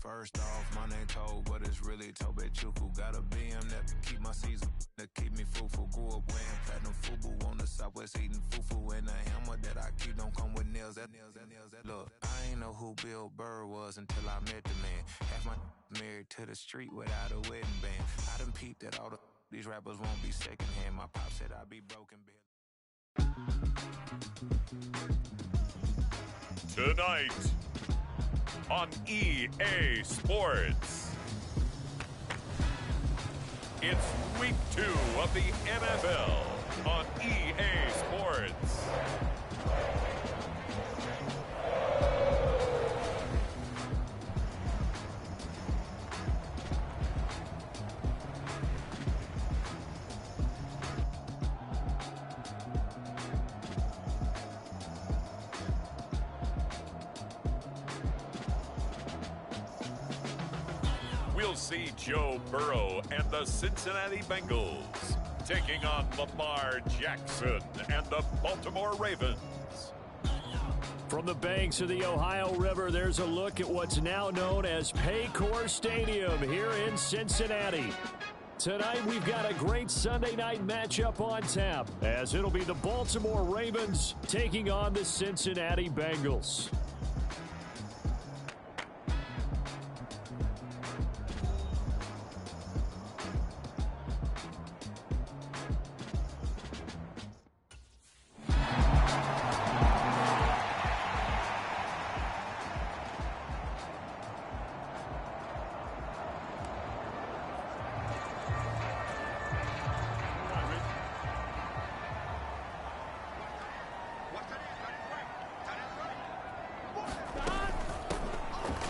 First off, my name Toad, but it's really Tobechuku. Got a BM that keep my season, that keep me fruitful. Grew up wearing platinum FUBU on the Southwest eating fufu. And the hammer that I keep don't come with nails. Look, I ain't know who Bill Burr was until I met the man. Half my married to the street without a wedding band. I done peeped that all these rappers won't be secondhand. My pop said I'd be broken. Tonight on EA Sports, it's week 2 of the NFL on EA Sports. We'll see Joe Burrow and the Cincinnati Bengals taking on Lamar Jackson and the Baltimore Ravens. From the banks of the Ohio River, there's a look at what's now known as Paycor Stadium here in Cincinnati. Tonight, we've got a great Sunday night matchup on tap, as it'll be the Baltimore Ravens taking on the Cincinnati Bengals.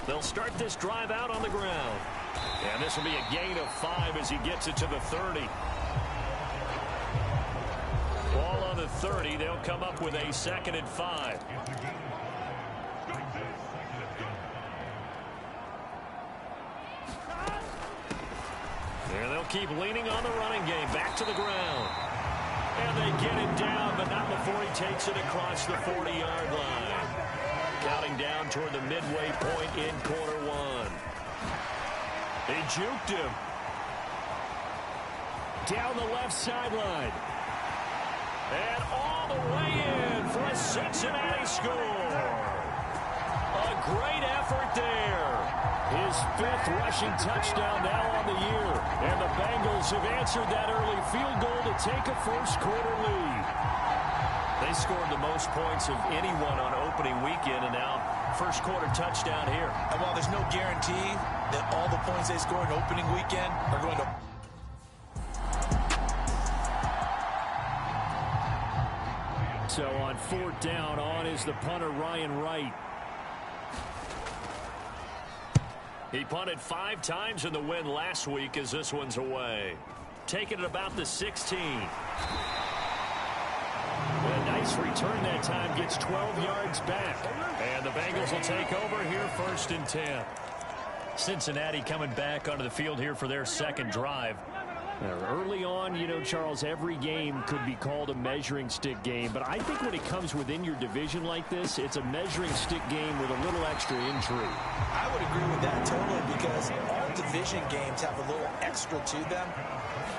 They'll start this drive out on the ground. And this will be a gain of 5 as he gets it to the 30. Ball on the 30. They'll come up with a 2nd and 5. There they'll keep leaning on the running game. Back to the ground. And they get it down, but not before he takes it across the 40-yard line. Counting down toward the midway point in quarter 1. They juked him. Down the left sideline. And all the way in for a Cincinnati score. A great effort there. His 5th rushing touchdown now on the year. And the Bengals have answered that early field goal to take a first quarter lead. They scored the most points of anyone on opening weekend, and now first quarter touchdown here. And while there's no guarantee that all the points they scored in opening weekend are going to... So on 4th down, on is the punter Ryan Wright. He punted 5 times in the win last week as this one's away. Taking it about the 16. A nice return that time, gets 12 yards back. And the Bengals will take over here 1st and 10. Cincinnati coming back onto the field here for their 2nd drive. Early on, you know, Charles, every game could be called a measuring stick game. But I think when it comes within your division like this, it's a measuring stick game with a little extra intrigue. I would agree with that totally, because all division games have a little extra to them.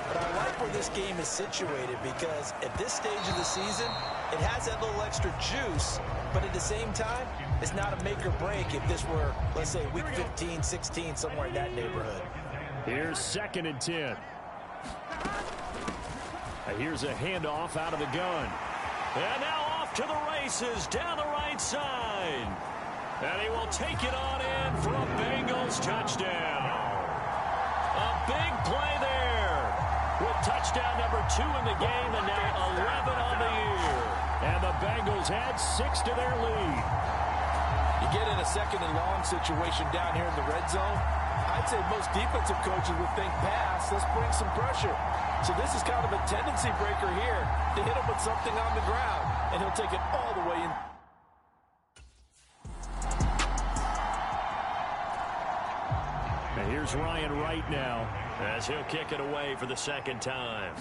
But I like where this game is situated, because at this stage of the season, it has that little extra juice, but at the same time, it's not a make or break if this were, let's say, week 15, 16, somewhere in that neighborhood. Here's 2nd and 10. Here's a handoff out of the gun. And now off to the races down the right side. And he will take it on in for a Bengals touchdown. A big play there, with touchdown number 2 in the game, and now 11 on the year. And the Bengals add 6 to their lead. You get in a 2nd and long situation down here in the red zone, I'd say most defensive coaches would think pass, let's bring some pressure. So this is kind of a tendency breaker here to hit him with something on the ground, and he'll take it all the way in. And here's Ryan Wright now, as he'll kick it away for the 2nd time.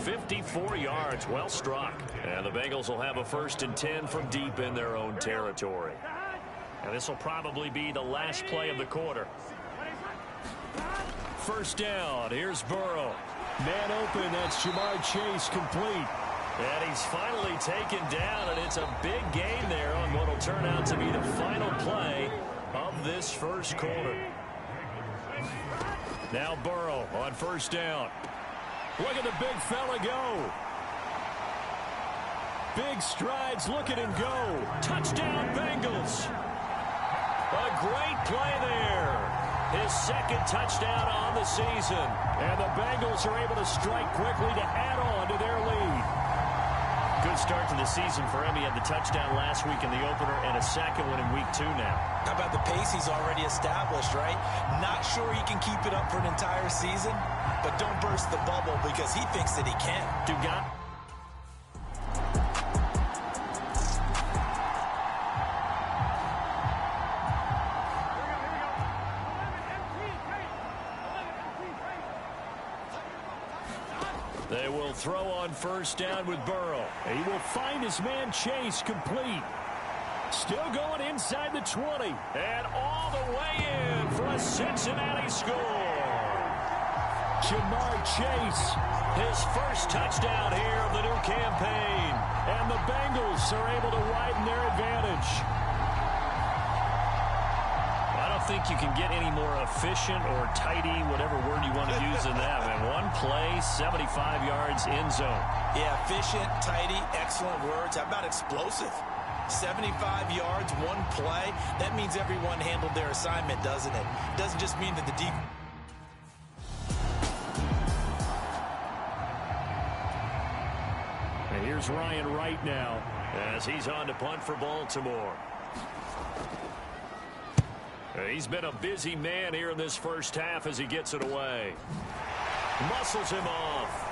54 yards. Well struck. And the Bengals will have a 1st and 10 from deep in their own territory. And this will probably be the last play of the quarter. 1st down. Here's Burrow. Man open. That's Jamar Chase, complete. And he's finally taken down, and it's a big gain there on what will turn out to be the final play of this first quarter. Now Burrow on 1st down. Look at the big fella go. Big strides, look at him go. Touchdown, Bengals. A great play there. His 2nd touchdown on the season. And the Bengals are able to strike quickly to add on to their lead. Good start to the season for him. He had the touchdown last week in the opener and a 2nd one in week 2 now. How about the pace he's already established, right? Not sure he can keep it up for an entire season, but don't burst the bubble because he thinks that he can. They will throw on 1st down with Burrow. He will find his man Chase, complete. Still going inside the 20. And all the way in for a Cincinnati score. Jamar Chase. His 1st touchdown here of the new campaign. And the Bengals are able to widen their advantage. I don't think you can get any more efficient or tidy, whatever word you want to use in that. And one play, 75 yards in zone. Yeah, efficient, tidy, excellent words. How about explosive? 75 yards, one play. That means everyone handled their assignment, doesn't it? Doesn't just mean that the deep. And here's Ryan Wright now as he's on to punt for Baltimore. He's been a busy man here in this 1st half as he gets it away. Muscles him off.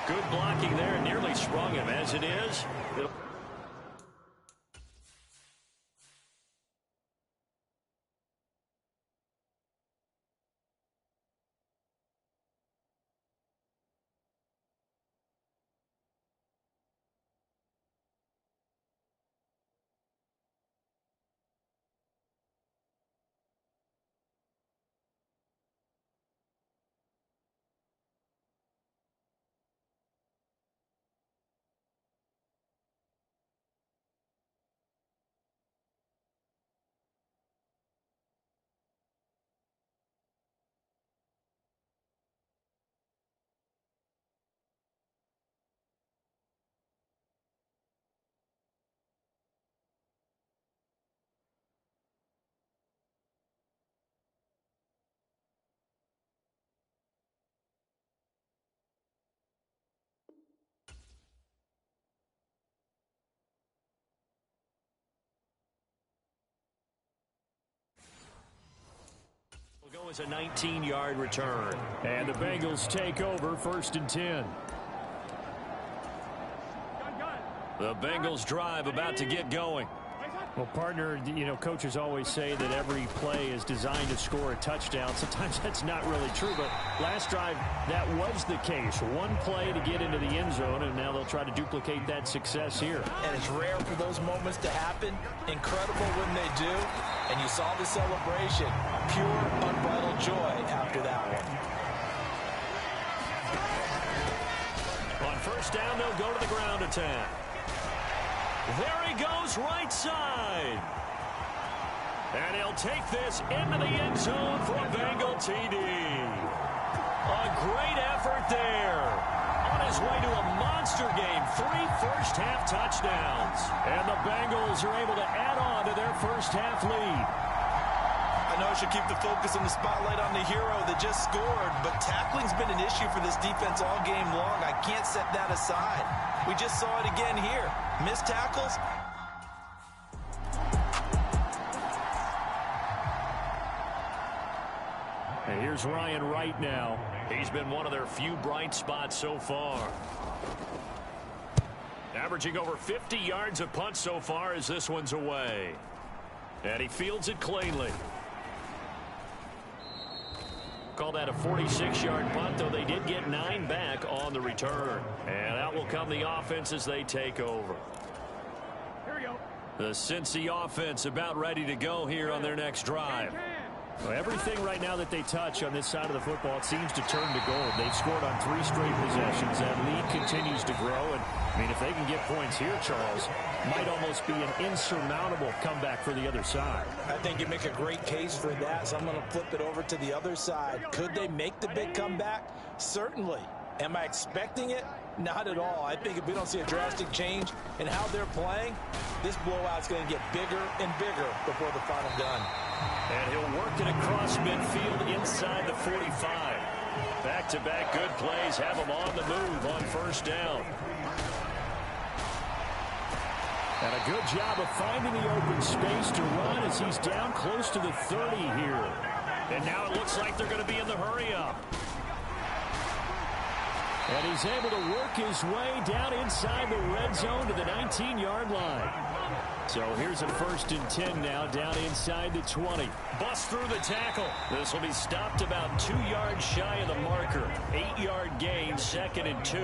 Good blocking there. Nearly sprung him. As it is, will go as a 19-yard return. And the Bengals take over 1st and 10. The Bengals drive about to get going. Well, partner, you know, coaches always say that every play is designed to score a touchdown. Sometimes that's not really true, but last drive, that was the case. One play to get into the end zone, and now they'll try to duplicate that success here. And it's rare for those moments to happen. Incredible when they do. And you saw the celebration. Pure, unbridled joy after that one. On 1st down, they'll go to the ground attack. There he goes, right side. And he'll take this into the end zone for a Bengal TD. A great effort there. On his way to a monster game, 3 first-half touchdowns. And the Bengals are able to add on to their first-half lead. I know I should keep the focus on the spotlight on the hero that just scored, but tackling's been an issue for this defense all game long. I can't set that aside. We just saw it again here. Missed tackles. And here's Ryan Wright now. He's been one of their few bright spots so far. Averaging over 50 yards a punt so far as this one's away. And he fields it cleanly. call that a 46-yard punt, though they did get 9 back on the return. And out will come the offense as they take over. Here we go. The Cincy offense about ready to go here on their next drive. Well, everything right now that they touch on this side of the football, it seems to turn to gold. They've scored on 3 straight possessions. That lead continues to grow. And, I mean, if they can get points here, Charles, might almost be an insurmountable comeback for the other side. I think you make a great case for that, so I'm going to flip it over to the other side. Could they make the big comeback? Certainly. Am I expecting it? Not at all. I think if we don't see a drastic change in how they're playing, this blowout's going to get bigger and bigger before the final gun. And he'll work it across midfield inside the 45. Back-to-back good plays have him on the move on first down. And a good job of finding the open space to run as he's down close to the 30 here. And now it looks like they're going to be in the hurry-up. And he's able to work his way down inside the red zone to the 19-yard line. So here's a 1st and 10 now down inside the 20. Bust through the tackle. This will be stopped about 2 yards shy of the marker. 8-yard gain, 2nd and 2.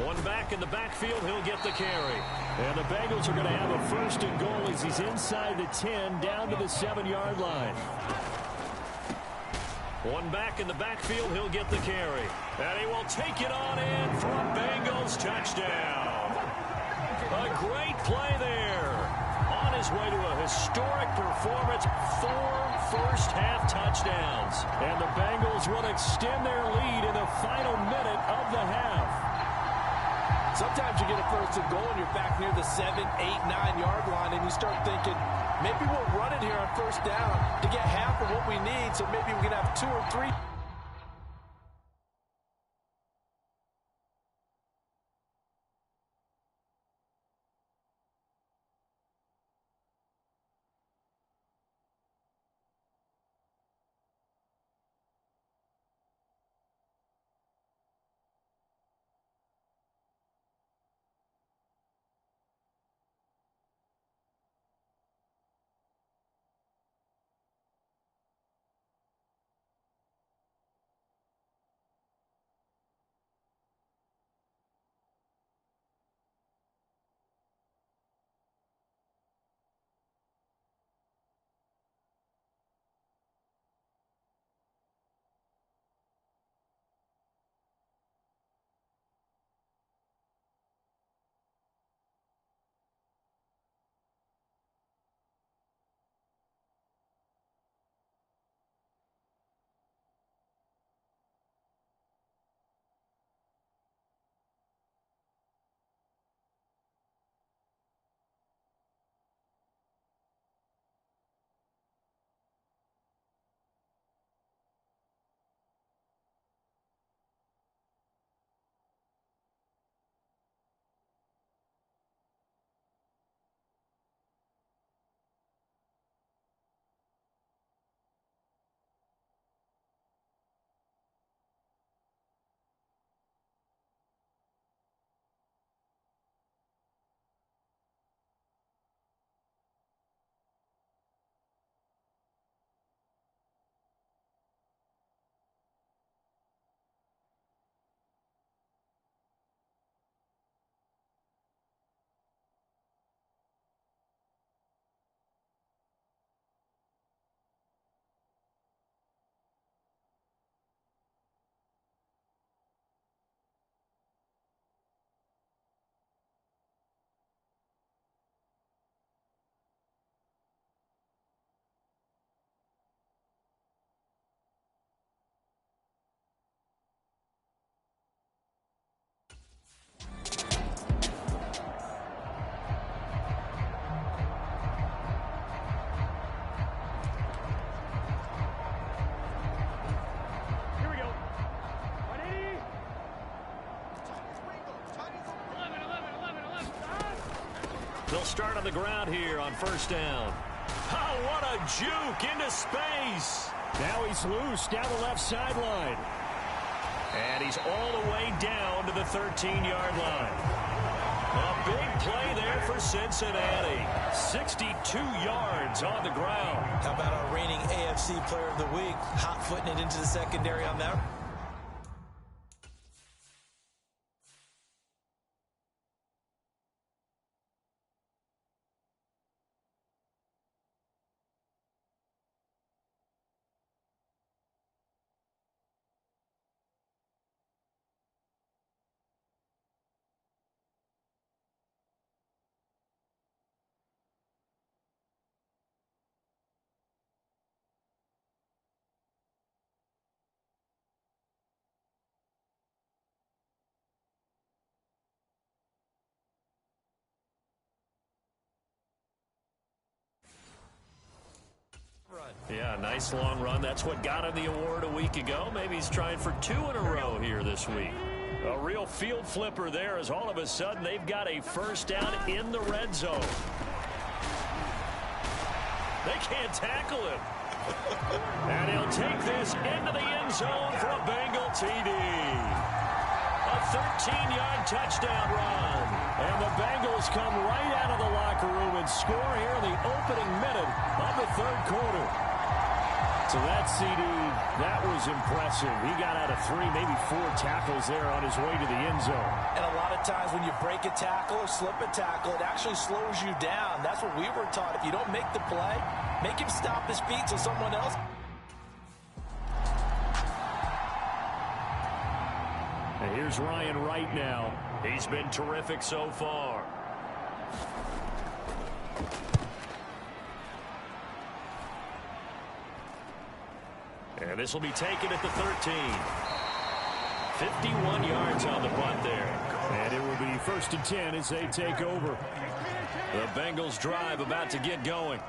One back in the backfield, he'll get the carry. And the Bengals are going to have a 1st and goal as he's inside the 10 down to the 7-yard line. One back in the backfield, he'll get the carry. And he will take it on in for a Bengals touchdown. A great play there. On his way to a historic performance, 4 first-half touchdowns. And the Bengals will extend their lead in the final minute of the half. Sometimes you get a 1st and goal and you're back near the 7, 8, 9-yard line, and you start thinking, maybe we'll run it here on 1st down to get half of what we need, so maybe we can have 2 or 3. They'll start on the ground here on 1st down. Oh, what a juke into space. Now he's loose down the left sideline. And he's all the way down to the 13-yard line. A big play there for Cincinnati. 62 2 yards on the ground. How about our reigning AFC Player of the Week, hot-footing it into the secondary on that? Yeah, nice long run. That's what got him the award a week ago. Maybe he's trying for 2 in a row here this week. A real field flipper there as all of a sudden they've got a first down in the red zone. They can't tackle him. And he'll take this into the end zone for a Bengal TD. A 13-yard touchdown run. And the Bengals come right out of the locker room and score here in the opening minute of the third quarter. So that CD, that was impressive. He got out of 3, maybe 4 tackles there on his way to the end zone. And a lot of times when you break a tackle or slip a tackle, it actually slows you down. That's what we were taught. If you don't make the play, make him stop his feet so someone else. And here's Ryan Wright now. He's been terrific so far. And this will be taken at the 13. 51 yards on the punt there. And it will be 1st and 10 as they take over. The Bengals drive about to get going.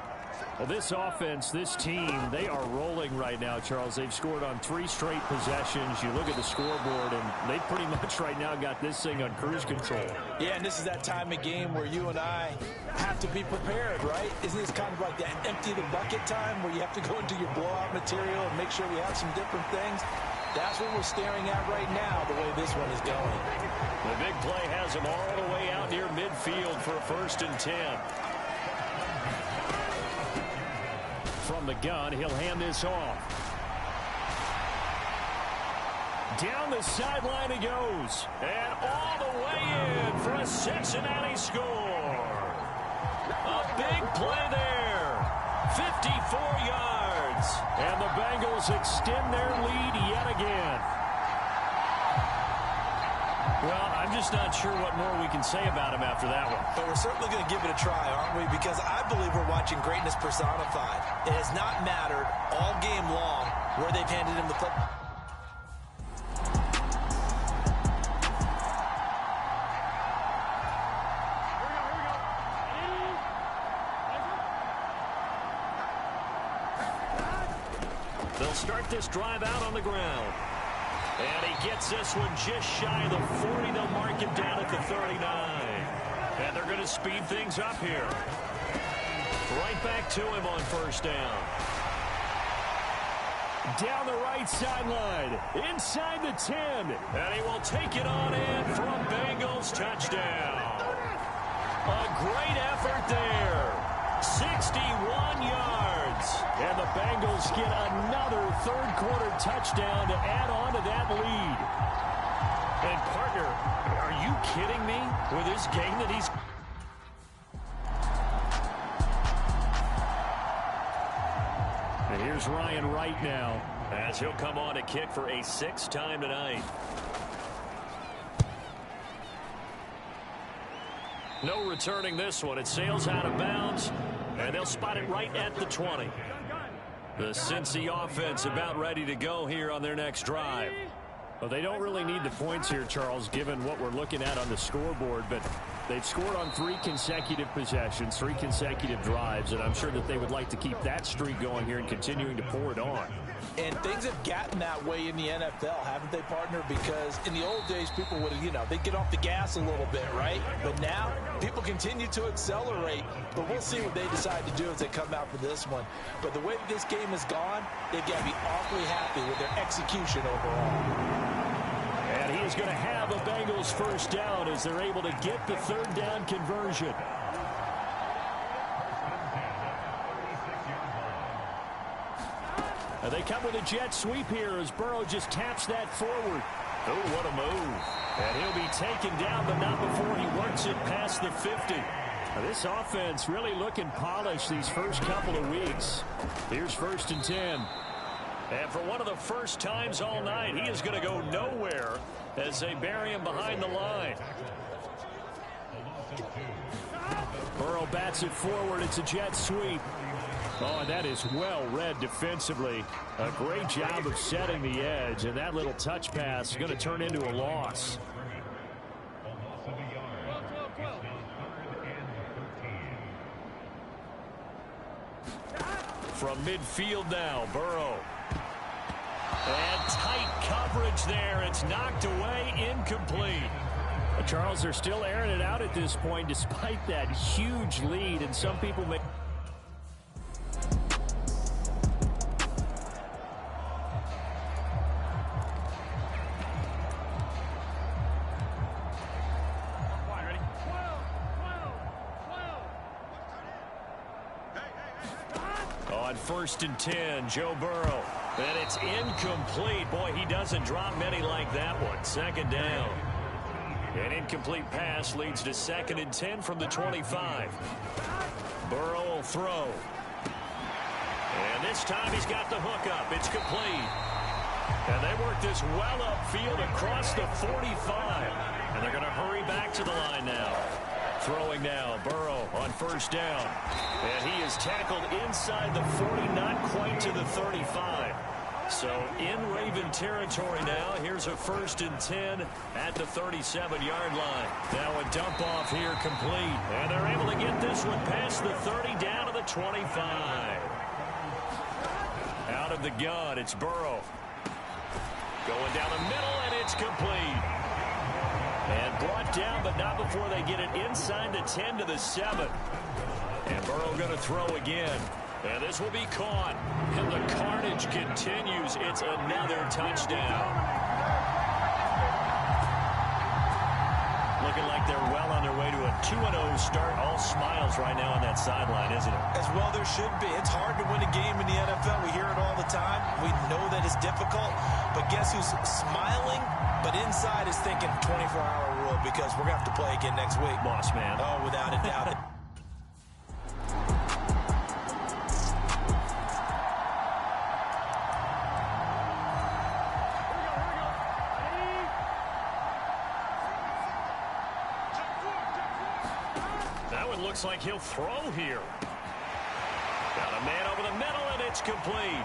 Well, this offense, this team, they are rolling right now, Charles. They've scored on 3 straight possessions. You look at the scoreboard, and they pretty much right now got this thing on cruise control. Yeah, and this is that time of game where you and I have to be prepared, right? Isn't this kind of like that empty the bucket time where you have to go into your blowout material and make sure we have some different things? That's what we're staring at right now, the way this one is going. The big play has them all the way out near midfield for a 1st and 10. From the gun, he'll hand this off. Down the sideline he goes. And all the way in for a Cincinnati score. A big play there. 54 yards. And the Bengals extend their lead yet again. Well, I'm just not sure what more we can say about him after that one. But we're certainly going to give it a try, aren't we? Because I believe we're watching greatness personified. It has not mattered all game long where they've handed him the football. They'll start this drive out on the ground. And he gets this one just shy of the 40. They'll mark him down at the 39. And they're going to speed things up here. Right back to him on 1st down. Down the right sideline, inside the 10. And he will take it on in for a Bengals touchdown. A great effort there. 61 yards. And the Bengals get another third-quarter touchdown to add on to that lead. And, partner, are you kidding me with this game that he's... And here's Ryan Wright now, as he'll come on to kick for a 6th time tonight. No returning this one. It sails out of bounds, and they'll spot it right at the 20. The Cincy offense about ready to go here on their next drive. Well, they don't really need the points here, Charles, given what we're looking at on the scoreboard, but they've scored on 3 consecutive possessions, 3 consecutive drives, and I'm sure that they would like to keep that streak going here and continuing to pour it on. And things have gotten that way in the NFL, haven't they, partner? Because in the old days, people would, they'd get off the gas a little bit, right? But now, people continue to accelerate. But we'll see what they decide to do as they come out for this one. But the way this game has gone, they've got to be awfully happy with their execution overall. And he is going to have a Bengals 1st down as they're able to get the 3rd down conversion. They come with a jet sweep here as Burrow just taps that forward. Oh, what a move. And he'll be taken down, but not before he works it past the 50. Now, this offense really looking polished these first couple of weeks. Here's 1st and 10. And for one of the first times all night, he is going to go nowhere as they bury him behind the line. Burrow bats it forward. It's a jet sweep. Oh, and that is well read defensively. A great job of setting the edge, and that little touch pass is going to turn into a loss. From midfield now, Burrow. And tight coverage there. It's knocked away, incomplete. Charles, they're still airing it out at this point despite that huge lead, and some people may... On 1st and 10, Joe Burrow. And it's incomplete. Boy, he doesn't drop many like that one. 2nd down. An incomplete pass leads to 2nd and 10 from the 25. Burrow will throw. And this time he's got the hook up. It's complete. And they work this well upfield across the 45. And they're going to hurry back to the line now. Throwing now, Burrow on 1st down. And he is tackled inside the 40, not quite to the 35. So in Raven territory now. Here's a 1st and 10 at the 37-yard line. Now a dump off here complete. And they're able to get this one past the 30 down to the 25. Out of the gun, it's Burrow. Going down the middle, and it's complete. And brought down, but not before they get it inside the 10 to the 7. And Burrow going to throw again. And this will be caught. And the carnage continues. It's another touchdown. Looking like they're well on their way to a 2-0 start. All smiles right now on that sideline, isn't it? As well there should be. It's hard to win a game in the NFL. We hear it all the time. We know that it's difficult. But guess who's smiling? But inside is thinking 24-hour rule because we're going to have to play again next week. Boss man. Oh, without a doubt. Looks like he'll throw here. Got a man over the middle, and it's complete.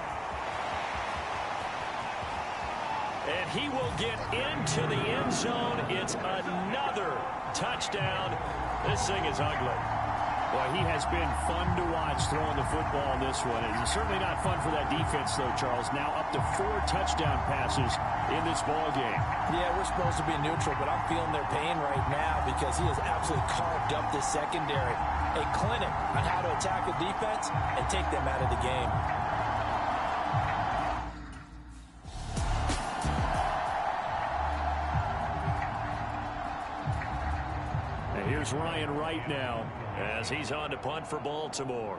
And he will get into the end zone. It's another touchdown. This thing is ugly. Well, he has been fun to watch throwing the football in this one. It's certainly not fun for that defense, though, Charles. Now up to 4 touchdown passes in this ball game. Yeah, we're supposed to be neutral, but I'm feeling their pain right now because he has absolutely carved up the secondary. A clinic on how to attack the defense and take them out of the game. And here's Ryan Wright now as he's on to punt for Baltimore.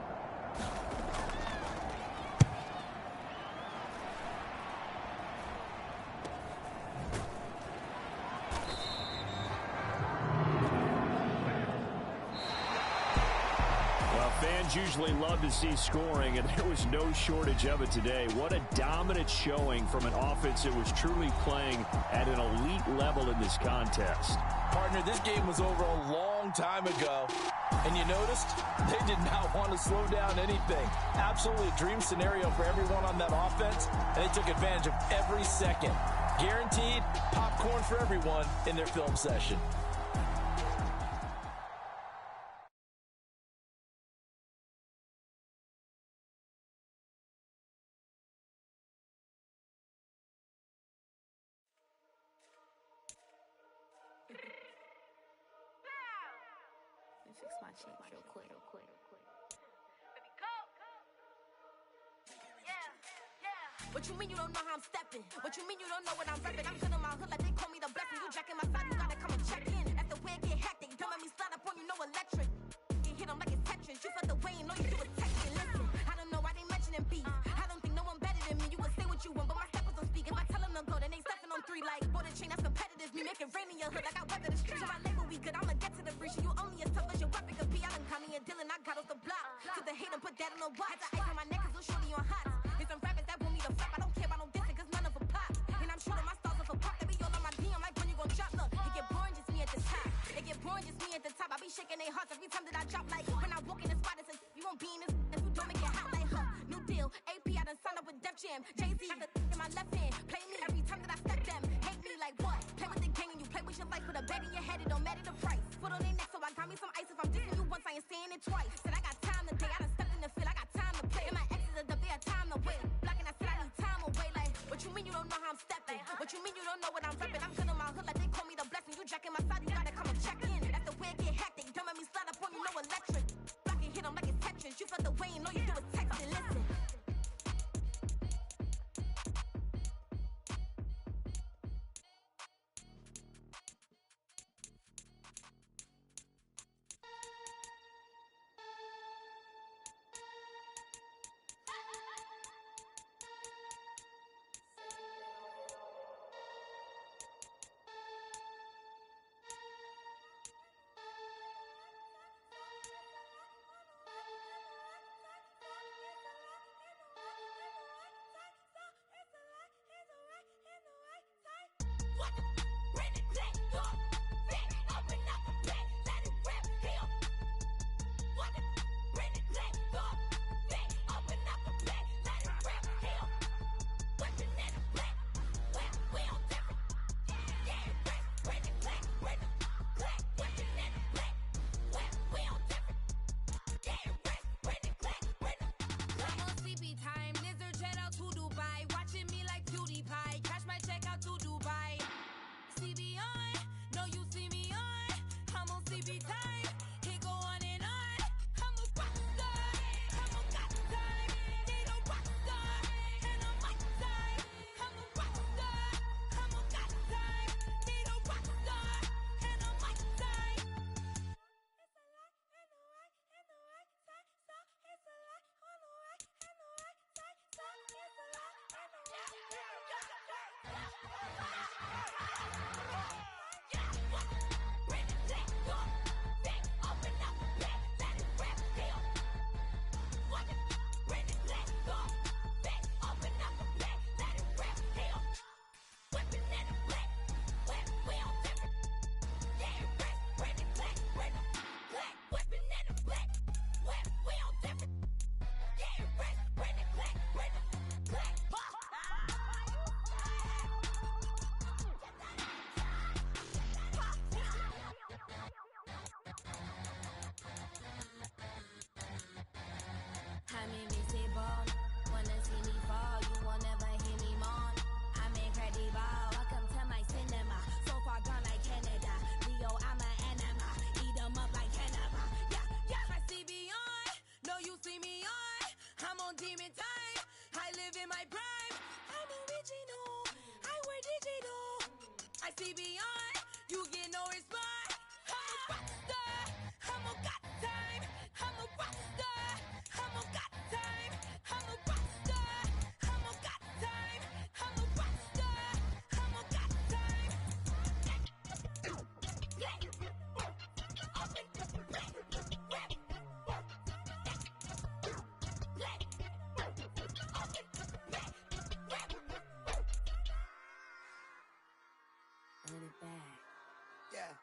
Fans usually love to see scoring, and there was no shortage of it today. What a dominant showing from an offense that was truly playing at an elite level in this contest. Partner, this game was over a long time ago, and you noticed they did not want to slow down anything. Absolutely a dream scenario for everyone on that offense, and they took advantage of every second. Guaranteed popcorn for everyone in their film session. Fix my cheek real quick. Baby, go. Yeah. What you mean you don't know how I'm stepping? What you mean you don't know what I'm repping? I'm good in my hood like they call me the blessing. You jacking my side, you gotta come and check in. That's the way it get hectic. Don't let me slide up on you, no electric. You hit them like it's Tetris. You felt the way and all you do is text it. Listen, I don't know why they mentioning beef. I don't think no one better than me. You rather hate and put that on the watch. Had to ice on my neck cause little shorty on hot. There's some rappers that want me to flop. I don't care about no dissing cause none of them pop. And I'm shooting my stars off a pop. They be all on my DM like when you gon' drop. Look, it get boring just me at the top. It get boring just me at the top. I be shaking their hearts every time that I drop. Like when I walk in the spot, it says you won't be in this if you don't make it hot like her. New deal, AP, I done signed up with Def Jam. Jay-Z got the in my left hand. Play me every time that I step them. Hate me like what? Play with the gang and you play with your life. Put a bet in your head, it don't matter the price. Foot on their neck, so I got me some ice. If I'm dissing you once, I ain't saying it twice. Said I got time today, I done stepped in the field, I got time to play. And my exes are the bare time to wait. Blocking, I said I need time away. Like, what you mean you don't know how I'm stepping? What you mean you don't know what I'm repping? I'm good on my hood like they call me the blessing. You jacking my side, you gotta come and check in. That's the way it get hectic. Don't make me slide up on you, no electric. Blocking, hit them like it's Tetris. You felt the way and all you do is text and listen. Run it back. Yeah.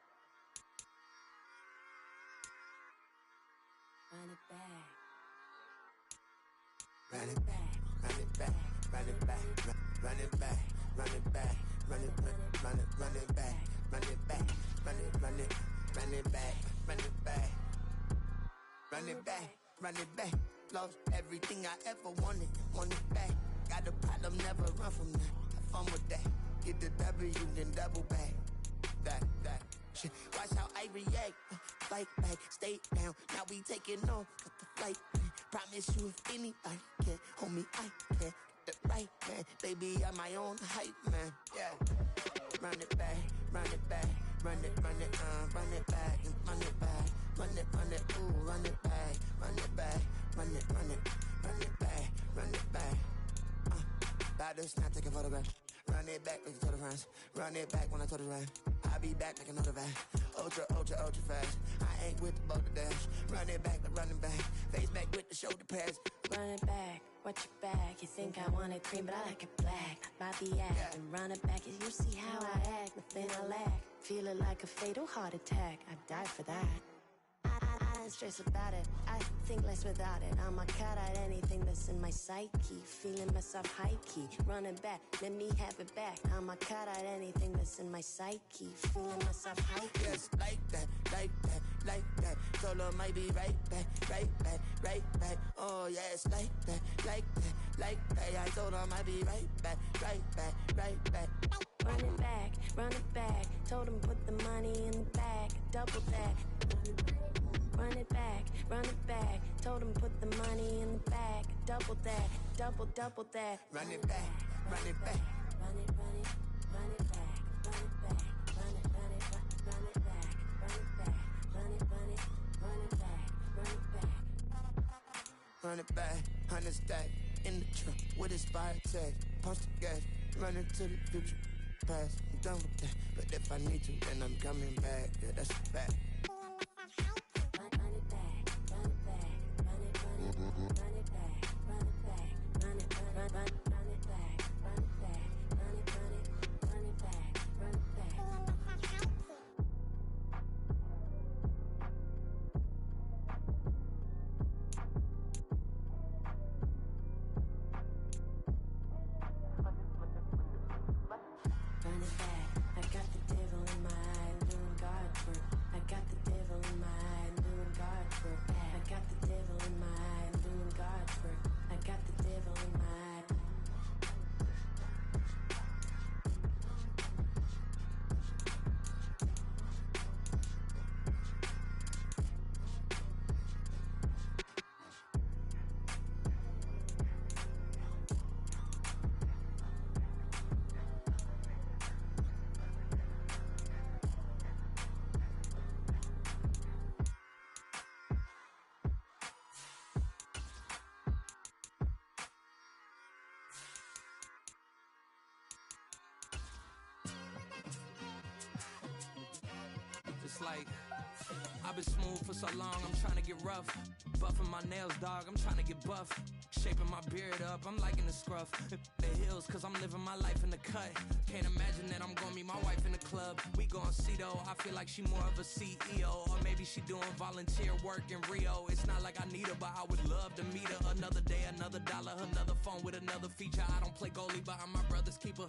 Run it back. Run it back, run it back, run it back, run it back, run it back, run it back, run it back, run it back, run it back, run it back, run it back, run it back. Lost everything I ever wanted, want it back. Got a problem, never run from that. Have fun with that. Get the W, then double back. That shit. Watch how I react. Fight back, stay down. Now we taking off. Got the flight. Promise you if anybody can, homie, I can. Get the right man, baby, I'm my own hype man. Yeah. Run it back, run it back, run it back, run it back, run it back, ooh, run it back, run it back, run it back, run it back. About to snap, take a photograph. Run it back, like you told the friends. Run it back when I told the rhyme. I'll be back, make another van. ultra, ultra, ultra fast. I ain't with the boulder dash. Run it back, I'm running back. Face back with the shoulder pads. Run it back, watch your back. You think I want it cream, but I like it black. Bobby act and run it back. You see how I act, nothing I lack. Feel it like a fatal heart attack. I'd die for that. I don't stress about it. I think less without it. I'm a cut at anything that's in my psyche. Feeling myself high key. Running back, let me have it back. I'm a cut at anything that's in my psyche. Feeling myself high key. Yes, like that, like that, like that. Solo might be right back, right back, right back. Oh yes, like that, like that, like that. I told her might be right back, right back, right back. Run it back, run it back. Told him put the money in the bag. Double that. Run it back, run it back. Told him put the money in the bag. Double that, double that. Run it back, run it back. Run it, run it, run it back, run it back, run it, run it, run it back, run it back, run it, run it, run it back, run it back. Run it back, 100 stack in the truck with expired tag. Punch the gas, run into the future. Past, I'm done with that. But if I need to, then I'm coming back. Yeah, that's a fact. It's like, I've been smooth for so long, I'm trying to get rough. Buffing my nails, dog, I'm trying to get buff. Shaping my beard up, I'm liking the scruff. The hills, cause I'm living my life in the cut. Can't imagine that I'm gonna meet my wife in the club. We gon' see though, I feel like she more of a CEO. Or maybe she doing volunteer work in Rio. It's not like I need her, but I would love to meet her. Another day, another dollar, another phone with another feature. I don't play goalie, but I'm my brother's keeper.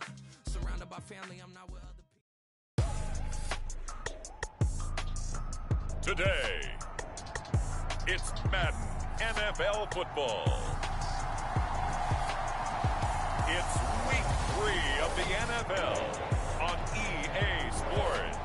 Surrounded by family, I'm not with other people. Today, it's Madden NFL football. It's week 3 of the NFL on EA Sports.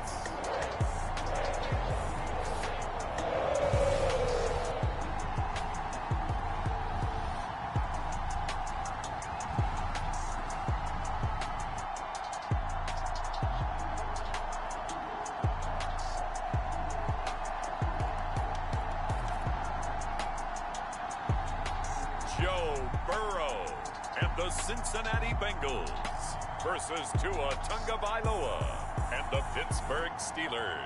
Joe Burrow and the Cincinnati Bengals versus Tua Tagovailoa and the Pittsburgh Steelers.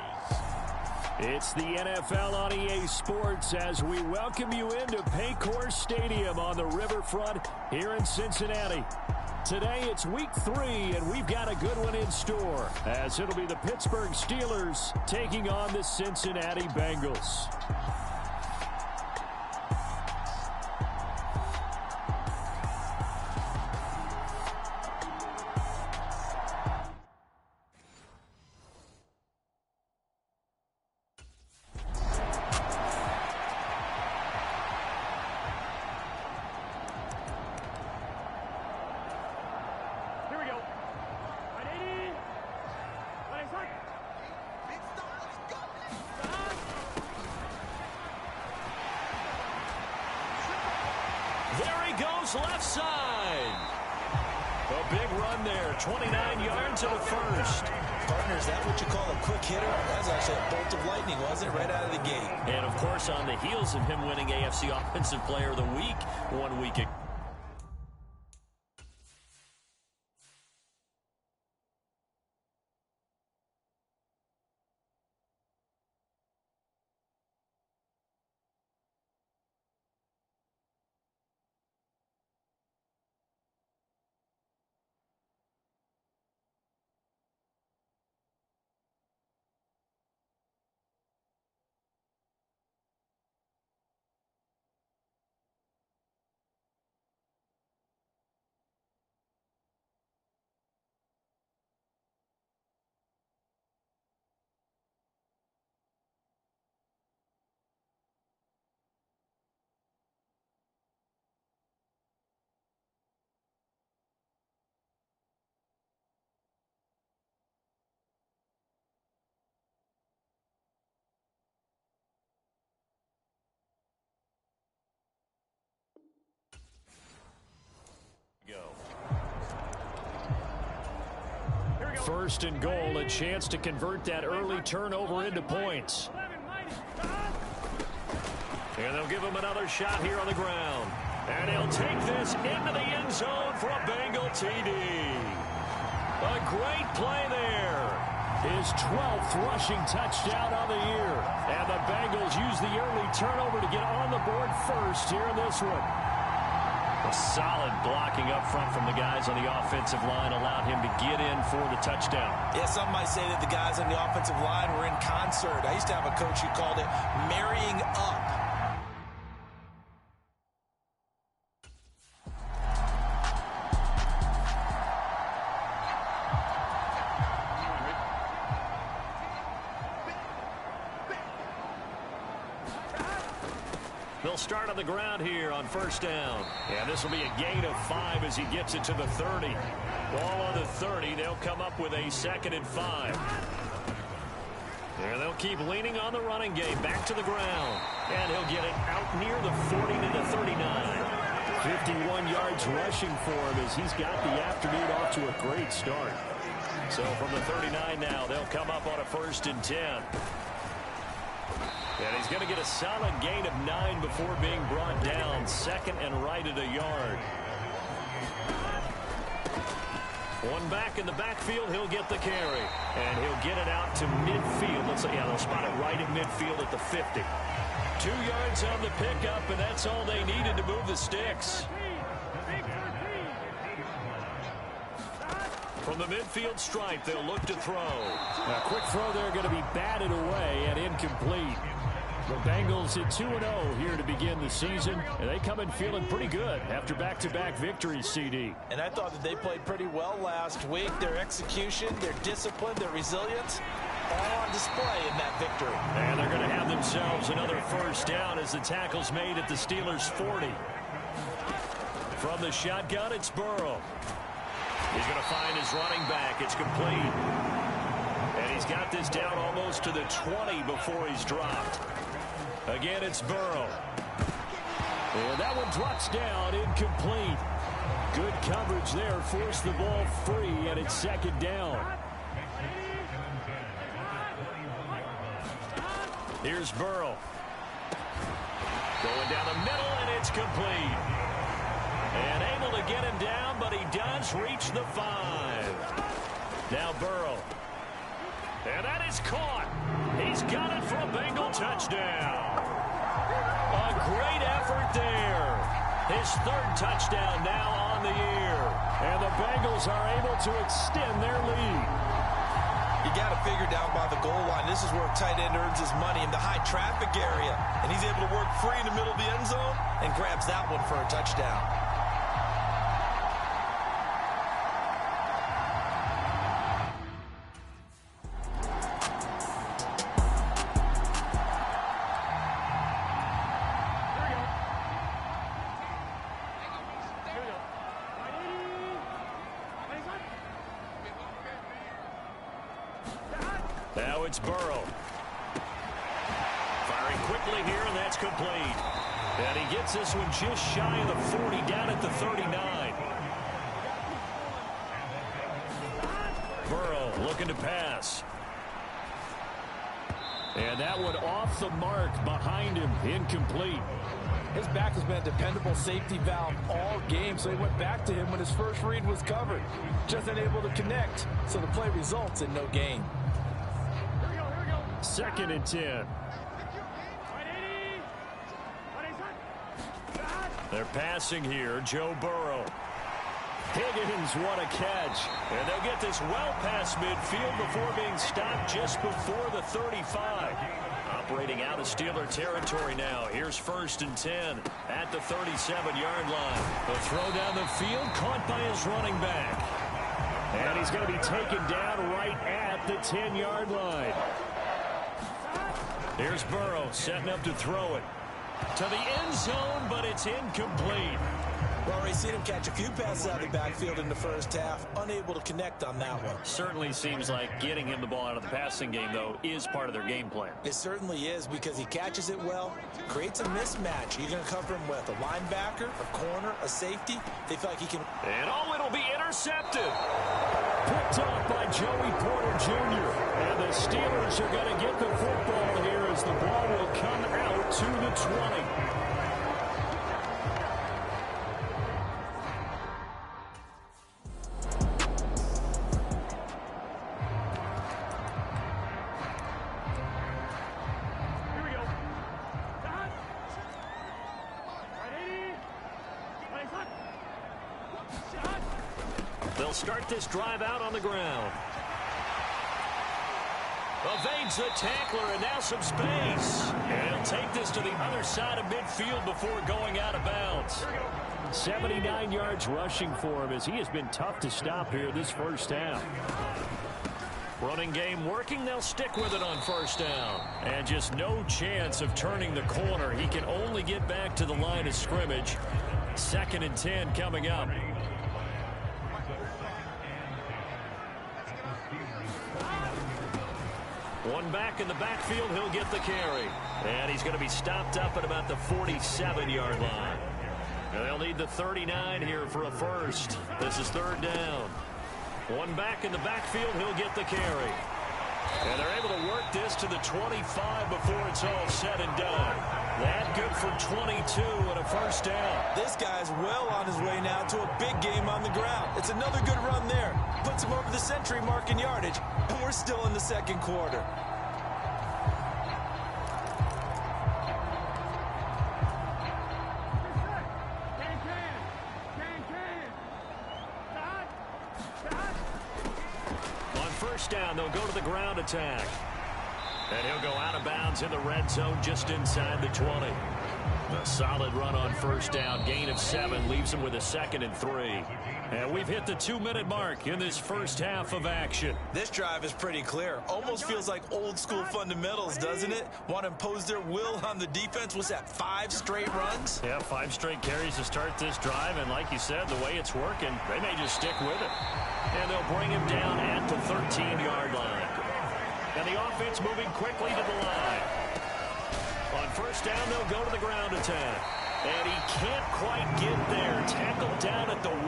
It's the NFL on EA Sports as we welcome you into Paycor Stadium on the riverfront here in Cincinnati. Today it's week 3 and we've got a good one in store as it'll be the Pittsburgh Steelers taking on the Cincinnati Bengals. There he goes left side. A big run there, 29 yards and a first. Partner, is that what you call a quick hitter? That was actually a bolt of lightning, wasn't it? Right out of the gate. And, of course, on the heels of him winning AFC Offensive Player of the Week 1 week ago. First and goal, a chance to convert that early turnover into points. And they'll give him another shot here on the ground. And he'll take this into the end zone for a Bengal TD. A great play there. His 12th rushing touchdown on the year. And the Bengals use the early turnover to get on the board first here in this one. A solid blocking up front from the guys on the offensive line allowed him to get in for the touchdown. Yeah, some might say that the guys on the offensive line were in concert. I used to have a coach who called it marrying up. They'll start on the ground here on first down. And this will be a gain of 5 as he gets it to the 30. Ball on the 30. They'll come up with a 2nd and 5. And they'll keep leaning on the running game. Back to the ground. And he'll get it out near the 40 to the 39. 51 yards rushing for him as he's got the afternoon off to a great start. So from the 39 now, they'll come up on a 1st and 10. And he's going to get a solid gain of 9 before being brought down. 2nd and right at a yard. One back in the backfield, he'll get the carry. And he'll get it out to midfield. Let's say, yeah, they'll spot it right at midfield at the 50. 2 yards on the pickup, and that's all they needed to move the sticks. From the midfield stripe, they'll look to throw. A quick throw there going to be batted away and incomplete. The Bengals at 2-0 here to begin the season, and they come in feeling pretty good after back-to-back victories, CD. And I thought that they played pretty well last week. Their execution, their discipline, their resilience, all on display in that victory. And they're going to have themselves another first down as the tackle's made at the Steelers' 40. From the shotgun, it's Burrow. He's going to find his running back. It's complete. And he's got this down almost to the 20 before he's dropped. Again, it's Burrow. And that one drops down, incomplete. Good coverage there, forced the ball free, and it's 2nd down. Here's Burrow. Going down the middle, and it's complete. And able to get him down, but he does reach the 5. Now Burrow. And that is caught. He's got it for a Bengal touchdown. A great effort there. His 3rd touchdown now on the year. And the Bengals are able to extend their lead. You got to figure down by the goal line. This is where a tight end earns his money in the high traffic area. And he's able to work free in the middle of the end zone and grabs that one for a touchdown. Now it's Burrow. Firing quickly here, and that's complete. And he gets this one just shy of the 40, down at the 39. Burrow looking to pass. And that one off the mark behind him, incomplete. His back has been a dependable safety valve all game, so he went back to him when his first read was covered. Just unable to connect, so the play results in no gain. 2nd and 10. They're passing here, Joe Burrow. Higgins, what a catch. And they'll get this well past midfield before being stopped just before the 35. Operating out of Steeler territory now. Here's 1st and 10 at the 37-yard line. The throw down the field, caught by his running back. And he's going to be taken down right at the 10-yard line. Here's Burrow setting up to throw it to the end zone, but it's incomplete. Well, we've seen him catch a few passes out of the backfield in the first half, unable to connect on that one. Certainly seems like getting him the ball out of the passing game, though, is part of their game plan. It certainly is, because he catches it well, creates a mismatch. You're going to cover him with a linebacker, a corner, a safety. They feel like he can. And it'll be intercepted. picked up by Joey Porter Jr. And the Steelers are going to get the football here as the ball will come out to the 20. They'll start this drive out on the ground. Evades the tackler and now some space. And he'll take this to the other side of midfield before going out of bounds. 79 yards rushing for him as he has been tough to stop here this first half. Running game working. They'll stick with it on first down. And just no chance of turning the corner. He can only get back to the line of scrimmage. 2nd and 10 coming up. One back in the backfield, he'll get the carry. And he's going to be stopped up at about the 47-yard line. They'll need the 39 here for a first. This is 3rd down. One back in the backfield, he'll get the carry. And they're able to work this to the 25 before it's all said and done. That good for 22 and a first down. This guy's well on his way now to a big game on the ground. It's another good run there. Puts him over the century mark in yardage, and we're still in the 2nd quarter. On first down, they'll go to the ground attack. And he'll go out of bounds in the red zone just inside the 20. A solid run on first down. Gain of 7 leaves him with a 2nd and 3. And we've hit the 2-minute mark in this first half of action. This drive is pretty clear. Almost feels like old school fundamentals, doesn't it? Want to impose their will on the defense. What's that, 5 straight runs? Yeah, 5 straight carries to start this drive. And like you said, the way it's working, they may just stick with it. And they'll bring him down at the 13-yard line. And the offense moving quickly to the line. On first down, they'll go to the ground attack. And he can't quite get there. Tackled down at the 1.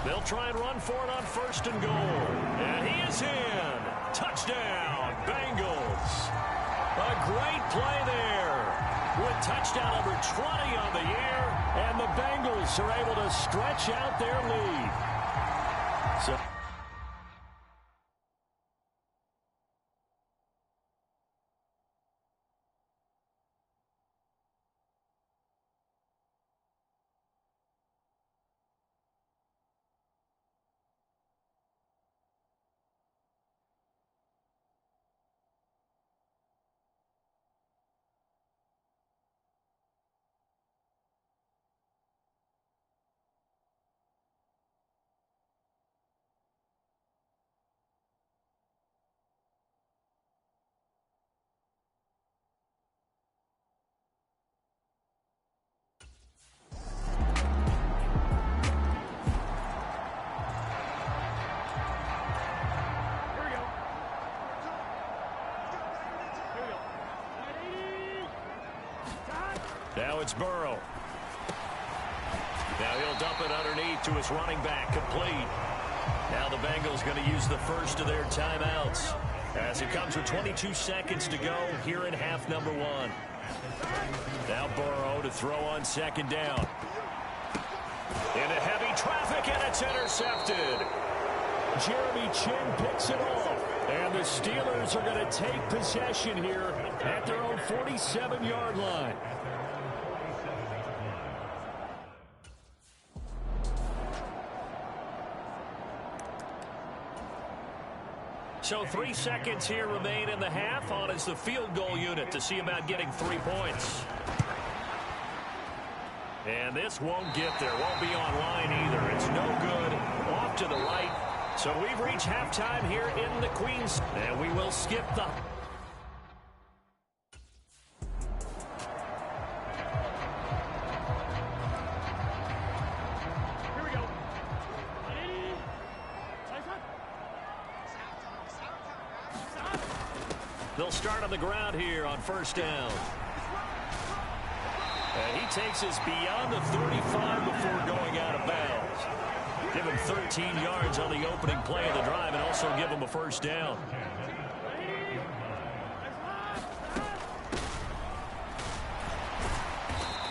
They'll try and run for it on 1st and goal. And he is in. Touchdown, Bengals. A great play there. With touchdown number 20 on the year. And the Bengals are able to stretch out their lead. So now it's Burrow. Now he'll dump it underneath to his running back, complete. Now the Bengals going to use the first of their timeouts as it comes with 22 seconds to go here in half number 1. Now Burrow to throw on 2nd down. Into heavy traffic, and it's intercepted. Jeremy Chin picks it off. And the Steelers are going to take possession here at their own 47-yard line. So 3 seconds here remain in the half. On is the field goal unit to see about getting 3 points. And this won't get there. Won't be online either. It's no good. Off to the right. So we've reached halftime here in the Queens. And we will skip the... They'll start on the ground here on first down. And he takes us beyond the 35 before going out of bounds. Give him 13 yards on the opening play of the drive and also give him a first down.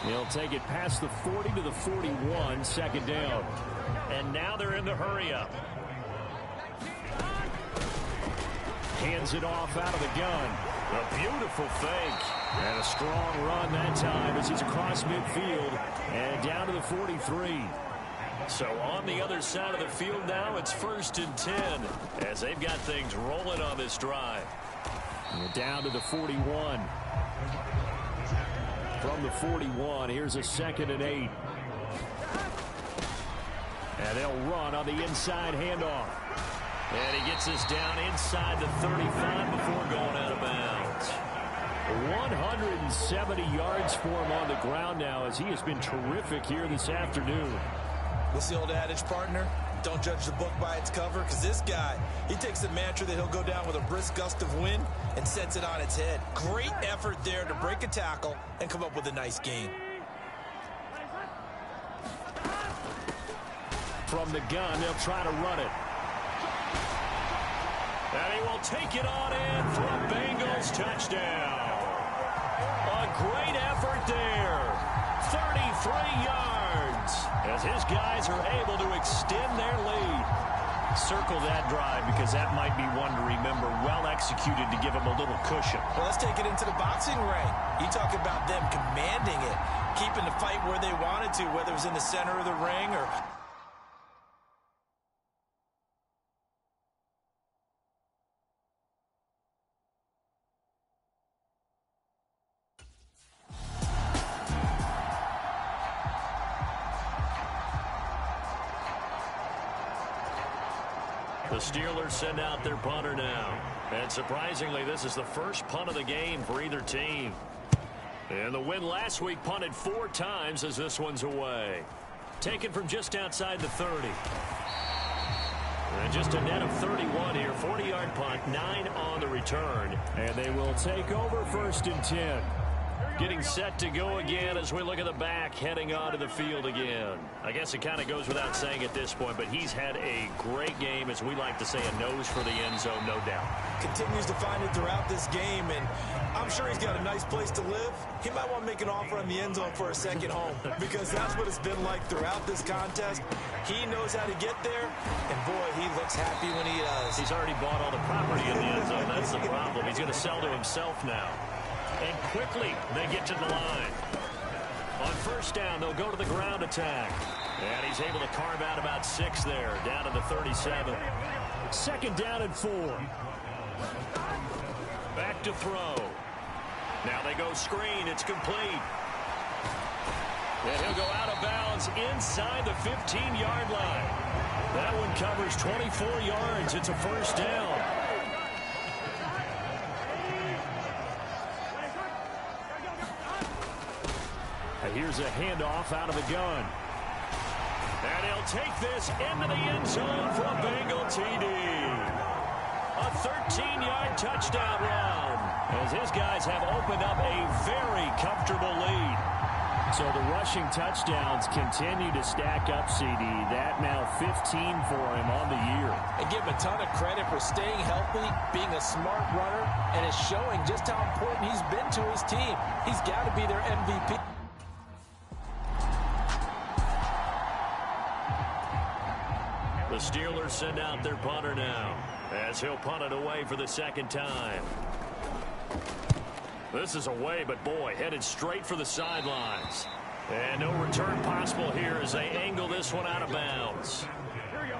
He'll take it past the 40 to the 41, second down. And now they're in the hurry-up. Hands it off out of the gun. A beautiful fake. And a strong run that time as he's across midfield and down to the 43. So on the other side of the field now, it's 1st and 10 as they've got things rolling on this drive. And down to the 41. From the 41, here's a 2nd and 8. And they'll run on the inside handoff. And he gets us down inside the 35 before going out of bounds. 170 yards for him on the ground now as he has been terrific here this afternoon. What's the old adage, partner? Don't judge the book by its cover, because this guy, he takes the mantra that he'll go down with a brisk gust of wind and sets it on its head. Great effort there to break a tackle and come up with a nice gain. From the gun, they'll try to run it. And he will take it on in for a Bengals touchdown. A great effort there. 33 yards as his guys are able to extend their lead. Circle that drive because that might be one to remember. Well executed to give him a little cushion. Well, let's take it into the boxing ring. You talk about them commanding it, keeping the fight where they wanted to, whether it was in the center of the ring or... The Steelers send out their punter now. And surprisingly, this is the first punt of the game for either team. And the win last week punted 4 times as this one's away. Taken from just outside the 30. And just a net of 31 here. 40-yard punt, 9 on the return. And they will take over 1st and 10. Getting set to go again as we look at the back heading onto the field again. I guess it kind of goes without saying at this point, but he's had a great game, as we like to say, a nose for the end zone, no doubt. Continues to find it throughout this game, and I'm sure he's got a nice place to live. He might want to make an offer on the end zone for a second home because that's what it's been like throughout this contest. He knows how to get there, and boy, he looks happy when he does. He's already bought all the property in the end zone. That's the problem. He's going to sell to himself now. And quickly, they get to the line. On 1st down, they'll go to the ground attack. And he's able to carve out about 6 there, down to the 37. 2nd down and 4. Back to throw. Now they go screen. It's complete. And he'll go out of bounds inside the 15-yard line. That one covers 24 yards. It's a 1st down. Here's a handoff out of the gun. And he'll take this into the end zone for a Bengal TD. A 13-yard touchdown run as his guys have opened up a very comfortable lead. So the rushing touchdowns continue to stack up, CD. That now 15 for him on the year. And give him a ton of credit for staying healthy, being a smart runner, and is showing just how important he's been to his team. He's got to be their MVP. The Steelers send out their punter now as he'll punt it away for the 2nd time. This is away, but boy, headed straight for the sidelines. And no return possible here as they angle this one out of bounds.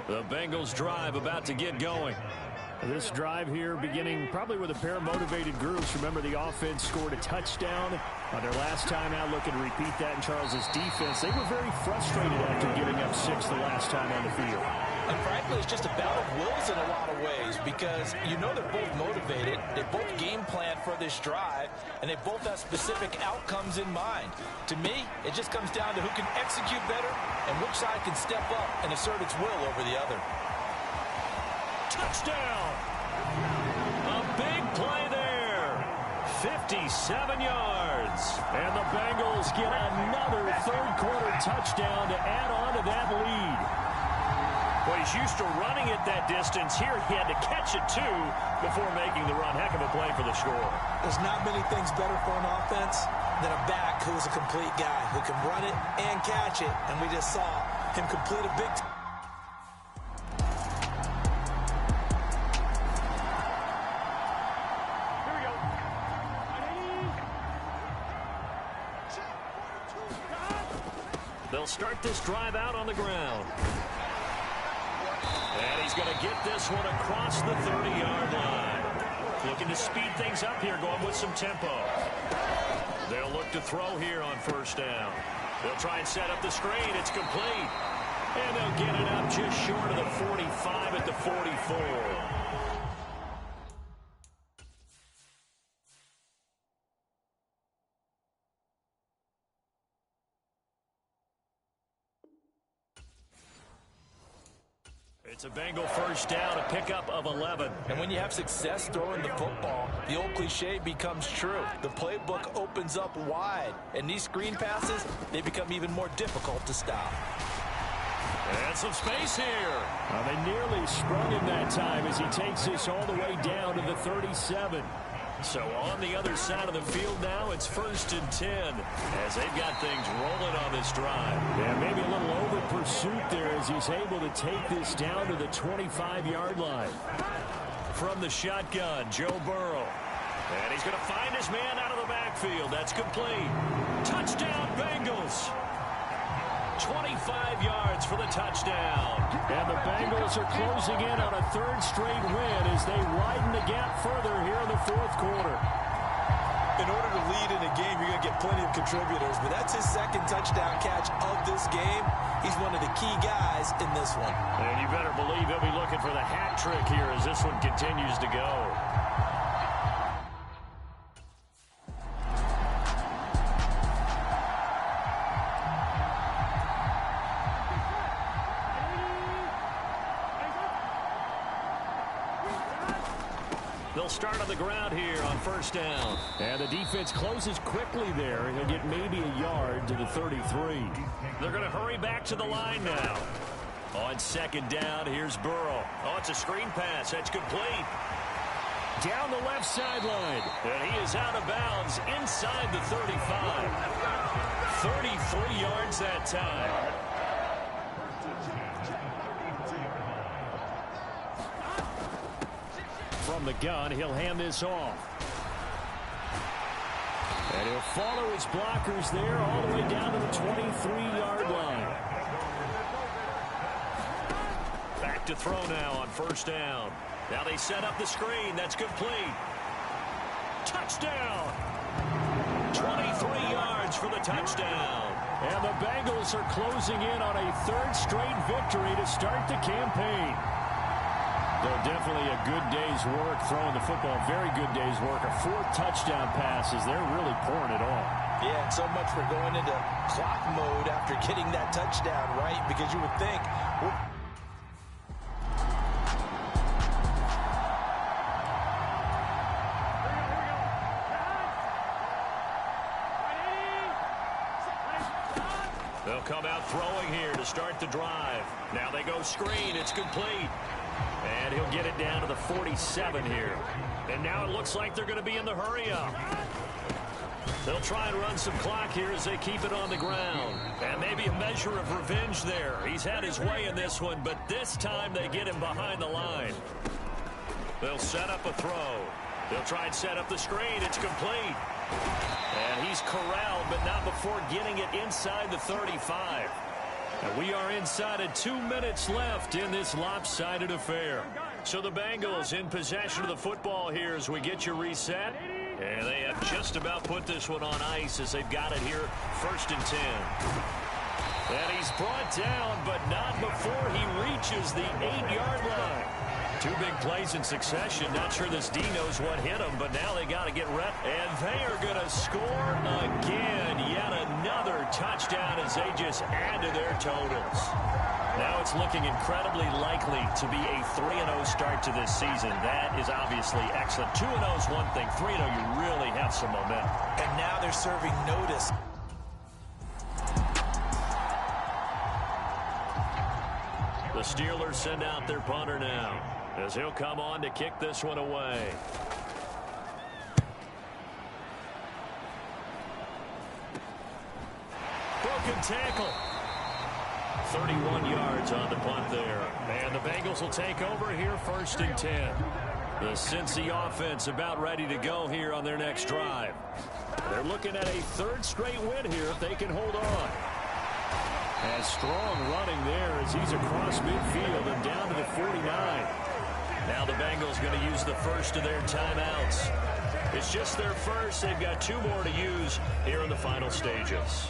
The Bengals drive about to get going. This drive here beginning probably with a pair of motivated groups. Remember, the offense scored a touchdown on their last time out. Looking to repeat that in Charles's defense. They were very frustrated after giving up 6 the last time on the field. And frankly, it's just a battle of wills in a lot of ways because you know they're both motivated. They both game plan for this drive, and they both have specific outcomes in mind. To me, it just comes down to who can execute better and which side can step up and assert its will over the other. Touchdown! A big play there. 57 yards. And the Bengals get another third-quarter touchdown to add on to that lead. Well, he's used to running it that distance. Here he had to catch it, too, before making the run. Heck of a play for the score. There's not many things better for an offense than a back who's a complete guy, who can run it and catch it. And we just saw him complete a big... They'll start this drive out on the ground. And he's going to get this one across the 30-yard line. Looking to speed things up here, going with some tempo. They'll look to throw here on first down. They'll try and set up the screen. It's complete. And they'll get it up just short of the 45 at the 44. It's a Bengal first down, a pickup of 11. And when you have success throwing the football, the old cliche becomes true. The playbook opens up wide. And these screen passes, they become even more difficult to stop. And some space here. Well, they nearly sprung him that time as he takes this all the way down to the 37. So on the other side of the field now, it's 1st and 10 as they've got things rolling on this drive. Yeah, maybe a little over pursuit there as he's able to take this down to the 25-yard line. From the shotgun, Joe Burrow. And he's going to find his man out of the backfield. That's complete. Touchdown, Bengals. 25 yards for the touchdown. And the Bengals are closing in on a third straight win as they widen the gap further here in the fourth quarter. In order to lead in a game, you're going to get plenty of contributors, but that's his second touchdown catch of this game. He's one of the key guys in this one. And you better believe he'll be looking for the hat trick here as this one continues to go. They'll start on the ground here on first down. And the defense closes quickly there. He'll get maybe a yard to the 33. They're going to hurry back to the line now. On second down, here's Burrow. Oh, it's a screen pass. That's complete. Down the left sideline. And he is out of bounds inside the 35. 33 yards that time. From the gun, he'll hand this off. And he'll follow his blockers there all the way down to the 23-yard line. Back to throw now on first down. Now they set up the screen. That's complete. Touchdown! 23 yards for the touchdown. And the Bengals are closing in on a third straight victory to start the campaign. Though definitely a good day's work throwing the football. Very good day's work. A fourth touchdown passes. They're really pouring it on. Yeah, and so much for going into clock mode after getting that touchdown, right? Because you would think... They'll come out throwing here to start the drive. Now they go screen. It's complete. And he'll get it down to the 47 here. And now it looks like they're going to be in the hurry-up. They'll try and run some clock here as they keep it on the ground. And maybe a measure of revenge there. He's had his way in this one, but this time they get him behind the line. They'll set up a throw. They'll try and set up the screen. It's complete. And he's corralled, but not before getting it inside the 35. And we are inside of 2 minutes left in this lopsided affair. So the Bengals in possession of the football here as we get you reset. And they have just about put this one on ice as they've got it here 1st and 10. And he's brought down, but not before he reaches the 8-yard line. 2 big plays in succession. Not sure this D knows what hit him, but now they got to get rep. And they are going to score again. Yet another another touchdown as they just add to their totals. Now it's looking incredibly likely to be a 3-0 start to this season. That is obviously excellent. 2-0 is one thing. 3-0, you really have some momentum. And now they're serving notice. The Steelers send out their punter now as he'll come on to kick this one away. Broken tackle. 31 yards on the punt there. And the Bengals will take over here 1st and 10. The Cincy offense about ready to go here on their next drive. They're looking at a 3rd straight win here if they can hold on. And strong running there as he's across midfield and down to the 49. Now the Bengals going to use the first of their timeouts. It's just their first. They've got 2 more to use here in the final stages.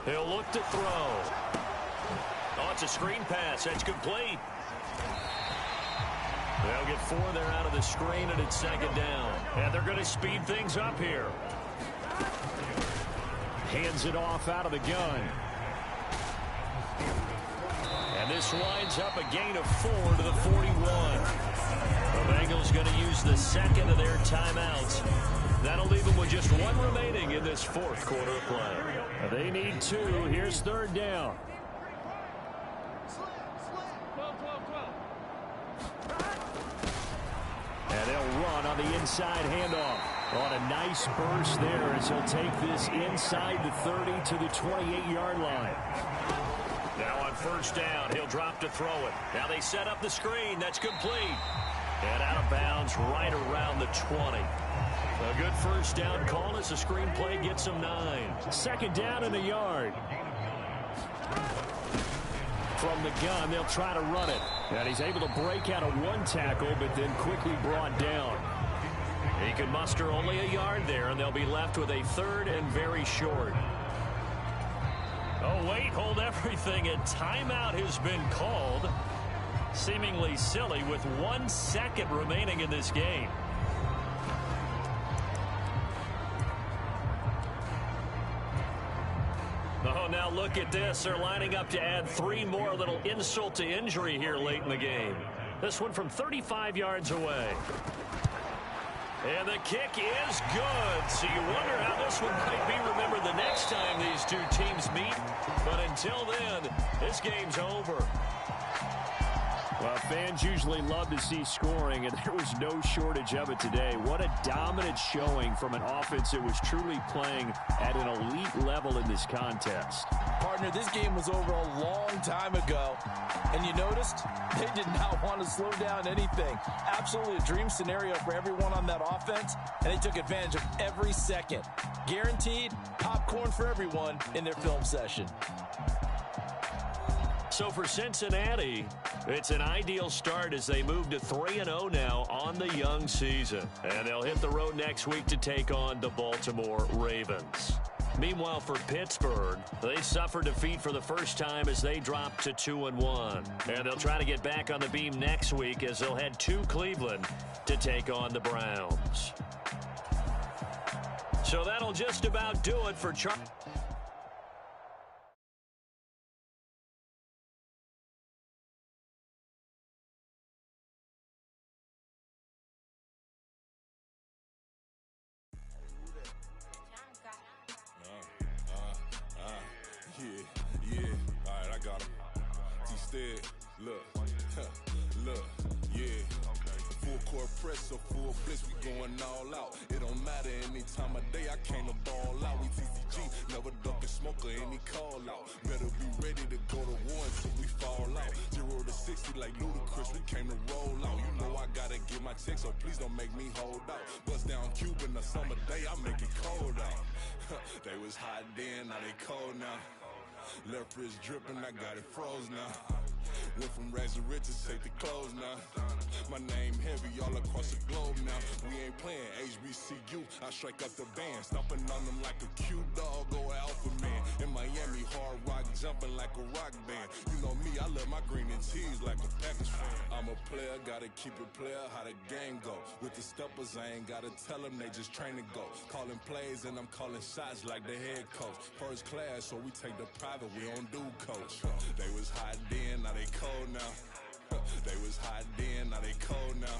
He'll look to throw. Oh, it's a screen pass. That's complete. They'll get 4 there out of the screen, and it's 2nd down. And they're going to speed things up here. Hands it off out of the gun. And this winds up a gain of 4 to the 41. The Bengals going to use the 2nd of their timeouts. That'll leave them with just 1 remaining in this 4th quarter of play. They need 2. Here's 3rd down. And they'll run on the inside handoff. On a nice burst there as he'll take this inside the 30 to the 28-yard line. Now on 1st down, he'll drop to throw it. Now they set up the screen. That's complete. And out of bounds right around the 20. A good 1st down call as the screen play gets him 9. 2nd down in the yard. From the gun, they'll try to run it. And he's able to break out of 1 tackle, but then quickly brought down. He can muster only a yard there, and they'll be left with a 3rd and very short. Oh, wait, hold everything. A timeout has been called. Seemingly silly with 1 second remaining in this game. Oh, now look at this. They're lining up to add 3 more. A little insult to injury here late in the game. This one from 35 yards away. And the kick is good. So you wonder how this one might be remembered the next time these 2 teams meet. But until then, this game's over. Well, fans usually love to see scoring, and there was no shortage of it today. What a dominant showing from an offense that was truly playing at an elite level in this contest. Partner, this game was over a long time ago, and you noticed they did not want to slow down anything. Absolutely a dream scenario for everyone on that offense, and they took advantage of every second. Guaranteed popcorn for everyone in their film session. So for Cincinnati, it's an ideal start as they move to 3-0 now on the young season. And they'll hit the road next week to take on the Baltimore Ravens. Meanwhile, for Pittsburgh, they suffered defeat for the first time as they dropped to 2-1. And they'll try to get back on the beam next week as they'll head to Cleveland to take on the Browns. So that'll just about do it for Charlie. Yeah, alright, I got him. T-Stead, look, yeah. Full court press, so full blitz, we going all out. It don't matter any time of day, I came to ball out. We TCG, never duck a smoker, any call out. Better be ready to go to war until we fall out. 0 to 60 like Ludacris, we came to roll out. You know I gotta get my check, so please don't make me hold out. Bust down Cuban, a summer day, I make it cold out. They was hot then, now they cold now. Left wrist dripping, I got it froze now. Went from rags to riches, take the clothes now. My name heavy all across the globe now. We ain't playing HBCU, I strike up the band. Stomping on them like a cute dog or alpha man. In Miami, hard rock jumping like a rock band. You know me, I love my green and tees like a Packers fan. I'm a player, gotta keep it player, how the game go. With the steppers, I ain't gotta tell them, they just train to go. Calling plays and I'm calling shots like the head coach. First class, so we take the private, we don't do coach. They was hot then, now they cold now. They was hot then, now they cold now.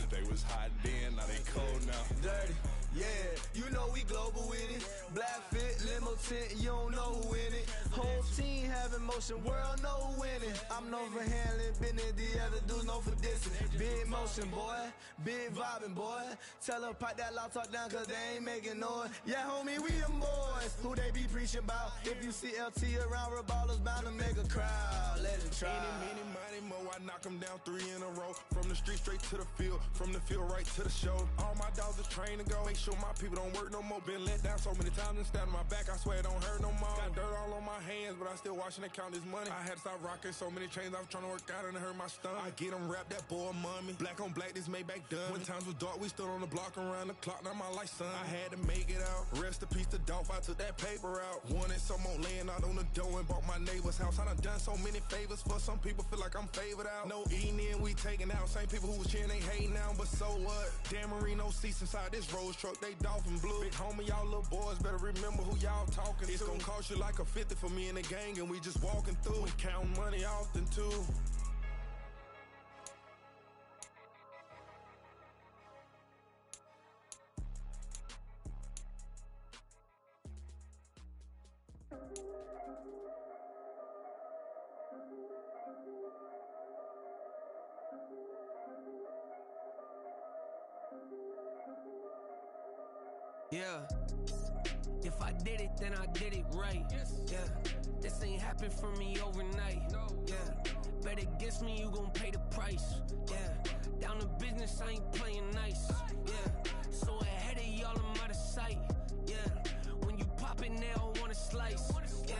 They was hot then, now they cold now. Dirty, yeah, you know we global with it. Black fit, limo tint, you don't know who in it. Whole team having motion, world know who winning. I'm known for handling business, the other dudes known for dissing. Big motion, boy, big vibing, boy. Tell them pipe that loud talk down, cause they ain't making noise. Yeah, homie, we them boys, who they be preaching about. If you see LT around, Reballo's bound to make a crowd. Let it try. Any, mighty, mo, I knock them down 3 in a row. From the street straight to the field, from the field right to the show. All my dogs are trained to go. Make sure my people don't work no more. Been let down so many times and stand on my back, I swear it don't hurt no more. Got dirt all on my hands, but I still watching and count this money. I had to stop rocking so many chains, I was trying to work out and it hurt my stomach. I get them wrapped, that boy mommy. Black on black, this Maybach done. When times was dark, we stood on the block around the clock, now my life son. I had to make it out. Rest in peace to Dolph, I took that paper out. Wanted some more laying out on the dough and bought my neighbor's house. I done done so many favors for some people, feel like I'm favored out. No eating in, we taking out. Same people who was cheering, they hating now, but so what? Dan Marino seats inside this Rolls truck, they dolphin blue. Big homie, y'all little boys better remember who y'all talking to. It's gonna cost you like a 50 for me and the gang, and we just walking through. We counting money often too. Yeah. If I did it, then I did it right. Yeah. This ain't happened for me overnight. Yeah. Bet against me, you gon' pay the price. Yeah. Down to business, I ain't playing nice. Yeah. So ahead of y'all, I'm out of sight. Yeah. When you pop it, they don't wanna slice. Yeah.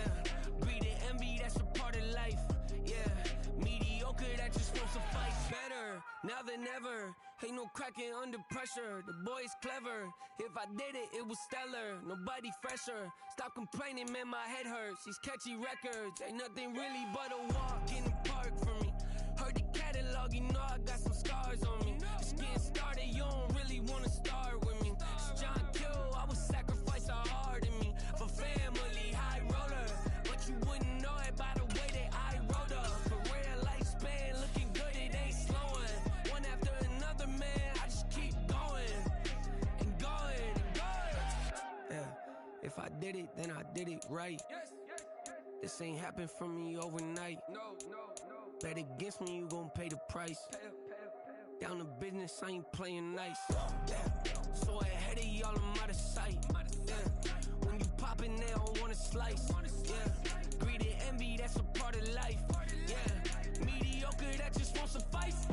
Greed and envy, that's a part of life. Yeah. Mediocre, that just won't suffice. Better now than ever. Ain't no cracking under pressure. The boy's clever. If I did it, it was stellar. Nobody fresher. Stop complaining, man, my head hurts. These catchy records ain't nothing really but a walk in the park for me. Heard the catalog, you know I got some scars on me. Just getting started, you don't really wanna start with me. It's John Kill, I would sacrifice a heart in me for family, high roller. But you wouldn't know it by the way that I wrote up. Career lifespan looking good, it ain't slowing. One after another, man, I just keep going and going and going. Yeah, if I did it, then I did it right. This ain't happened for me overnight. No. Bet against me, you gon' pay the price. Down to business, I ain't playing nice. Yeah. So ahead of y'all, I'm out of sight. Yeah. When you poppin', they don't wanna slice. Yeah. Greed and envy, that's a part of life. Yeah. Mediocre, that just won't suffice.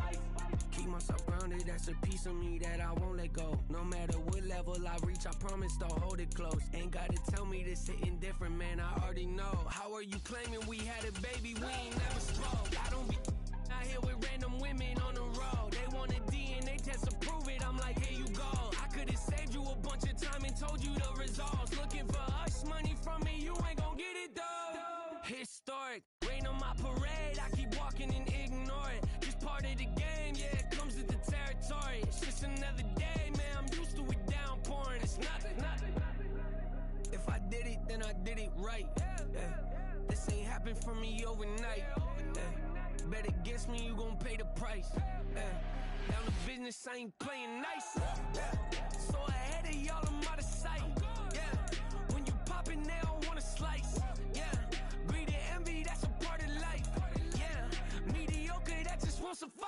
Keep myself grounded, that's a piece of me that I won't let go. No matter what level I reach, I promise to hold it close. Ain't gotta tell me this hitting different, man, I already know. How are you claiming we had a baby, we ain't never spoke? I don't be out here with random women on the road. They want a DNA test to prove it, I'm like, here you go. I could've saved you a bunch of time and told you the results. Looking for hush money from me, you ain't gon' get it though. Historic, rain on my parade, I keep walking and ignore it. Just part of the game, yeah, it comes with the territory. It's just another day, man, I'm used to it downpouring. It's nothing. If I did it, then I did it right. Yeah. This ain't happened for me overnight. Yeah. Bet against me, you gon' pay the price. Yeah. Down to business, I ain't playing nice. Yeah. So ahead of y'all, I'm out of sight. Yeah. When you poppin', they don't wanna slice. Yeah. Greed and envy, that's a part of life. Yeah. Mediocre, that just won't suffice.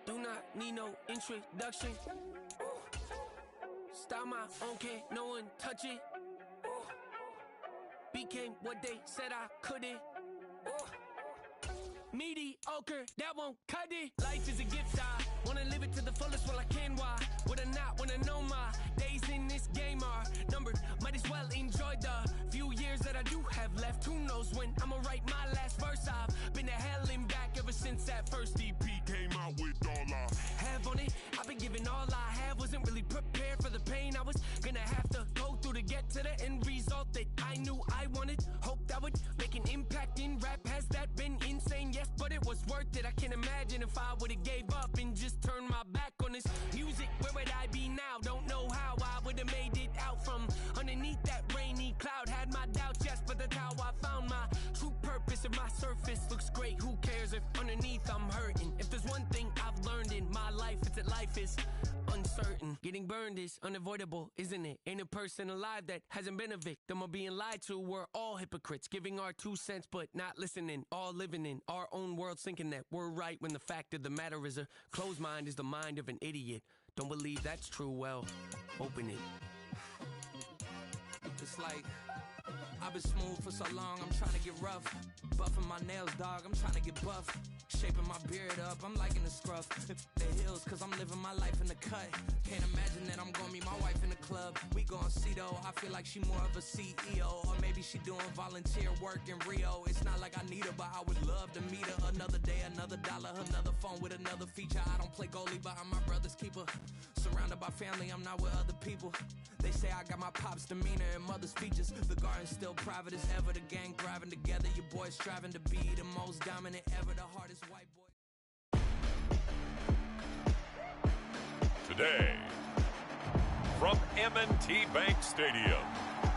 Do not need no introduction. Style my own, can't no one touch it. Became what they said I couldn't. Mediocre, that won't cut it. Life is a gift, I wanna live it to the fullest while I can. Why would I not wanna know my days in this game are numbered? Might as well enjoy the few years that I do have left. Who knows when I'ma write my last verse? I've been to hell and back ever since that first EP came out with all I have on it. I've been giving all I have, wasn't really prepared for the pain I was gonna have to go through to get to the end result that I knew I wanted. Hoped I would make an impact in rap. Has that been insane? Yes, but it was worth it. I can't imagine if I would've gave up and just turned my back on this music. Where would I be now? Don't know how I would've made it out from underneath that rainy cloud. Had my doubts, yes, but that's how I found my true purpose. If my surface looks great, who cares if underneath I'm hurting? If there's one thing I've learned in my life, it's that life is uncertain. Getting burned is unavoidable, isn't it? Ain't a person alive that hasn't been a victim of being lied to. We're all hypocrites, giving our 2 cents but not listening. All living in our own world, thinking that we're right when the fact of the matter is a closed mind is the mind of an idiot. Don't believe that's true? Well, open it. It's like I've been smooth for so long, I'm trying to get rough. Buffing my nails, dog, I'm trying to get buff. Shaping my beard up, I'm liking the scruff. The hills, cause I'm living my life in the cut. Can't imagine that I'm gonna meet my wife in the club. We gon' see though, I feel like she more of a CEO. Or maybe she doing volunteer work in Rio. It's not like I need her, but I would love to meet her. Another day, another dollar, another phone with another feature. I don't play goalie, but I'm my brother's keeper. Surrounded by family, I'm not with other people. They say I got my pop's demeanor and mother's features. The garden's still private as ever, the gang thriving together. Your boys striving to be the most dominant ever, the hardest white boy. Today, from M&T Bank Stadium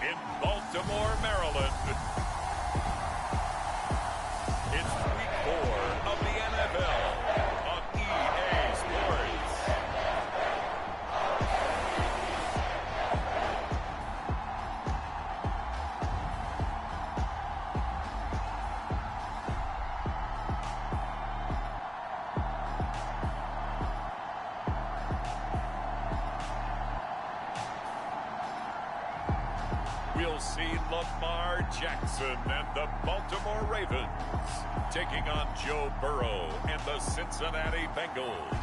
in Baltimore, Maryland, it's week 4 of the NFL on EA Sports. We'll see Lamar Jackson and the Baltimore Ravens taking on Joe Burrow and the Cincinnati Bengals.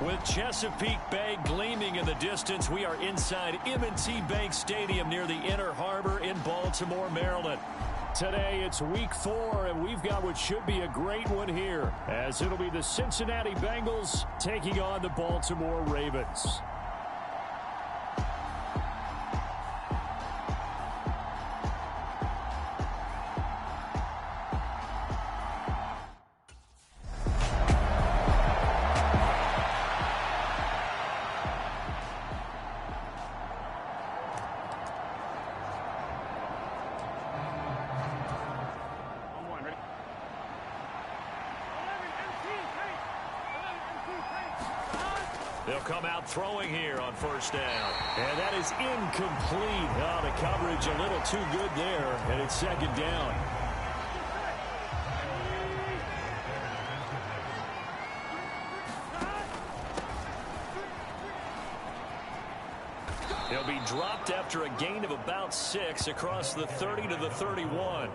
With Chesapeake Bay gleaming in the distance, we are inside M&T Bank Stadium near the Inner Harbor in Baltimore, Maryland. Today, it's week 4, and we've got what should be a great one here, as it'll be the Cincinnati Bengals taking on the Baltimore Ravens. They'll come out throwing here on first down. And that is incomplete. Oh, the coverage a little too good there, and it's second down. He'll be dropped after a gain of about 6 across the 30 to the 31.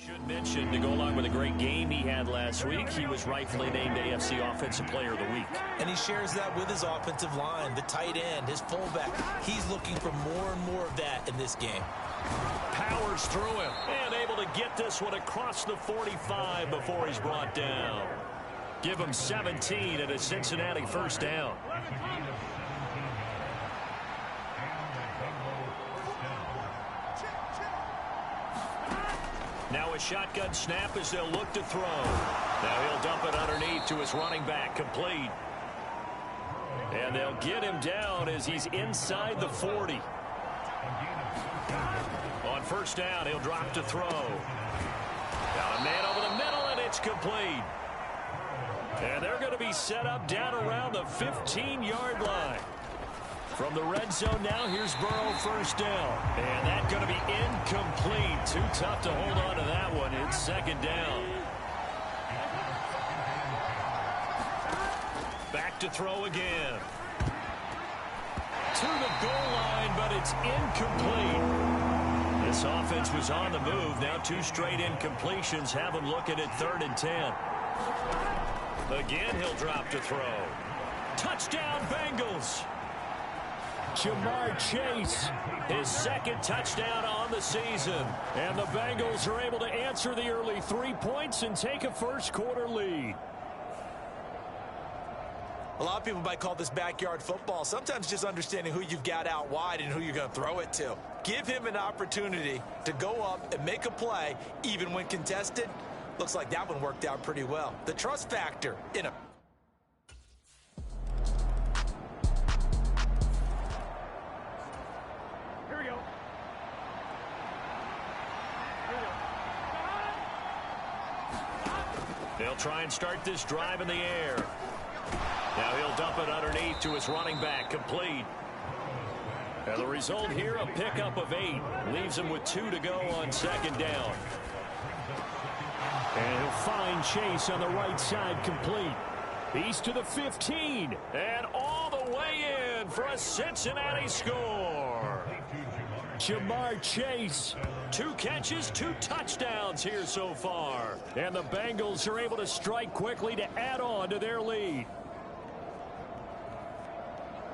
Should mention, to go along with a great game he had last week, he was rightfully named AFC Offensive Player of the Week. And he shares that with his offensive line, the tight end, his fullback. He's looking for more and more of that in this game. Powers through him and able to get this one across the 45 before he's brought down. Give him 17 and a Cincinnati first down. Now a shotgun snap as they'll look to throw. Now he'll dump it underneath to his running back, complete. And they'll get him down as he's inside the 40. On first down, he'll drop to throw. Got a man over the middle, and it's complete. And they're going to be set up down around the 15-yard line. From the red zone now, here's Burrow, first down. And that's going to be incomplete. Too tough to hold on to that one. It's second down. Back to throw again. To the goal line, but it's incomplete. This offense was on the move. Now 2 straight incompletions have them looking at 3rd and 10. Again, he'll drop to throw. Touchdown, Bengals. Jamar Chase, his 2nd touchdown on the season. And the Bengals are able to answer the early 3 points and take a first-quarter lead. A lot of people might call this backyard football. Sometimes just understanding who you've got out wide and who you're going to throw it to. Give him an opportunity to go up and make a play, even when contested. Looks like that one worked out pretty well. The trust factor in a... Here we go. They'll try and start this drive in the air. Now he'll dump it underneath to his running back, complete. And the result here, a pickup of 8. Leaves him with 2 to go on second down. And he'll find Chase on the right side, complete. He's to the 15. And all the way in for a Cincinnati score. Jamar Chase. 2 catches, 2 touchdowns here so far. And the Bengals are able to strike quickly to add on to their lead.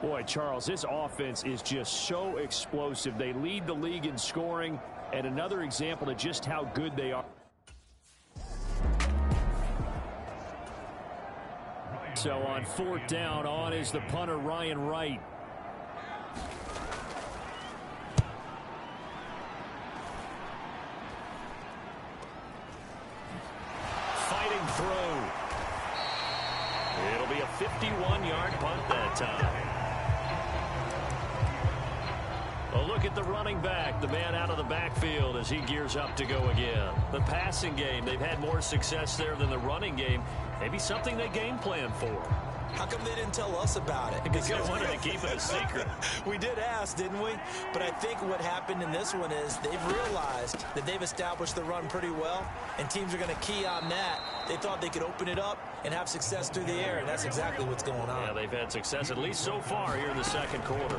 Boy, Charles, this offense is just so explosive. They lead the league in scoring, and another example of just how good they are. So on 4th down, on is the punter, Ryan Wright. Fighting through. It'll be a 51-yard punt that time. A look at the running back, the man out of the backfield as he gears up to go again. The passing game, they've had more success there than the running game. Maybe something they game plan for. How come they didn't tell us about it? Because they wanted to keep it a secret. We did ask, didn't we? But I think what happened in this one is they've realized that they've established the run pretty well, and teams are going to key on that. They thought they could open it up and have success through the air, and that's exactly what's going on. Yeah, they've had success at least so far here in the second quarter.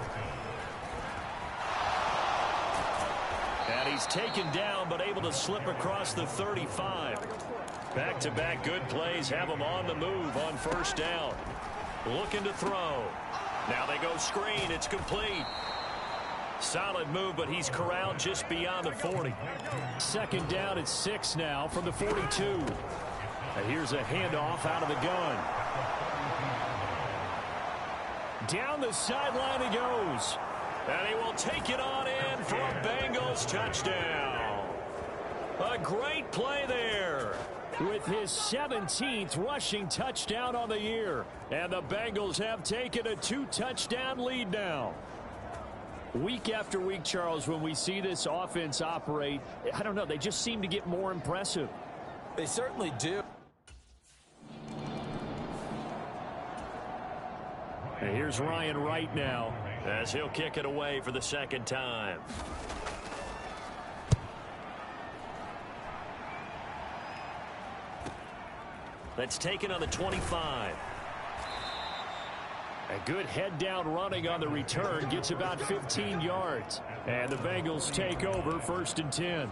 And he's taken down, but able to slip across the 35. Back-to-back good plays have him on the move on first down. Looking to throw. Now they go screen. It's complete. Solid move, but he's corralled just beyond the 40. Second down at 6 now from the 42. And here's a handoff out of the gun. Down the sideline he goes. And he will take it on in for a Bengals touchdown. A great play there. With his 17th rushing touchdown on the year. And the Bengals have taken a 2-touchdown lead now. Week after week, Charles, when we see this offense operate, I don't know, they just seem to get more impressive. They certainly do. And here's Ryan Wright now, as he'll kick it away for the second time. That's taken on the 25. A good head-down running on the return. Gets about 15 yards. And the Bengals take over 1st and 10.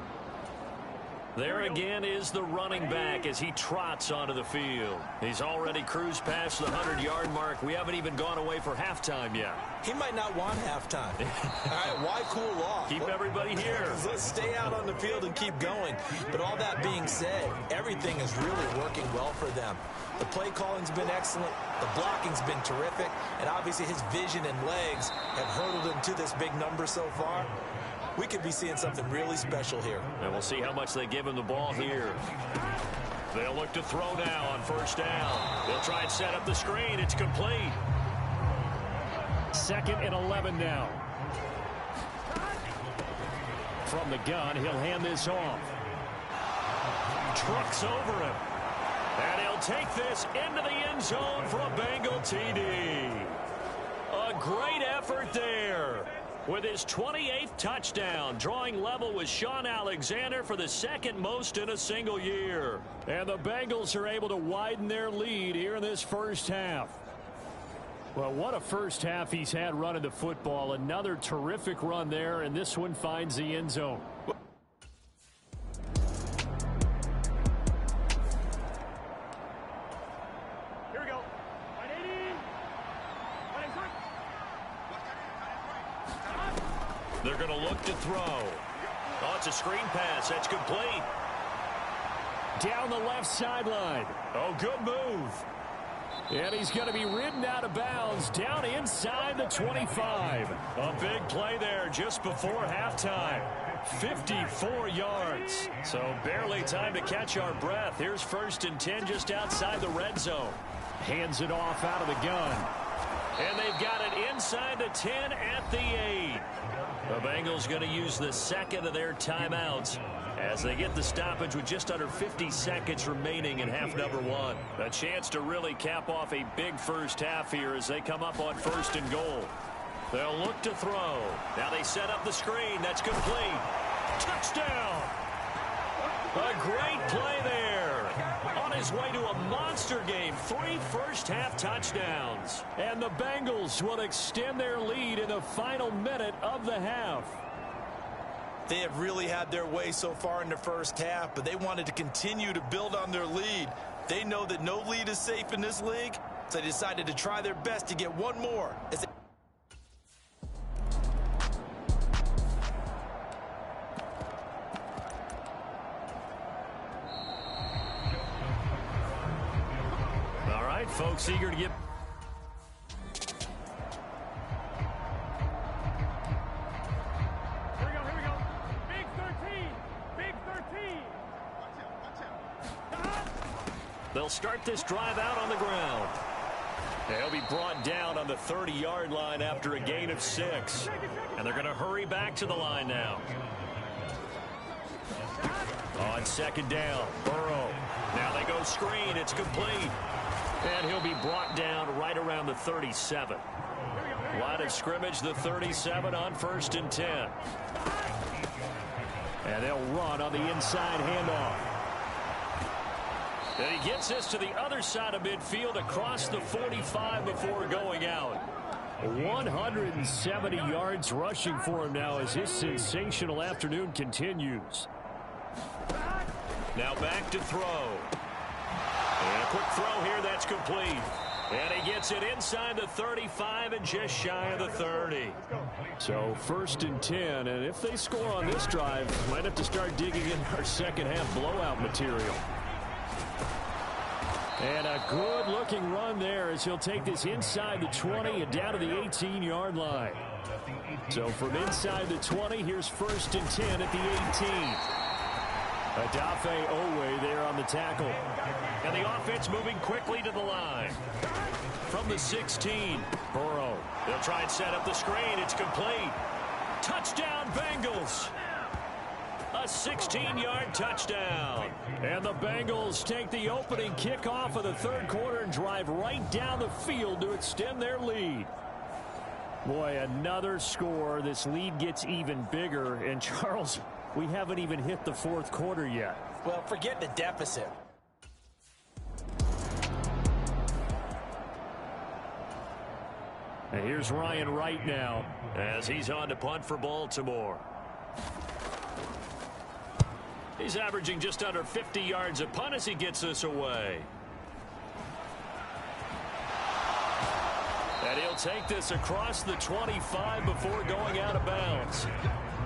There again is the running back as he trots onto the field. He's already cruised past the 100-yard mark. We haven't even gone away for halftime yet. He might not want halftime. All right, why cool off? Keep everybody here. Let's stay out on the field and keep going. But all that being said, everything is really working well for them. The play calling's been excellent. The blocking's been terrific. And obviously his vision and legs have hurdled him to this big number so far. we could be seeing something really special here. And we'll see how much they give him the ball here. They'll look to throw now on first down. They'll try and set up the screen. It's complete. 2nd and 11 now. From the gun, he'll hand this off. Trucks over him. And he'll take this into the end zone for a Bengal TD. A great effort there. With his 28th touchdown, drawing level with Sean Alexander for the 2nd most in a single year. And the Bengals are able to widen their lead here in this first half. Well, what a first half he's had running the football. Another terrific run there, and this one finds the end zone. Here we go. 180. They're going to look to throw. Oh, it's a screen pass. That's complete. Down the left sideline. Oh, good move. And he's going to be ridden out of bounds down inside the 25. A big play there just before halftime. 54 yards. So barely time to catch our breath. Here's 1st and 10 just outside the red zone. Hands it off out of the gun. And they've got it inside the 10 at the 8. The Bengals going to use the 2nd of their timeouts as they get the stoppage with just under 50 seconds remaining in half number 1. A chance to really cap off a big first half here as they come up on 1st and goal. They'll look to throw. Now they set up the screen. That's complete. Touchdown! A great play there. On his way to a monster game. 3 first-half touchdowns. And the Bengals will extend their lead in the final minute of the half. They have really had their way so far in the first half, but they wanted to continue to build on their lead. They know that no lead is safe in this league, so they decided to try their best to get one more. All right, folks, eager to get... They'll start this drive out on the ground. They'll be brought down on the 30-yard line after a gain of 6. And they're going to hurry back to the line now. On 2nd down, Burrow. Now they go screen. It's complete. And he'll be brought down right around the 37. Line of scrimmage, the 37 on 1st and 10. And they'll run on the inside handoff. And he gets this to the other side of midfield across the 45 before going out. 170 yards rushing for him now as his sensational afternoon continues. Now back to throw. And a quick throw here, that's complete. And he gets it inside the 35 and just shy of the 30. So 1st and 10, and if they score on this drive, might have to start digging in our second half blowout material. And a good-looking run there as he'll take this inside the 20 and down to the 18-yard line. So from inside the 20, here's 1st and 10 at the 18. Adafe Owe there on the tackle. And the offense moving quickly to the line. From the 16, Burrow. They'll try and set up the screen. It's complete. Touchdown, Bengals. A 16-yard touchdown. And the Bengals take the opening kickoff of the 3rd quarter and drive right down the field to extend their lead. Boy, another score. This lead gets even bigger. And, Charles, we haven't even hit the 4th quarter yet. Well, forget the deficit. And here's Ryan Wright now as he's on to punt for Baltimore. He's averaging just under 50 yards a punt as he gets this away. And he'll take this across the 25 before going out of bounds.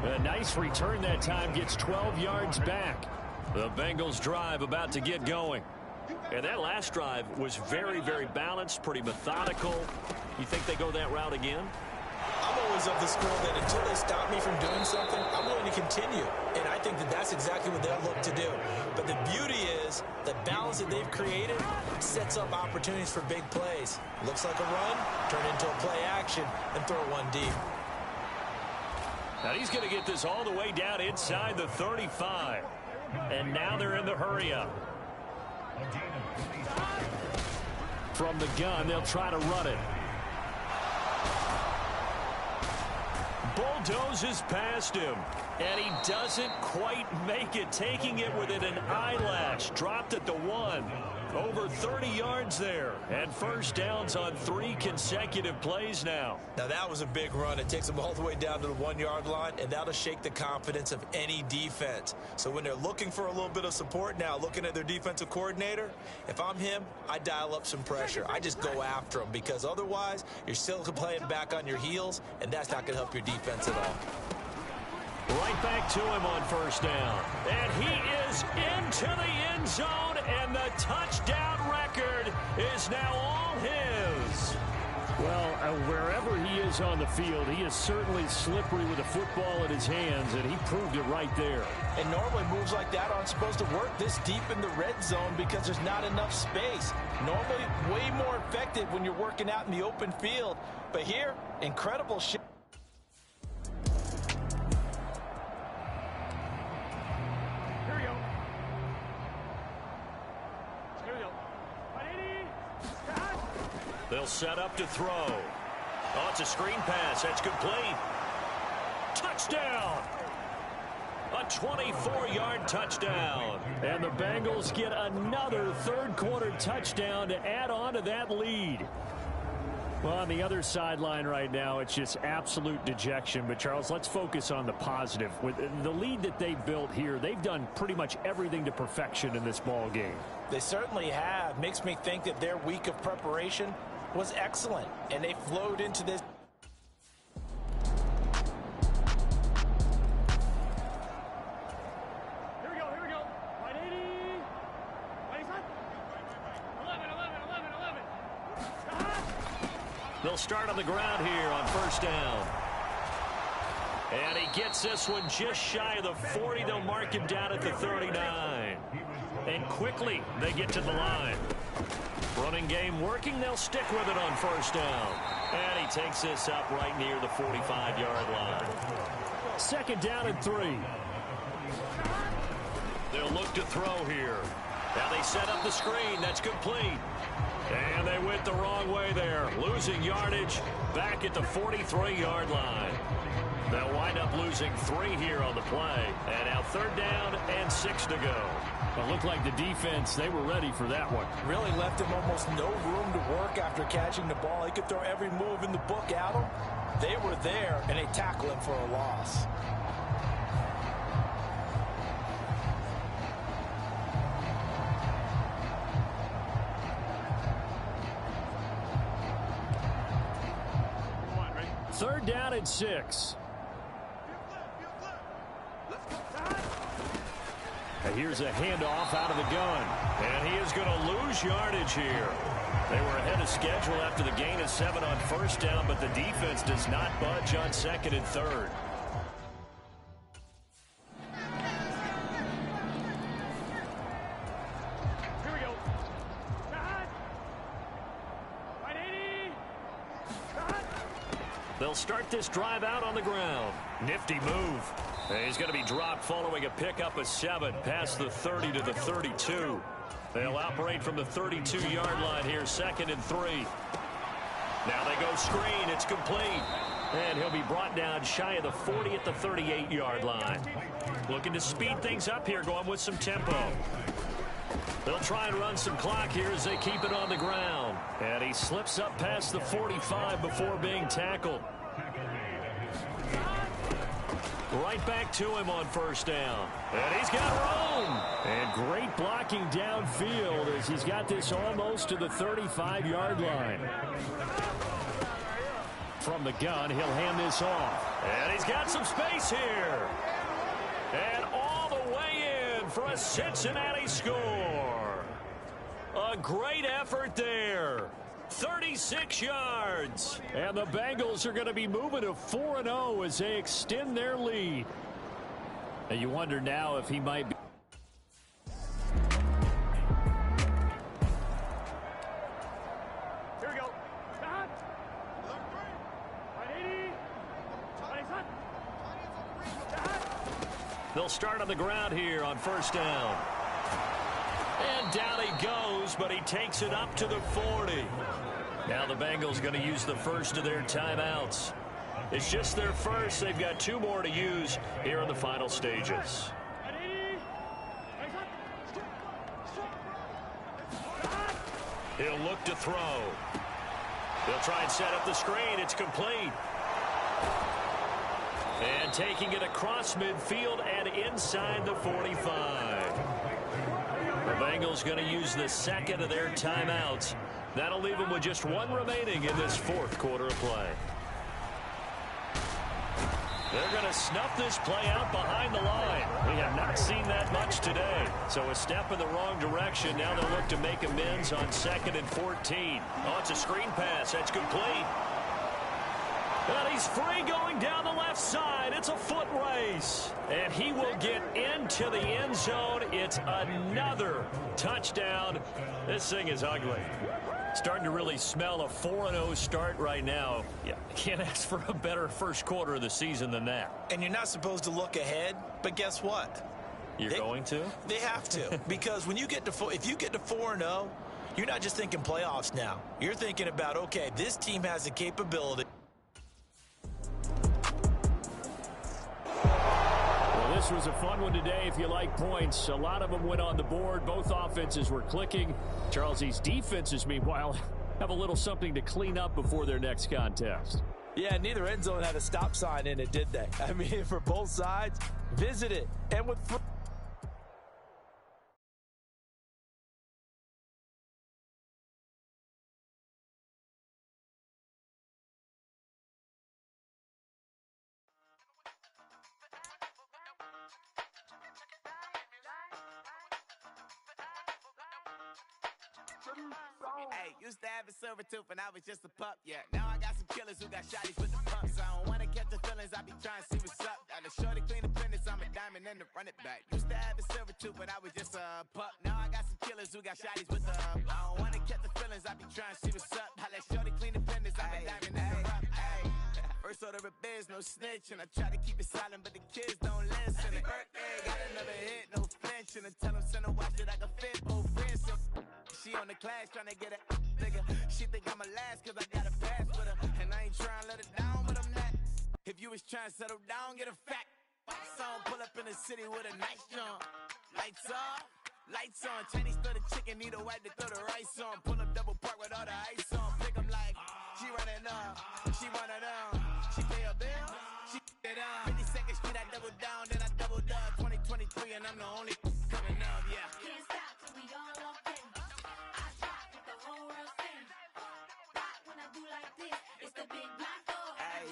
A nice return that time, gets 12 yards back. The Bengals drive about to get going. And that last drive was very, very balanced, pretty methodical. You think they go that route again? I'm heroes of the school that until they stop me from doing something, I'm willing to continue. And I think that that's exactly what they'll look to do. But the beauty is the balance that they've created sets up opportunities for big plays. Looks like a run, turn into a play action, and throw one deep. Now he's going to get this all the way down inside the 35. And now they're in the hurry-up. From the gun, they'll try to run it. Bulldozes past him. And he doesn't quite make it, taking it within an eyelash. Dropped at the 1. Over 30 yards there. And first downs on 3 consecutive plays now. Now that was a big run. It takes them all the way down to the 1-yard line, and that'll shake the confidence of any defense. So when they're looking for a little bit of support now, looking at their defensive coordinator, if I'm him, I dial up some pressure. I just go after them, because otherwise you're still playing back on your heels, and that's not going to help your defense at all. Right back to him on first down. And he is into the end zone, and the touchdown record is now all his. Well, wherever he is on the field, he is certainly slippery with a football in his hands, and he proved it right there. And normally moves like that aren't supposed to work this deep in the red zone because there's not enough space. Normally way more effective when you're working out in the open field. But here, incredible shit. They'll set up to throw. Oh, it's a screen pass. That's complete. Touchdown! A 24-yard touchdown. And the Bengals get another third-quarter touchdown to add on to that lead. Well, on the other sideline right now, it's just absolute dejection. But, Charles, let's focus on the positive. With the lead that they built here, they've done pretty much everything to perfection in this ball game. They certainly have. Makes me think that their week of preparation was excellent, and they flowed into this. Here we go. 180. 11. They'll start on the ground here on first down. And he gets this one just shy of the 40. They'll mark him down at the 39. And quickly they get to the line. Running game working. They'll stick with it on first down. And he takes this up right near the 45-yard line. Second down and 3. They'll look to throw here. Now they set up the screen. That's complete. And they went the wrong way there. Losing yardage back at the 43-yard line. They'll wind up losing 3 here on the play. And now third down and 6 to go. It looked like the defense, they were ready for that one. Really left him almost no room to work after catching the ball. He could throw every move in the book at him. They were there, and they tackled him for a loss. Third down and 6. And here's a handoff out of the gun. And he is going to lose yardage here. They were ahead of schedule after the gain of 7 on first down, but the defense does not budge on second and third. Here we go. 180. They'll start this drive out on the ground. Nifty move. And he's going to be dropped following a pickup of 7 past the 30 to the 32. They'll operate from the 32-yard line here, second and 3. Now they go screen. It's complete. And he'll be brought down shy of the 40 at the 38-yard line. Looking to speed things up here, going with some tempo. They'll try and run some clock here as they keep it on the ground. And he slips up past the 45 before being tackled. Right back to him on first down. And he's got room. And great blocking downfield as he's got this almost to the 35-yard line. From the gun, he'll hand this off. And he's got some space here. And all the way in for a Cincinnati score. A great effort there. 36 yards. And the Bengals are going to be moving to 4-0 as they extend their lead. And you wonder now if he might be. Here we go. Cut. 180. 20. They'll start on the ground here on first down. And down he goes, but he takes it up to the 40. Now the Bengals going to use the first of their timeouts. It's just their first. They've got 2 more to use here in the final stages. He'll look to throw. They'll try and set up the screen. It's complete. And taking it across midfield and inside the 45. The Bengals going to use the second of their timeouts. That'll leave them with just 1 remaining in this 4th quarter of play. They're going to snuff this play out behind the line. We have not seen that much today. So a step in the wrong direction. Now they'll look to make amends on 2nd and 14. Oh, it's a screen pass. That's complete. And he's free going down the left side. It's a foot race. And he will get into the end zone. It's another touchdown. This thing is ugly. Starting to really smell a 4-0 start right now. Yeah, can't ask for a better first quarter of the season than that. And you're not supposed to look ahead, but guess what? You're going to? They have to. Because when you get to if you get to 4-0, you're not just thinking playoffs now. You're thinking about, okay, this team has the capability. This was a fun one today if you like points. A lot of them went on the board. Both offenses were clicking. Charles, these defenses, meanwhile, have a little something to clean up before their next contest. Yeah, neither end zone had a stop sign in it, did they? I mean, for both sides, visit it. And with Hey, used to have a silver tooth when I was just a pup, yeah. Now I got some killers who got shotties with the pumps. I don't wanna catch the feelings, I be trying to see what's up. Got a shorty clean the penis, I'm a diamond and to run it back. Used to have a silver tooth when I was just a pup. Now I got some killers who got shotties with the I don't wanna catch the feelings, I be trying to see what's up. I let shorty clean the penis, I'm a diamond and to run. First order of biz, no snitch, and I try to keep it silent, but the kids don't listen. And birthday, got another hit, no flinching. And tell them send a watch that I can fit both wrists. She on the class trying to get a nigga. She think I'm a last cause I got a pass with her. And I ain't trying to let her down, but I'm not. If you was trying to settle down, get a fact. Song pull up in the city with a nice jump. Lights off, lights on. Chinese throw the chicken, need a wipe to throw the rice on. Pull up double park with all the ice on. Pick 'em like, she running up, she one of them. She pay a bill, she it up. 52nd Street, I double down, then I doubled up. 2023 and I'm the only coming up, yeah. Can't stop till we all up in. I drop with the whole world spin. Rock when I do like this, it's the big black door. Hey,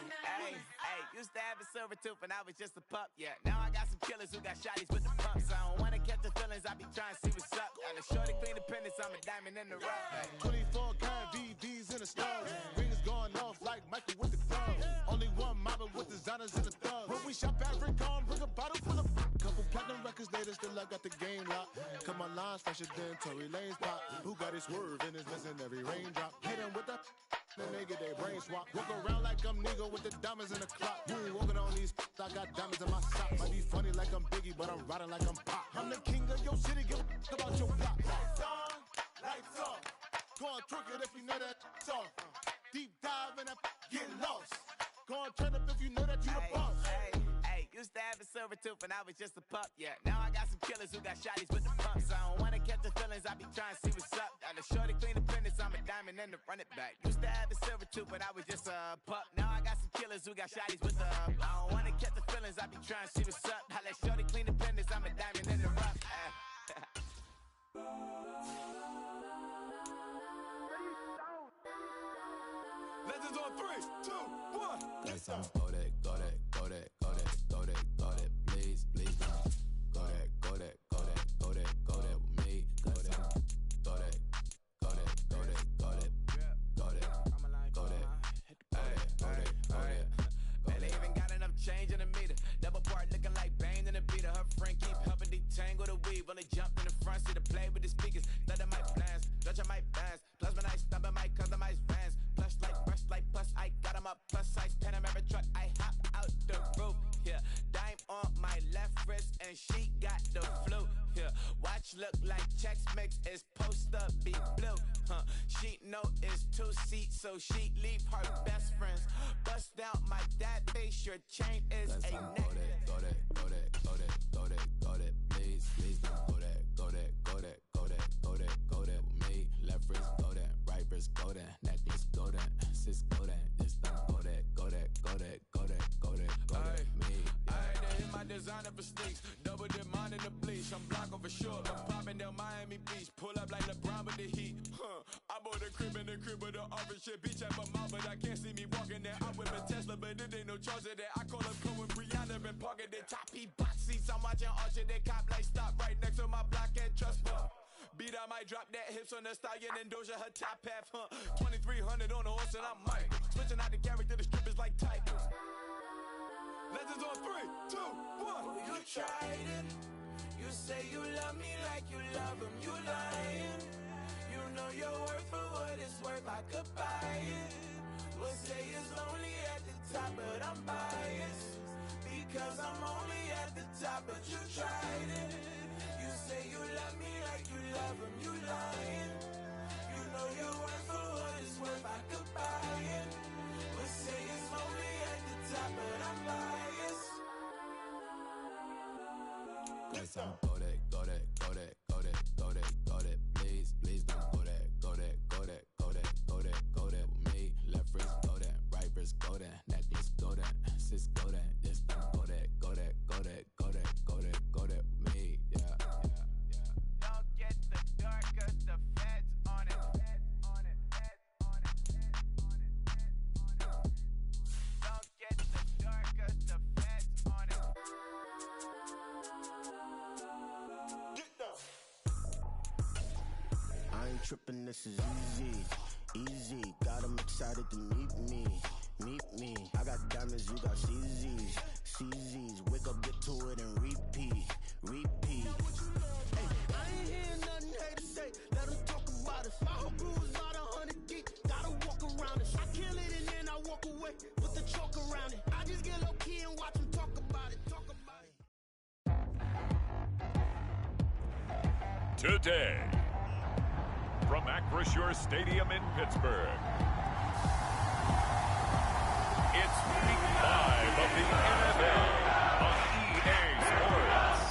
used to have a silver tooth when I was just a pup, yeah. Now I got some killers who got shotties with the pumps. I don't wanna catch the feelings, I be trying to see what's up. Got a shorty clean the penis, I'm a diamond in the rough. 24 karat VVs in the stars. Rings going off like Michael with the thumbs. Only one mobbing with designers in the thugs. When we shop at Rincon, bring a bottle full of couple platinum records later, still I got the game locked. Cut my lines fresher than Tory Lane's pop. Who got his swerve and is missing every raindrop. Hit him with the then they get their brain swap. Walk around like I'm nigga with the diamonds in the clock. You ain't walking on these I got diamonds in my socks. Might be funny like I'm Biggie, but I'm riding like I'm Pop. I'm the king of your city, give a about your block. Lights on, lights off. Go on, trick it if you know that off. Deep dive in that, get lost. Go on, turn up if you know that you the boss. Used to have a silver tooth when I was just a pup, yeah. Now I got some killers who got shotties with the pumps. I don't wanna catch the feelings, I be trying to see what's up. Got a shorty clean the penis, I'm a diamond and to run it back. Used to have a silver tooth when I was just a pup. Now I got some killers who got shotties with the I don't wanna catch the feelings, I be trying to see what's up. I let shorty clean the penis, I'm a diamond in the rough. Legends on 3, 2, 1. Let's go. Go that, go that, go that, go that, go that, go that, please, please don't. Go that, go that, go that, go that, go that with me. Go that, go that, go that, go that, go that, go wrist and she got the flu. Yeah, watch look like Chex Mix is post up be blue. She know it's 2 seats, so she leave her best friends. Bust down my dad face, your chain is a neck. Go that, please don't go that with me. Left wrist go that, right wrist go that, necklace go that, sis go that, just don't go that me. Alright, they hit my designer for sneaks, double dip mine in the bleach. I'm blocking for sure, I'm popping down Miami Beach, pull up like LeBron with the heat. I bought a crib in the crib with the office shit, beach at my mouth, but I can't see me walking there. I'm with a Tesla, but it ain't no charge of that. I call up Chloe Brianna, been parking the top heat box seats. I'm watching Archer, they cop like stop right next to my block at Trust Fund. Beat, I might drop that hips on the stallion and Doja her top half, 2300 on the horse and I'm Mike. Switching out the character, the strippers like Titans. Legends on 3, 2, 1. You tried it. You say you love me like you love him. You lying. You know your worth for what it's worth. I could buy it. We'll say it's lonely at the top, but I'm biased because I'm only at the top. But you tried it. You say you love me like you love him. You lying. You know your worth for what it's worth. I could buy it. We'll say it's lonely at the top, but I'm biased. Listen, go that, please don't go that with me. Left wrist go that, right wrist go that, necklace go that, sis go that, just don't go that with me. Yeah. Don't get the dark 'cause the feds on it. Don't get the dark 'cause the feds on it. I ain't tripping, this is easy. Got 'em excited to meet me. I got diamonds, you got CZs. Wake up, get to it, and repeat. Hey, I ain't hearing nothing haters say. Let 'em talk about us. My whole crew is about 100 deep. Gotta walk around us. I kill it and then I walk away with the chalk around it. I just get low key and watch 'em talk about it. Today, from Acrisure Stadium in Pittsburgh, it's Week 5 of the NFL on EA Sports.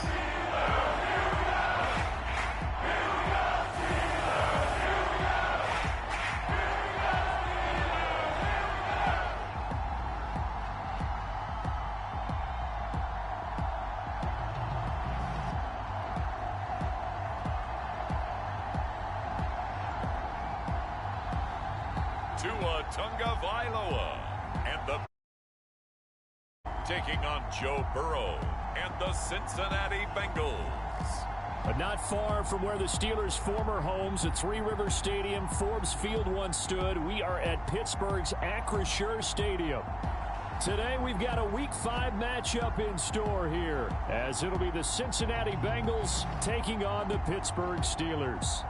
Tua Vailoa and the taking on Joe Burrow and the Cincinnati Bengals. But not far from where the Steelers' former homes at Three Rivers Stadium, Forbes Field once stood, we are at Pittsburgh's Acrisure Stadium. Today we've got a Week 5 matchup in store here, as it'll be the Cincinnati Bengals taking on the Pittsburgh Steelers.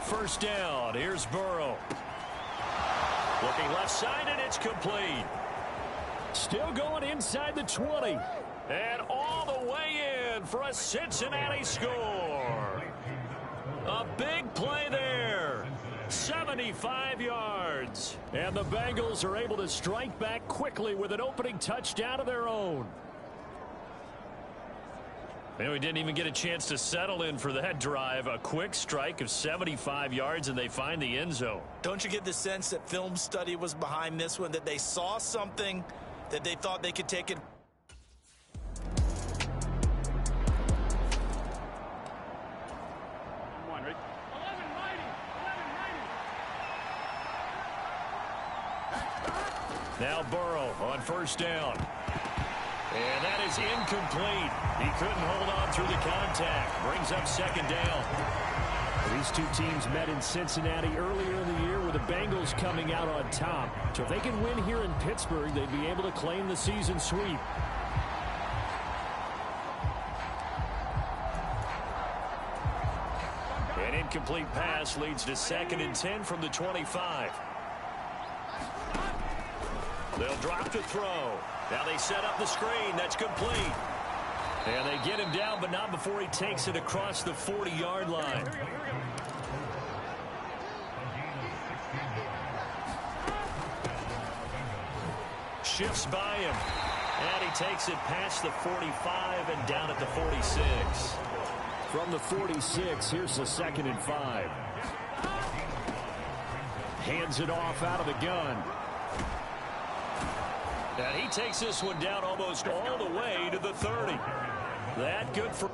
First down, here's Burrow. Looking left side, and it's complete. Still going inside the 20. And all the way in for a Cincinnati score. A big play there. 75 yards. And the Bengals are able to strike back quickly with an opening touchdown of their own. And we didn't even get a chance to settle in for that drive. A quick strike of 75 yards, and they find the end zone. Don't you get the sense that film study was behind this one, that they saw something that they thought they could take it? Now Burrow on first down. And that is incomplete. He couldn't hold on through the contact. Brings up second down. These two teams met in Cincinnati earlier in the year with the Bengals coming out on top. So if they can win here in Pittsburgh, they'd be able to claim the season sweep. An incomplete pass leads to 2nd and 10 from the 25. They'll drop to throw. Now they set up the screen. That's complete. And they get him down, but not before he takes it across the 40-yard line. Shifts by him. And he takes it past the 45 and down at the 46. From the 46, here's the 2nd and 5. Hands it off out of the gun. And he takes this one down almost all the way to the 30. That good for...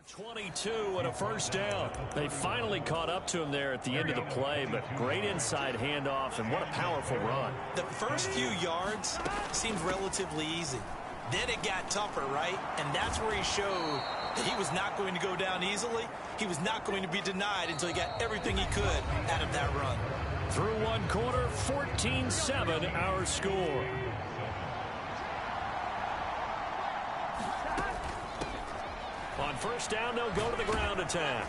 .22 and a first down. They finally caught up to him there at the end of the play, but great inside handoff, and what a powerful run. The first few yards seemed relatively easy. Then it got tougher, right? And that's where he showed that he was not going to go down easily. He was not going to be denied until he got everything he could out of that run. Through one quarter, 14-7 our score. On first down, they'll go to the ground attack.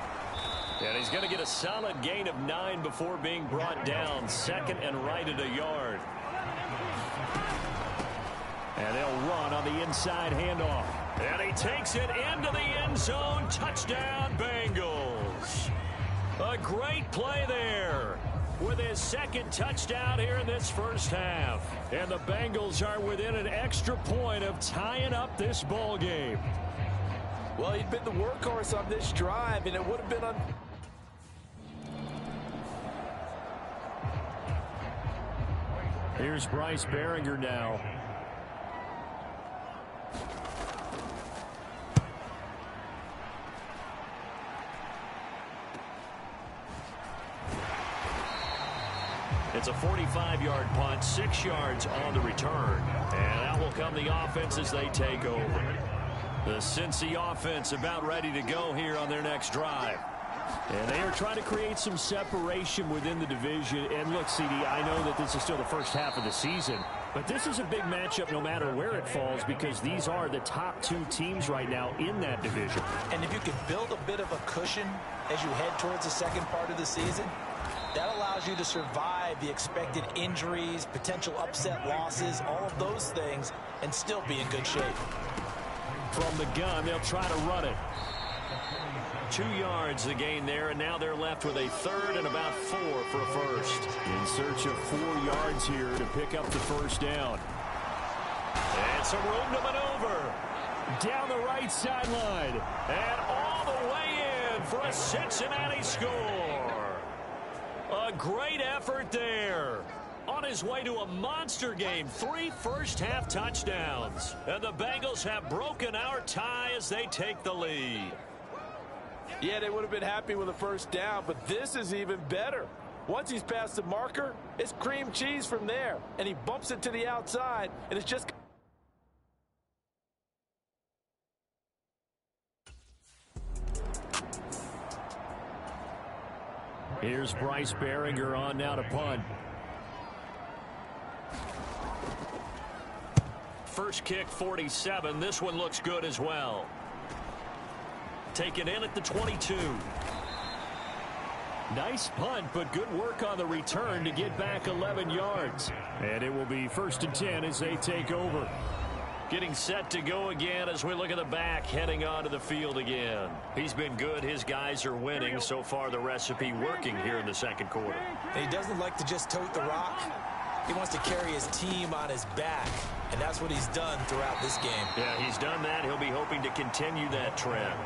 And he's going to get a solid gain of 9 before being brought down. 2nd and right at a yard. And they'll run on the inside handoff. And he takes it into the end zone. Touchdown, Bengals. A great play there with his 2nd touchdown here in this first half. And the Bengals are within an extra point of tying up this ball game. Well, he'd been the workhorse on this drive, and it would have been on... Here's Bryce Behringer now. It's a 45-yard punt, 6 yards on the return. And out will come the offense as they take over. The Cincy offense about ready to go here on their next drive. And they are trying to create some separation within the division. And look, CD, I know that this is still the first half of the season, but this is a big matchup no matter where it falls, because these are the top 2 teams right now in that division. And if you can build a bit of a cushion as you head towards the second part of the season, that allows you to survive the expected injuries, potential upset losses, all of those things, and still be in good shape. From the gun, they'll try to run it. 2 yards the gain there, and now they're left with a 3rd and about 4 for a first. In search of 4 yards here to pick up the first down. And some room to maneuver. Down the right sideline. And all the way in for a Cincinnati score. A great effort there. On his way to a monster game, 3 first-half touchdowns. And the Bengals have broken our tie as they take the lead. Yeah, they would have been happy with a first down, but this is even better. Once he's past the marker, it's cream cheese from there. And he bumps it to the outside, and it's just... Here's Bryce Behringer on now to punt. First kick, 47. This one looks good as well. Taken in at the 22. Nice punt, but good work on the return to get back 11 yards. And it will be 1st and 10 as they take over. Getting set to go again as we look at the back, heading onto the field again. He's been good. His guys are winning. So far, the recipe working here in the second quarter. He doesn't like to just tote the rock. He wants to carry his team on his back, and that's what he's done throughout this game. Yeah, he's done that. He'll be hoping to continue that trend.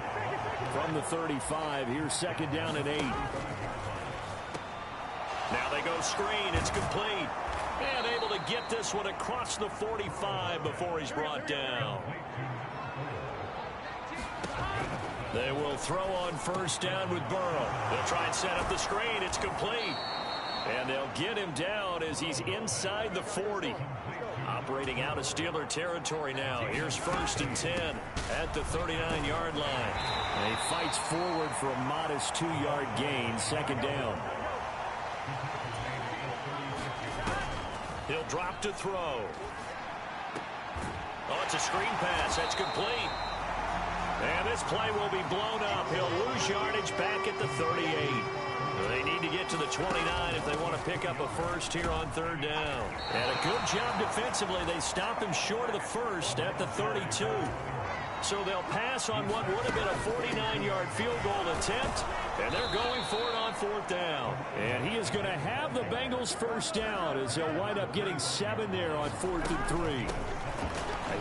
From the 35, here's 2nd down and 8. Now they go screen. It's complete. And able to get this one across the 45 before he's brought down. They will throw on 1st down with Burrow. They'll try and set up the screen. It's complete. And they'll get him down as he's inside the 40. Operating out of Steeler territory now. Here's 1st and 10 at the 39-yard line. And he fights forward for a modest 2-yard gain. 2nd down. He'll drop to throw. Oh, it's a screen pass. That's complete. And this play will be blown up. He'll lose yardage back at the 38. They need to get to the 29 if they want to pick up a first here on 3rd down. And a good job defensively. They stop him short of the first at the 32. So they'll pass on what would have been a 49-yard field goal attempt, and they're going for it on 4th down. And he is going to have the Bengals 1st down as they'll wind up getting 7 there on 4th and 3.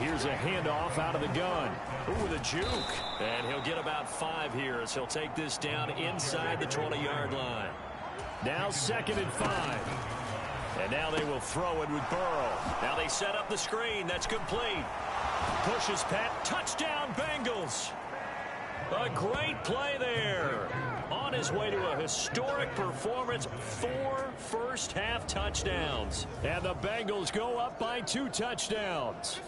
Here's a handoff out of the gun. Ooh, with a juke. And he'll get about 5 here as he'll take this down inside the 20-yard line. Now 2nd and 5. And now they will throw it with Burrow. Now they set up the screen. That's complete. Pushes Pat. Touchdown, Bengals. A great play there. On his way to a historic performance. 4 first-half touchdowns. And the Bengals go up by 2 touchdowns.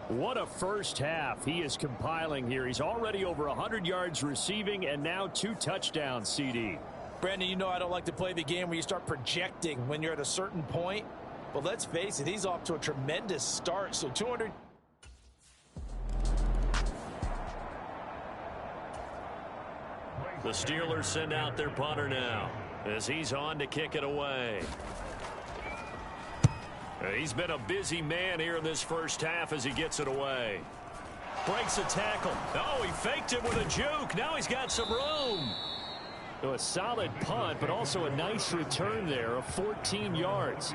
What a first half he is compiling here. He's already over 100 yards receiving and now 2 touchdowns, CD. Brandon, you know I don't like to play the game where you start projecting when you're at a certain point. But let's face it, he's off to a tremendous start. So 200. The Steelers send out their punter now as he's on to kick it away. He's been a busy man here in this first half as he gets it away. Breaks a tackle. Oh, he faked it with a juke. Now he's got some room. A solid punt, but also a nice return there of 14 yards.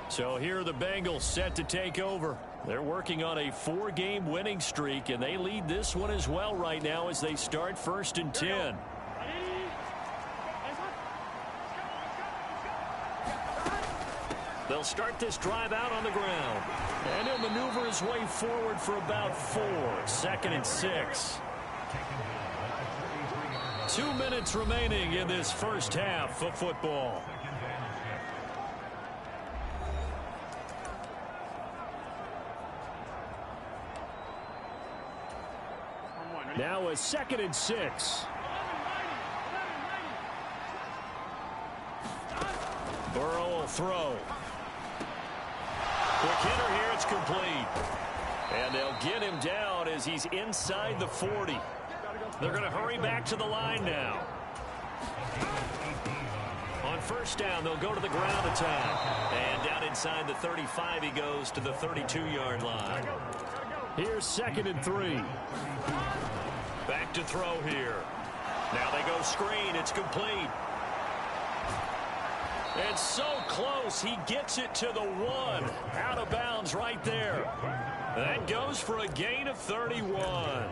So here are the Bengals set to take over. They're working on a 4-game winning streak, and they lead this one as well right now as they start 1st and 10. They'll start this drive out on the ground. And he'll maneuver his way forward for about 4. 2nd and 6. 2 minutes remaining in this first half of football. Now a 2nd and 6. Burrow will throw. Quick hitter here, it's complete. And they'll get him down as he's inside the 40. They're going to hurry back to the line now. On 1st down, they'll go to the ground attack. And down inside the 35, he goes to the 32-yard line. Here's 2nd and 3. Back to throw here. Now they go screen. It's complete. And so close. He gets it to the 1. Out of bounds right there. That goes for a gain of 31.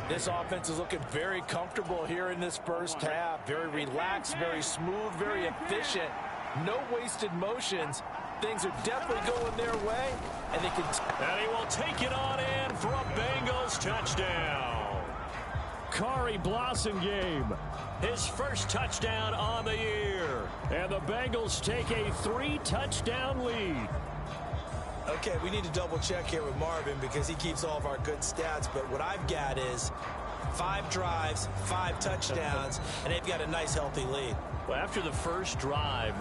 This offense is looking very comfortable here in this first half. Very relaxed, very smooth, very efficient. No wasted motions. Things are definitely going their way. And they can. And he will take it on in for a Bengals touchdown. Kari Blossengame, his first touchdown on the year. And the Bengals take a 3-touchdown lead. Okay, we need to double check here with Marvin because he keeps all of our good stats. But what I've got is 5 drives, 5 touchdowns, and they've got a nice, healthy lead. Well, after the first drive,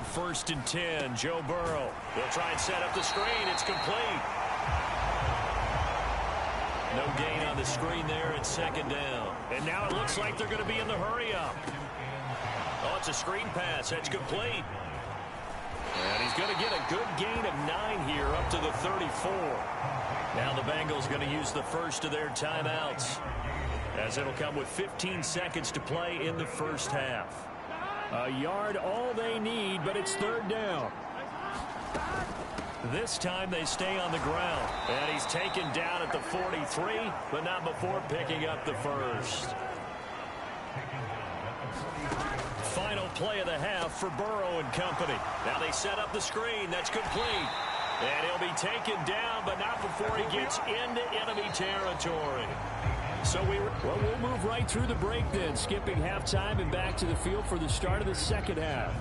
On 1st and 10, Joe Burrow. They'll try and set up the screen. It's complete. No gain on the screen there. It's 2nd down. And now it looks like they're going to be in the hurry-up. Oh, it's a screen pass. That's complete. And he's going to get a good gain of 9 here up to the 34. Now the Bengals going to use the first of their timeouts, as it'll come with 15 seconds to play in the first half. A yard all they need, but it's 3rd down. This time they stay on the ground. And he's taken down at the 43, but not before picking up the first. Final play of the half for Burrow and company. Now they set up the screen. That's complete. And he'll be taken down, but not before he gets into enemy territory. So we'll move right through the break then, skipping halftime and back to the field for the start of the second half.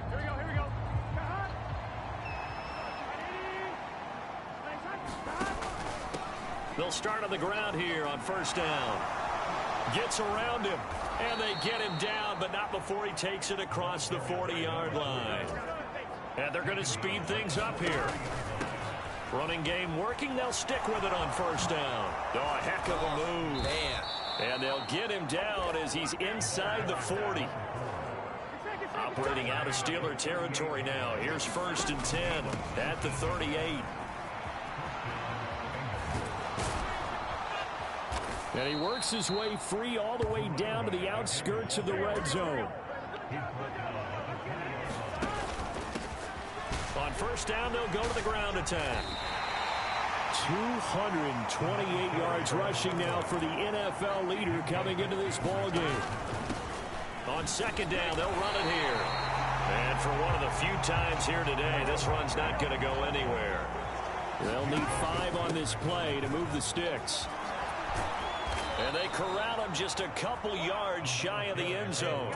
Here we go. They'll start on the ground here on 1st down. Gets around him, and they get him down, but not before he takes it across the 40-yard line. And they're going to speed things up here. Running game working. They'll stick with it on 1st down. Oh, a heck of a move. Man. And they'll get him down as he's inside the 40. Operating out of Steeler territory now. Here's 1st and 10 at the 38. And he works his way free all the way down to the outskirts of the red zone. On 1st down, they'll go to the ground attack. 228 yards rushing now for the NFL leader coming into this ball game. On 2nd down, they'll run it here. And for one of the few times here today, this run's not going to go anywhere. They'll need 5 on this play to move the sticks. And they corral him just a couple yards shy of the end zone.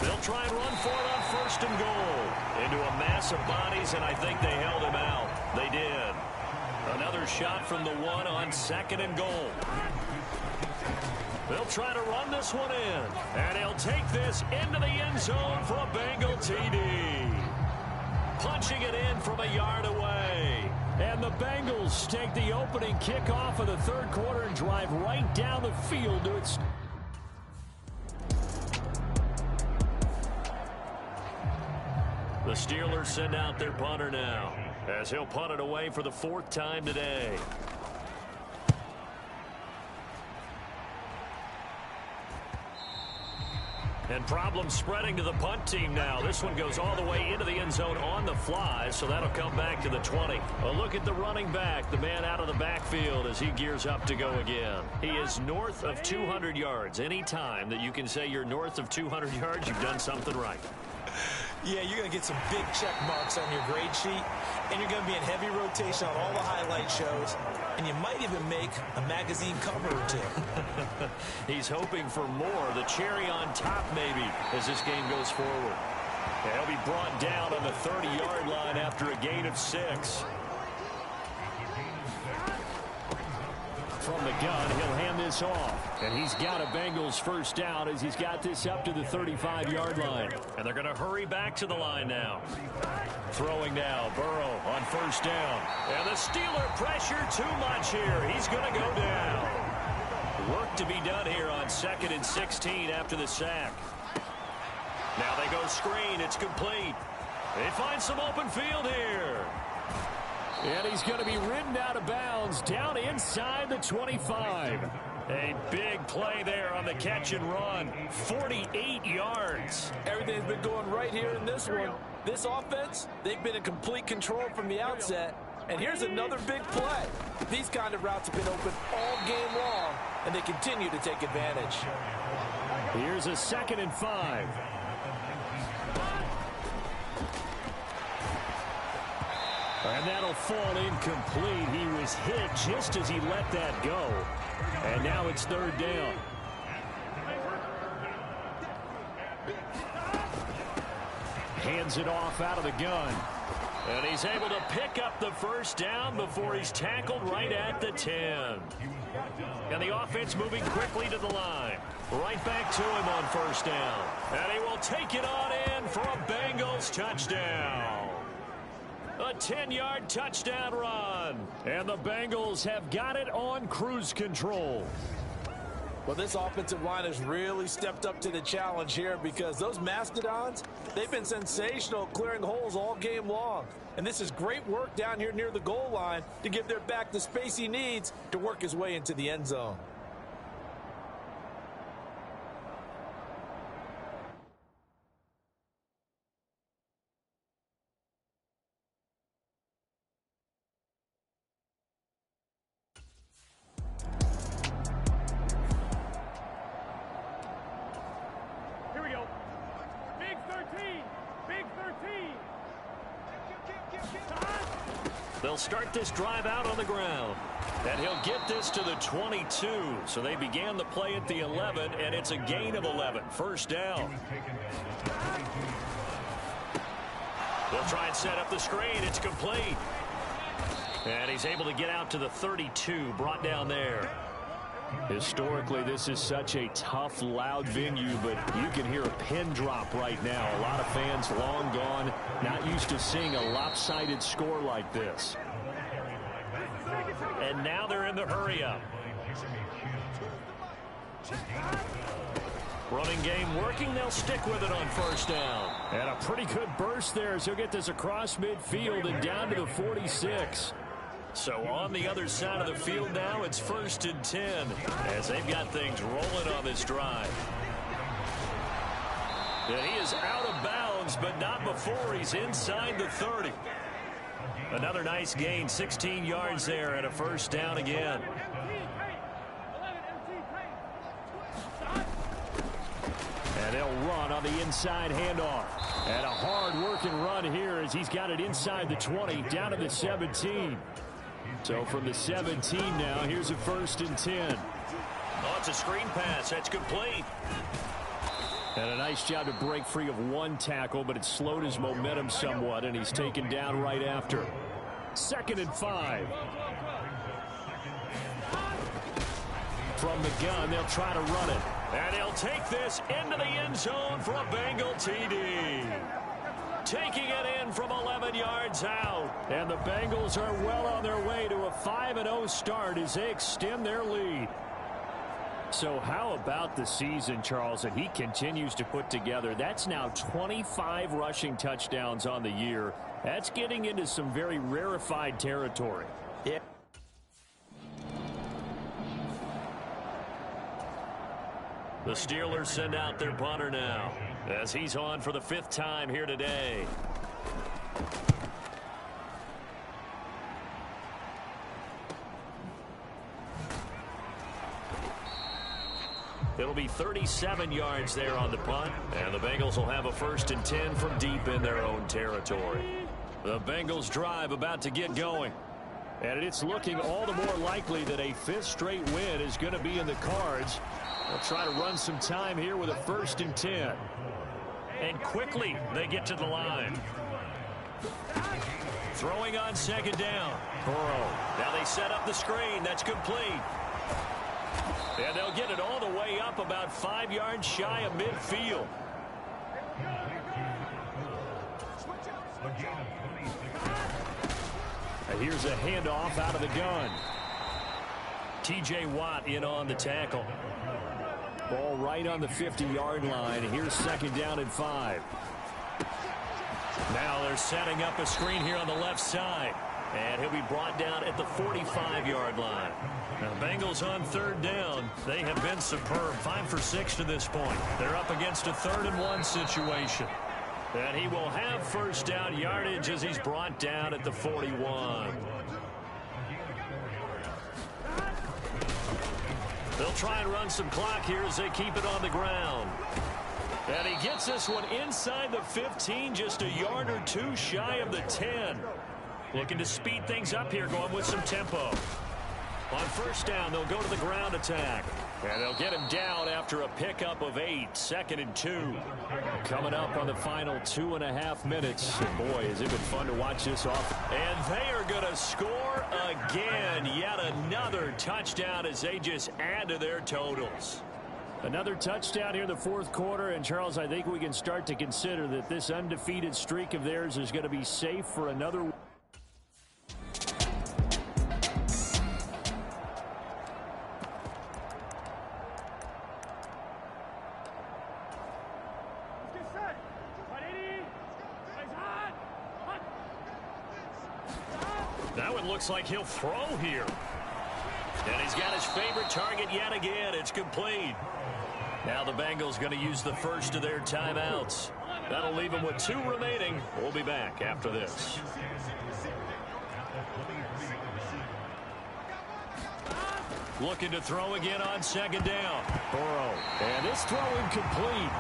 They'll try and run for it on 1st and goal. Into a mass of bodies, and I think they held him out. They did. Another shot from the 1 on 2nd and goal. They'll try to run this one in. And he'll take this into the end zone for a Bengal TD. Punching it in from a yard away. And the Bengals take the opening kickoff of the 3rd quarter and drive right down the field to its... The Steelers send out their punter now, as he'll punt it away for the 4th time today. And problems spreading to the punt team now. This one goes all the way into the end zone on the fly, so that'll come back to the 20. A look at the running back, the man out of the backfield as he gears up to go again. He is north of 200 yards. Any time that you can say you're north of 200 yards, you've done something right. Yeah, you're going to get some big check marks on your grade sheet, and you're going to be in heavy rotation on all the highlight shows, and you might even make a magazine cover or 2. He's hoping for more, the cherry on top maybe, as this game goes forward. And he'll be brought down on the 30-yard line after a gain of 6. From the gun, he'll hand this off. And he's got a Bengals 1st down as he's got this up to the 35-yard line. And they're going to hurry back to the line now. Throwing now, Burrow on 1st down. And the Steeler pressure too much here. He's going to go down. Work to be done here on 2nd and 16 after the sack. Now they go screen. It's complete. They find some open field here. And he's going to be ridden out of bounds down inside the 25. A big play there on the catch and run. 48 yards. Everything's been going right here in this one. This offense, they've been in complete control from the outset. And here's another big play. These kind of routes have been open all game long, and they continue to take advantage. Here's a 2nd and 5. And that'll fall incomplete. He was hit just as he let that go. And now it's 3rd down. Hands it off out of the gun. And he's able to pick up the first down before he's tackled right at the 10. And the offense moving quickly to the line. Right back to him on first down. And he will take it on in for a Bengals touchdown. A 10-yard touchdown run. And the Bengals have got it on cruise control. Well, this offensive line has really stepped up to the challenge here because those Mastodons, they've been sensational clearing holes all game long. And this is great work down here near the goal line to give their back the space he needs to work his way into the end zone. They'll start this drive out on the ground. And he'll get this to the 22. So they began the play at the 11, and it's a gain of 11. First down. They'll try and set up the screen. It's complete. And he's able to get out to the 32, brought down there. Historically, this is such a tough, loud venue, but you can hear a pin drop right now. A lot of fans long gone, not used to seeing a lopsided score like this. And now they're in the hurry-up. Running game working. They'll stick with it on first down. And a pretty good burst there as he'll get this across midfield and down to the 46. So on the other side of the field now, it's 1st and 10 as they've got things rolling on this drive. And he is out of bounds, but not before he's inside the 30. Another nice gain, 16 yards there and a first down again. And they'll run on the inside handoff. And a hard-working run here as he's got it inside the 20, down to the 17. So from the 17 now, here's a 1st and 10. Oh, it's a screen pass. That's complete. And a nice job to break free of one tackle, but it slowed his momentum somewhat, and he's taken down right after. 2nd and 5. From the gun, they'll try to run it. And he'll take this into the end zone for a Bengal TD. Taking it in from 11 yards out. And the Bengals are well on their way to a 5-0 start as they extend their lead. So how about the season, Charles, that he continues to put together? That's now 25 rushing touchdowns on the year. That's getting into some very rarefied territory. Yeah. The Steelers send out their punter now as he's on for the 5th time here today. It'll be 37 yards there on the punt, and the Bengals will have a 1st and 10 from deep in their own territory. The Bengals drive about to get going. And it's looking all the more likely that a 5th straight win is going to be in the cards. They'll try to run some time here with a 1st and 10. And quickly they get to the line. Throwing on 2nd down. Burrow. Now they set up the screen. That's complete. And they'll get it all the way up about 5 yards shy of midfield. And here's a handoff out of the gun. T.J. Watt in on the tackle. Ball right on the 50-yard line. Here's 2nd down and 5. Now they're setting up a screen here on the left side. And he'll be brought down at the 45-yard line. Now, the Bengals on 3rd down. They have been superb. 5 for 6 to this point. They're up against a 3rd and 1 situation. And he will have 1st down yardage as he's brought down at the 41. They'll try and run some clock here as they keep it on the ground. And he gets this one inside the 15, just a yard or two shy of the 10. Looking to speed things up here, going with some tempo. On 1st down, they'll go to the ground attack. And they'll get him down after a pickup of 8, 2nd and 2. Coming up on the final 2.5 minutes. And boy, has it been fun to watch this off. And they are going to score again. Yet another touchdown as they just add to their totals. Another touchdown here in the fourth quarter. And, Charles, I think we can start to consider that this undefeated streak of theirs is going to be safe for another week. That one looks like he'll throw here. And he's got his favorite target yet again. It's complete. Now the Bengals going to use the first of their timeouts. That'll leave them with 2 remaining. We'll be back after this. Looking to throw again on 2nd down. Burrow. And this throw incomplete.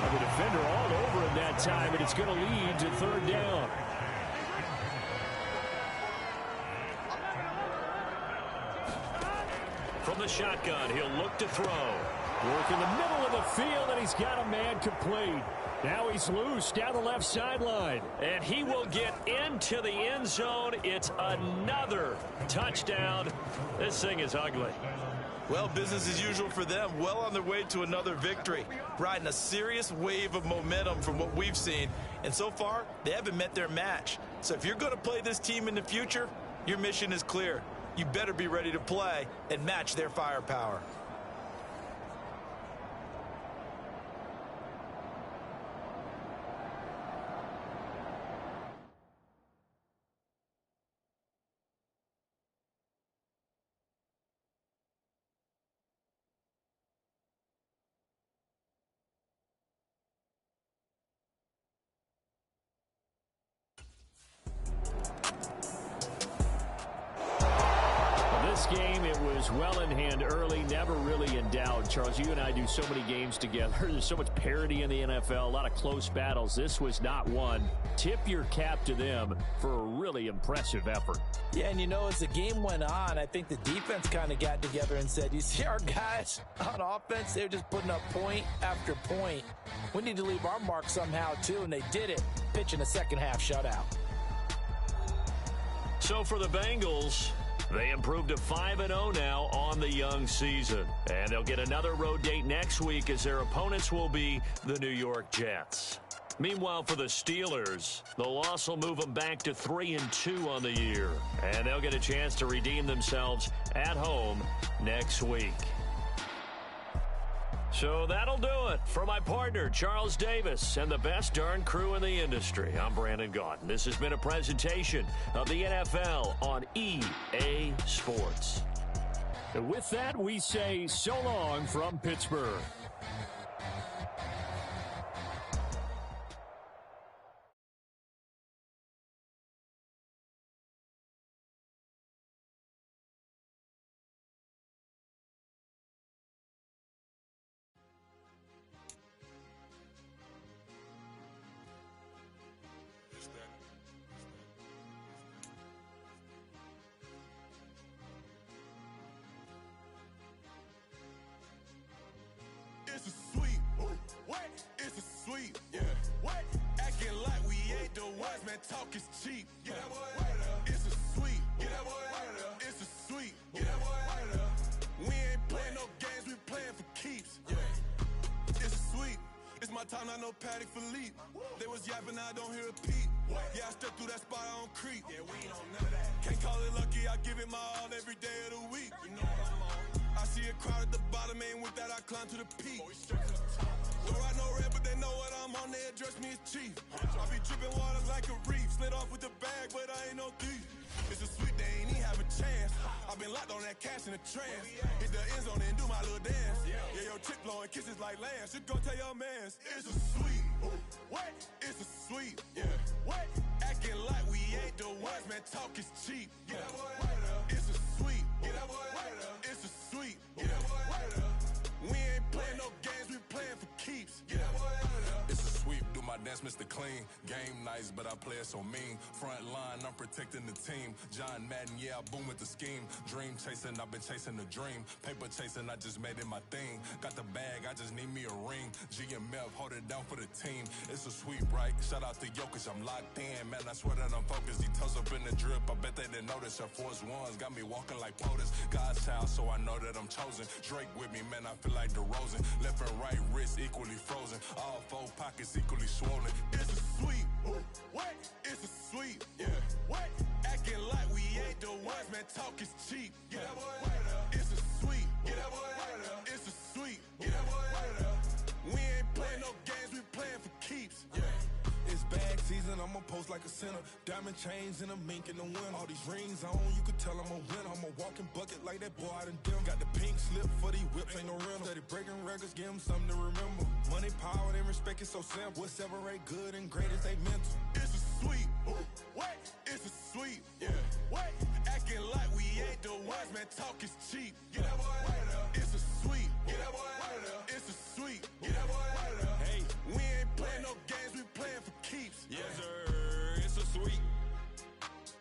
Now the defender all over him that time, and it's going to lead to 3rd down. From the shotgun, he'll look to throw. Work in the middle of the field, and he's got a man complete. Now he's loose down the left sideline. And he will get into the end zone. It's another touchdown. This thing is ugly. Well, business as usual for them. Well on their way to another victory. Riding a serious wave of momentum from what we've seen. And so far, they haven't met their match. So if you're going to play this team in the future, your mission is clear. You better be ready to play and match their firepower. This game, it was well in hand early, never really in doubt. Charles, you and I do so many games together. There's so much parity in the NFL, a lot of close battles. This was not one. Tip your cap to them for a really impressive effort. Yeah, and you know, as the game went on, I think the defense kind of got together and said, you see our guys on offense, they're just putting up point after point. We need to leave our mark somehow, too, and they did it, pitching a second-half shutout. So for the Bengals, they improved to 5-0 now on the young season. And they'll get another road date next week as their opponents will be the New York Jets. Meanwhile, for the Steelers, the loss will move them back to 3-2 on the year. And they'll get a chance to redeem themselves at home next week. So that'll do it for my partner, Charles Davis, and the best darn crew in the industry. I'm Brandon Gaudin. This has been a presentation of the NFL on EA Sports. And with that, we say so long from Pittsburgh. It's a sweet, what? It's a sweet, yeah. What? Acting like we ain't the ones, man. Talk is cheap. Yeah, it's a sweet, it's a sweet, we ain't playing no games, we playing for keeps. Yeah, it's sweet. It's my time, I know Patty Philippe. They was yapping, I don't hear a peep. Yeah, I stepped through that spot, I don't creep. Yeah, we ain't on none of that. Can't call it lucky, I give it my all every day of the week. You know what I'm on. I see a crowd at the bottom, ain't with that, I climb to the peak. Don't ride no red, but they know what I'm on, they address me as chief. I be dripping water like a reef, slid off with the bag, but I ain't no thief. It's a sweet, they ain't even have a chance. I've been locked on that cash in a trance. Hit the end zone and do my little dance. Yeah, your chick blowing kisses like lambs. You go tell your mans. It's a sweet, what? It's a sweet, yeah. What? Acting like we ain't the ones, man. Talk is cheap. Yeah, it's a sweet, it's a sweet, yeah. We ain't playing no games, we playing for keeps. Yeah, it's a sweep, do my dance. chance, Mr. Clean. Game nice, but I play it so mean. Front line, I'm protecting the team. John Madden, yeah, I boom with the scheme. Dream chasing, I've been chasing the dream. Paper chasing, I just made it my thing. Got the bag, I just need me a ring. GMF, hold it down for the team. It's a sweep, right? Shout out to Jokic, I'm locked in. Man, I swear that I'm focused. He toes up in the drip, I bet they didn't notice. Air Force Ones got me walking like POTUS. God's child, so I know that I'm chosen. Drake with me, man, I feel like DeRozan. Left and right wrist equally frozen. All four pockets equally swollen. It's a sweep. Ooh, what? It's a sweep. Yeah. What? Acting like we ain't the ones, man. Talk is cheap. Get that boy out of there. It's a sweep. Get that boy out of there. It's a sweep. Get that boy out of there. We ain't playing no games, we playing for keeps. Yeah. It's bag season, I'ma post like a sinner. Diamond chains and a mink in the wind. All these rings on, you could tell I'm a winner. I'm a walking bucket like that boy out in dim. Got the pink slip for these whips, ain't no rental. Steady breaking records, give them something to remember. Money, power, and respect is so simple. What separate good and great is they mental. It's a sweep. Ooh, what? It's a sweep. Yeah. What? Acting like we ain't the ones, man. Talk is cheap. Get that boy out of there. It's a sweep. Get that boy out of there. It's a sweep. Get that boy out of there. Hey, we ain't playing no games, we playing for keeps. Yes, sir. It's a sweep.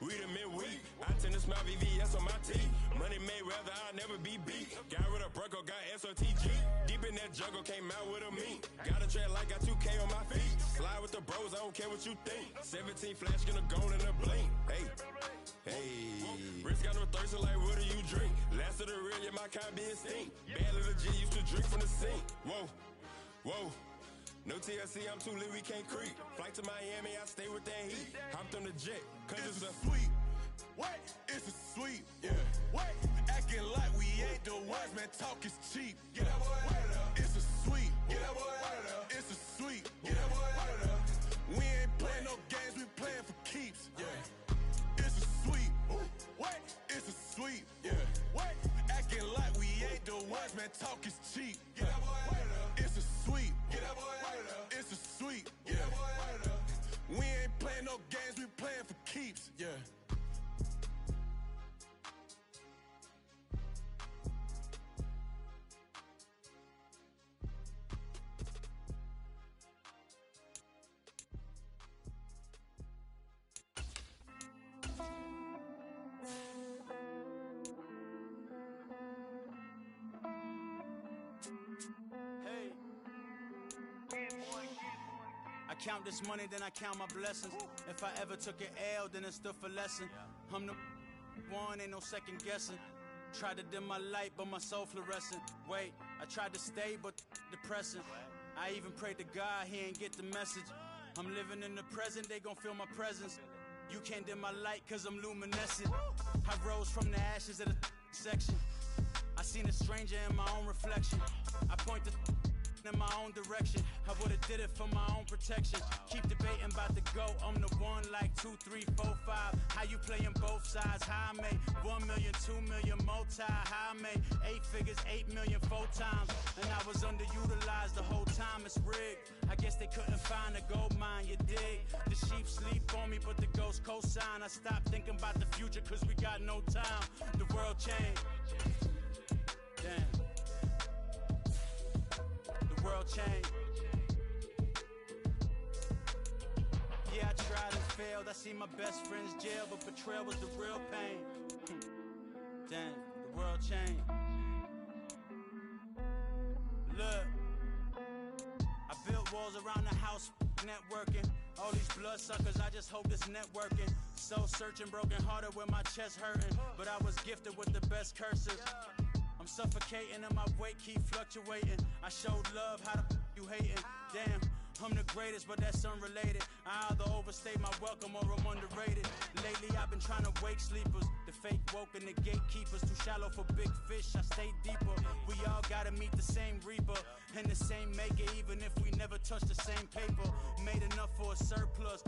We the midweek. I tend to smile VVS on my teeth. Money made rather I'll never be beat. Got rid of Bronco, got SOTG. Deep in that jungle, came out with a meat. Got a tread like got 2K on my feet. Slide with the bros, I don't care what you think. 17 flash, gonna go in a blink. Hey, hey. Wrist got no thirst, like what do you drink? Last of the real, yeah, my kind be extinct. Bad little G used to drink from the sink. Whoa, whoa. No TLC, I'm too lit, we can't creep. Flight to Miami, I stay with that heat. Hopped on the jet, cause it's a sweep. What? It's a sweep. Yeah. What? Acting like we ain't the ones, man. Talk is cheap. Get that boy out of there. It's a sweep. Get that boy out of there. It's a sweep. Get that boy out of there. We ain't playing no games, we playing for keeps. Yeah. It's a sweep. Ooh, what? It's a sweep. Yeah. What? Acting like we ain't the ones, man. Talk is cheap. Get that boy out of there. It's a sweep. Get that boy out of there. It's a sweep. Get that boy out of there. We ain't playing no games, we playing for keeps. Yeah. I count this money, then I count my blessings. If I ever took an L, then it stood for lesson. I'm the one, ain't no second guessing. Tried to dim my light, but my soul fluorescent. Wait, I tried to stay, but depressing. I even prayed to God, he ain't get the message. I'm living in the present, they gon' feel my presence. You can't dim my light, cause I'm luminescent. I rose from the ashes of the section. I seen a stranger in my own reflection. I point the in my own direction. I would've did it for my own protection. Keep debating about the go. I'm the one like 2, 3, 4, 5. How you playing both sides? How I made 1 million, 2 million, multi. How I made 8 figures, 8 million, 4 times. And I was underutilized the whole time. It's rigged. I guess they couldn't find a gold mine, you dig? The sheep sleep on me, but the ghost co-sign. I stopped thinking about the future, cause we got no time. The world changed. Damn. The world changed. Yeah, I tried and failed. I see my best friends jail, but betrayal was the real pain. Damn, the world changed. Look, I built walls around the house, networking. All these bloodsuckers, I just hope this networking. Soul searching, broken hearted with my chest hurting. But I was gifted with the best curses. I'm suffocating and my weight keep fluctuating. I showed love, how the you hating? Damn, I'm the greatest, but that's unrelated. I either overstay my welcome or I'm underrated. Lately I've been trying to wake sleepers. The fake woke and the gatekeepers. Too shallow for big fish, I stay deeper. We all gotta meet the same reaper and the same maker, even if we never touch the same paper. Made enough for a surplus,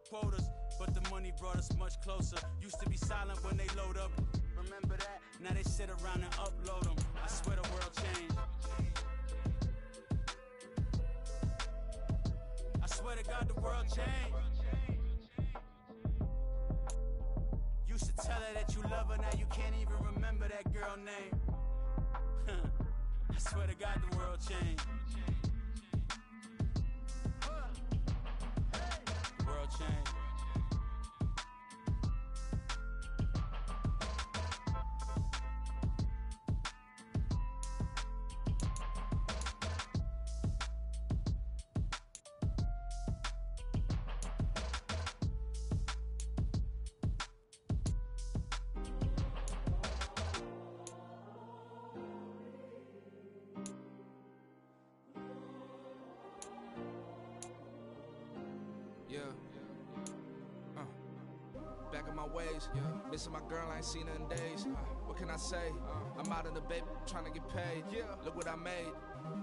quotas, but the money brought us much closer. Used to be silent when they load up. Remember that? Now they sit around and upload them. I swear the world changed. I swear to God the world changed. Used to tell her that you love her, now you can't even remember that girl name. I swear to God the world changed. my ways. Missing my girl, I ain't seen her in days. What can I say? I'm out in the baby trying to get paid. Look what I made.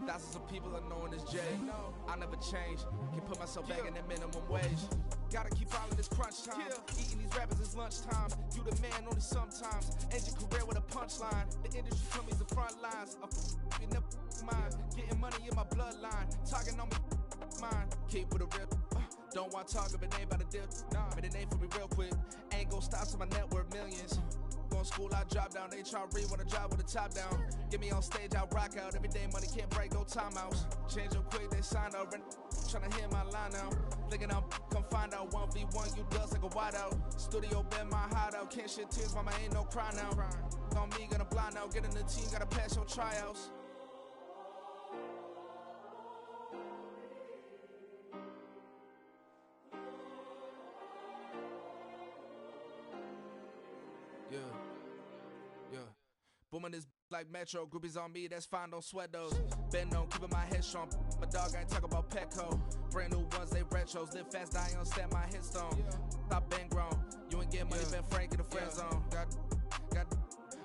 Thousands of people are knowing this Jay. I never change. Can put myself back in that minimum wage. Gotta keep following this crunch time. Eating these rappers is lunchtime. You the man only sometimes. End your career with a punchline. The industry put me the front lines. I'm never mine. Getting money in my bloodline. Talking on me mine. Keep with a real. Don't want to talk if it ain't about a deal. But it ain't for me real quick. Ain't gon' stop till my net worth millions. Going school, I drop down. They try to read when I drive with the top down. Get me on stage, I rock out. Every day money can't break, no timeouts. Change up quick, they sign up. Tryna hear my line now. Thinking I'm come find out 1v1, you dust like a wideout. Studio been my hideout. Can't shed tears, mama ain't no cry now. On me, gonna blind out. Get in the team, gotta pass your tryouts. Booming this like Metro, groupies on me, that's fine, don't sweat those. Bend on, keeping my head strong. My dog ain't talking about Petco. Brand new ones, they retros. Live fast, die on, stand my headstone. Stop been grown. You ain't get money, been frank in the friend zone.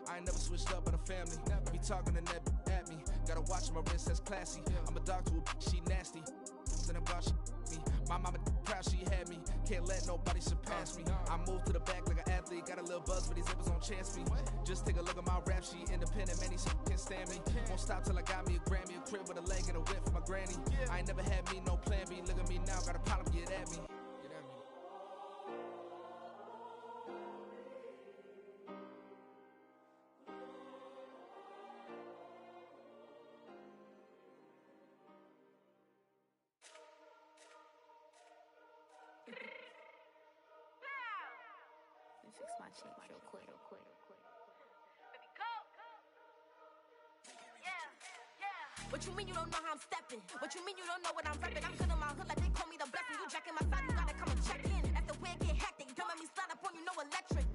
I ain't never switched up on a family. Be talking to that at me. Gotta watch my wrist, that's classy. I'm a dog to a she nasty. Then I'm about she me. My mama proud she had me. Can't let nobody surpass me. I move to the back like an athlete. Got a little buzz, but these zippers don't chance me. Just take a look at my rap sheet. Independent, many can't stand me. Won't stop till I got me a Grammy, a crib with a leg and a whip for my granny. I ain't never had me no plan B. Look at me now, got a problem, get at me. Fix my cheek real quick. Baby, go. Yeah. What you mean you don't know how I'm stepping? What you mean you don't know what I'm repping? I'm good in my hood like they call me the blessing. You jacking my side, you gotta come and check in. That's the way it get hectic. Don't let me slide up on you, no electric.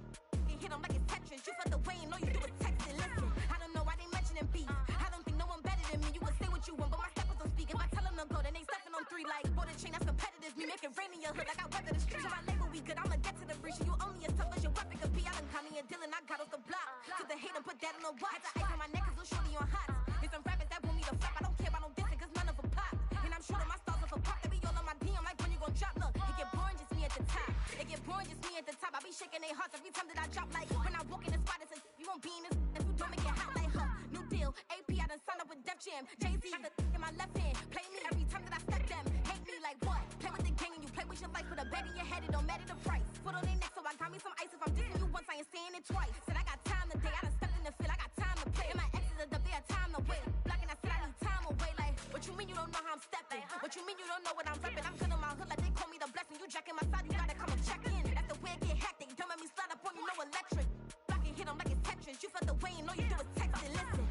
You hit them like it's Tetris. You felt the way and all you do is text it. Listen, I don't know why they mentioning beef. I don't think no one better than me. You can say what you want, but my steppers don't speak. If I tell them to go, then they stepping on 3 like border chain. That's competitive. Me make it rain in your hood like I weather the streets. So my label we good. I'ma get to the breach. You only as tough as your weapon could be. I done caught me a Dylan. I got off the block. To the hate and put that on the watch. Had the ice on my neck 'cause little shorty on hot. There's some rappers that want me to flop. I don't care about no dissing 'cause none of them pop. And I'm shooting my stars off a pop. They be all on my DM like when you gon' drop. Look, it get boring just me at the top. It get boring just me at the top. I be shaking their hearts every time that I drop. Like when I walk in the spot, it says you won't be in this. If you don't make it hot like her. New deal. AP, I done signed up with Def Jam. Jay-Z got the in my left hand. Play me every time that I step them. Hate me like what? Play with the gang and you play with your life. Put a bag in your head, it don't matter the price. Foot on their neck, so I got me some ice. If I'm dissing you once, I ain't saying it twice. Said I got time today, I done stepped in the field, I got time to play. And my exes are up, they had time to wait. Blocking, I said I need time away. Like, what you mean you don't know how I'm stepping? What you mean you don't know what I'm repping? I'm good in my hood like they call me the blessing. You jacking my side, you gotta come and check in. That's the way it get hectic. Don't let me slide up on you, no electric. Blocking, hit them like it's Tetris. You felt the way and all you do is text it. Listen.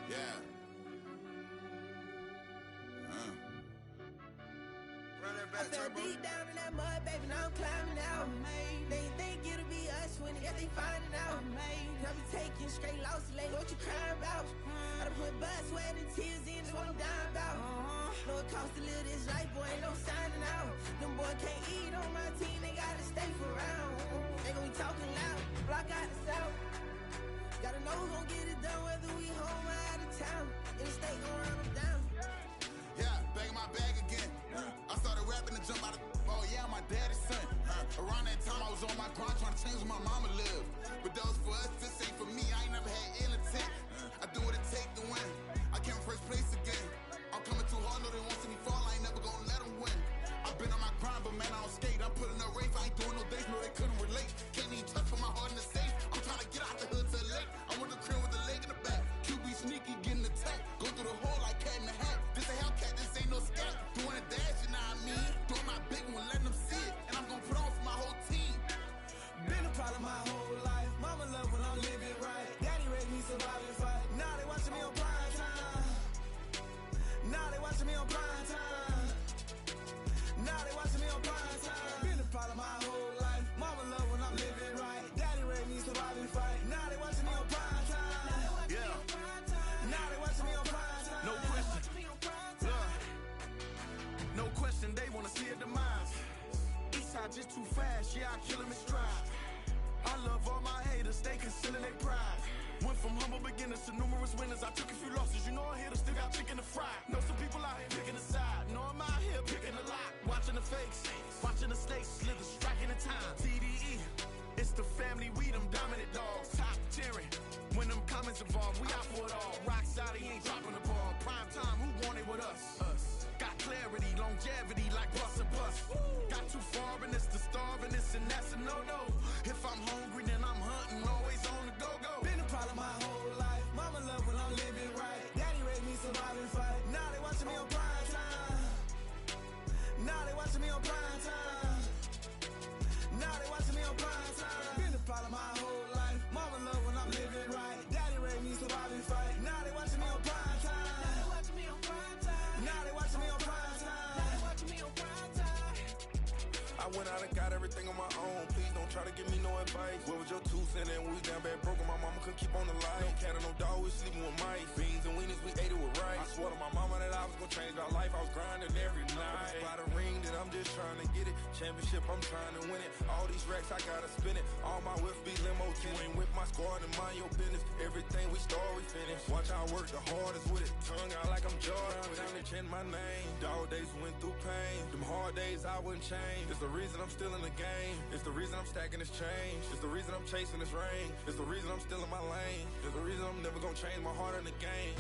Yeah. I fell deep down in that mud, baby, now I'm climbing out. They think it'll be us when they finding out. I be taking straight losses, like what you crying about? I done put blood, sweat, and tears in, that's what I'm dying about. Know it costs to live this life, boy, ain't no signing out. Them boy can't eat on my team, they gotta stay for round. They gon' be talking loud, block out the south. Gotta know who gon' get it done, whether we home or out of town. In the state gon' run them down. Yeah, back in my bag again. I started rapping to jump out of. Oh yeah, I'm my daddy's son. Around that time I was on my grind trying to change where my mama lived. But that was for us, this ain't for me. I ain't never had ill intent. I do what it take to win. I came first place again. I'm coming too hard, no they won't see me fall. I ain't never gonna let them win. I've been on my grind, but man I don't skate. I'm putting up race, I ain't doing no days, no they couldn't relate. Can't even touch for my heart in the safe. I'm trying to get out the hood to the lake. I want the crib with the leg in the back. QB sneaky, getting attacked. Go through the hole like cat in the hat. This a Hellcat, this ain't no scat. Doing a dash, you know what I mean? Doing my big one, letting them see it. And I'm gonna put on for my whole team. Been a problem my question, they wanna see a demise. Eastside just too fast, yeah, I kill him in stride. I love all my haters, they concealing their pride. Went from humble beginners to numerous winners. I took a few losses, you know I hit still got chicken to fry. Know some people out here picking a side. Know I'm out here picking a lot. Watching the fakes, watching the snakes slither, striking the time. TDE, it's the family, we them dominant dogs. Top tiering, when them comments involved, we out for it all. Rock solid, he ain't dropping the ball. Prime time, who want it with us? Got clarity, longevity, like bus and bus. Got too far and it's the starving, this and that's a no-no. If I'm hungry, then I'm hunting, always on the go-go. Been a problem my whole life. Mama love when I'm living right. Daddy raised me survive and fight. Now they watching me on prime time. Now they watching me on prime time. Now they watching me on prime time. Been a problem my whole life. Mama love when I'm living right. Daddy raised me survive and fight. Now they watching me on prime time. Now they watching me on prime time. Now they watching me on prime time. Now they watching me on prime time. I went out and got everything on my own. Please don't try to give me no advice. What was your 2 cents and we was down bad broke and my mama couldn't keep on the line. No cat and no dog, we sleeping with mice. Beans and weenies, we ate it with rice. I swore to my mama that I was gonna change our life. I was grinding every night. By the ring that I'm just trying to get it. Championship, I'm trying to win it. All these racks, I gotta spin it. All my whips be limo. You ain't with my squad and mind your business. Everything we start, we finish. Watch how I work the hardest with it. Tongue out like I'm Jordan. Time to change my name. Dog days went through pain. Them hard days I wouldn't change. It's the reason I'm still in the game. It's the reason I'm stacking this change. It's the reason I'm chasing this rain. It's the reason I'm still in my lane. It's the reason I'm never gonna change my heart in the game.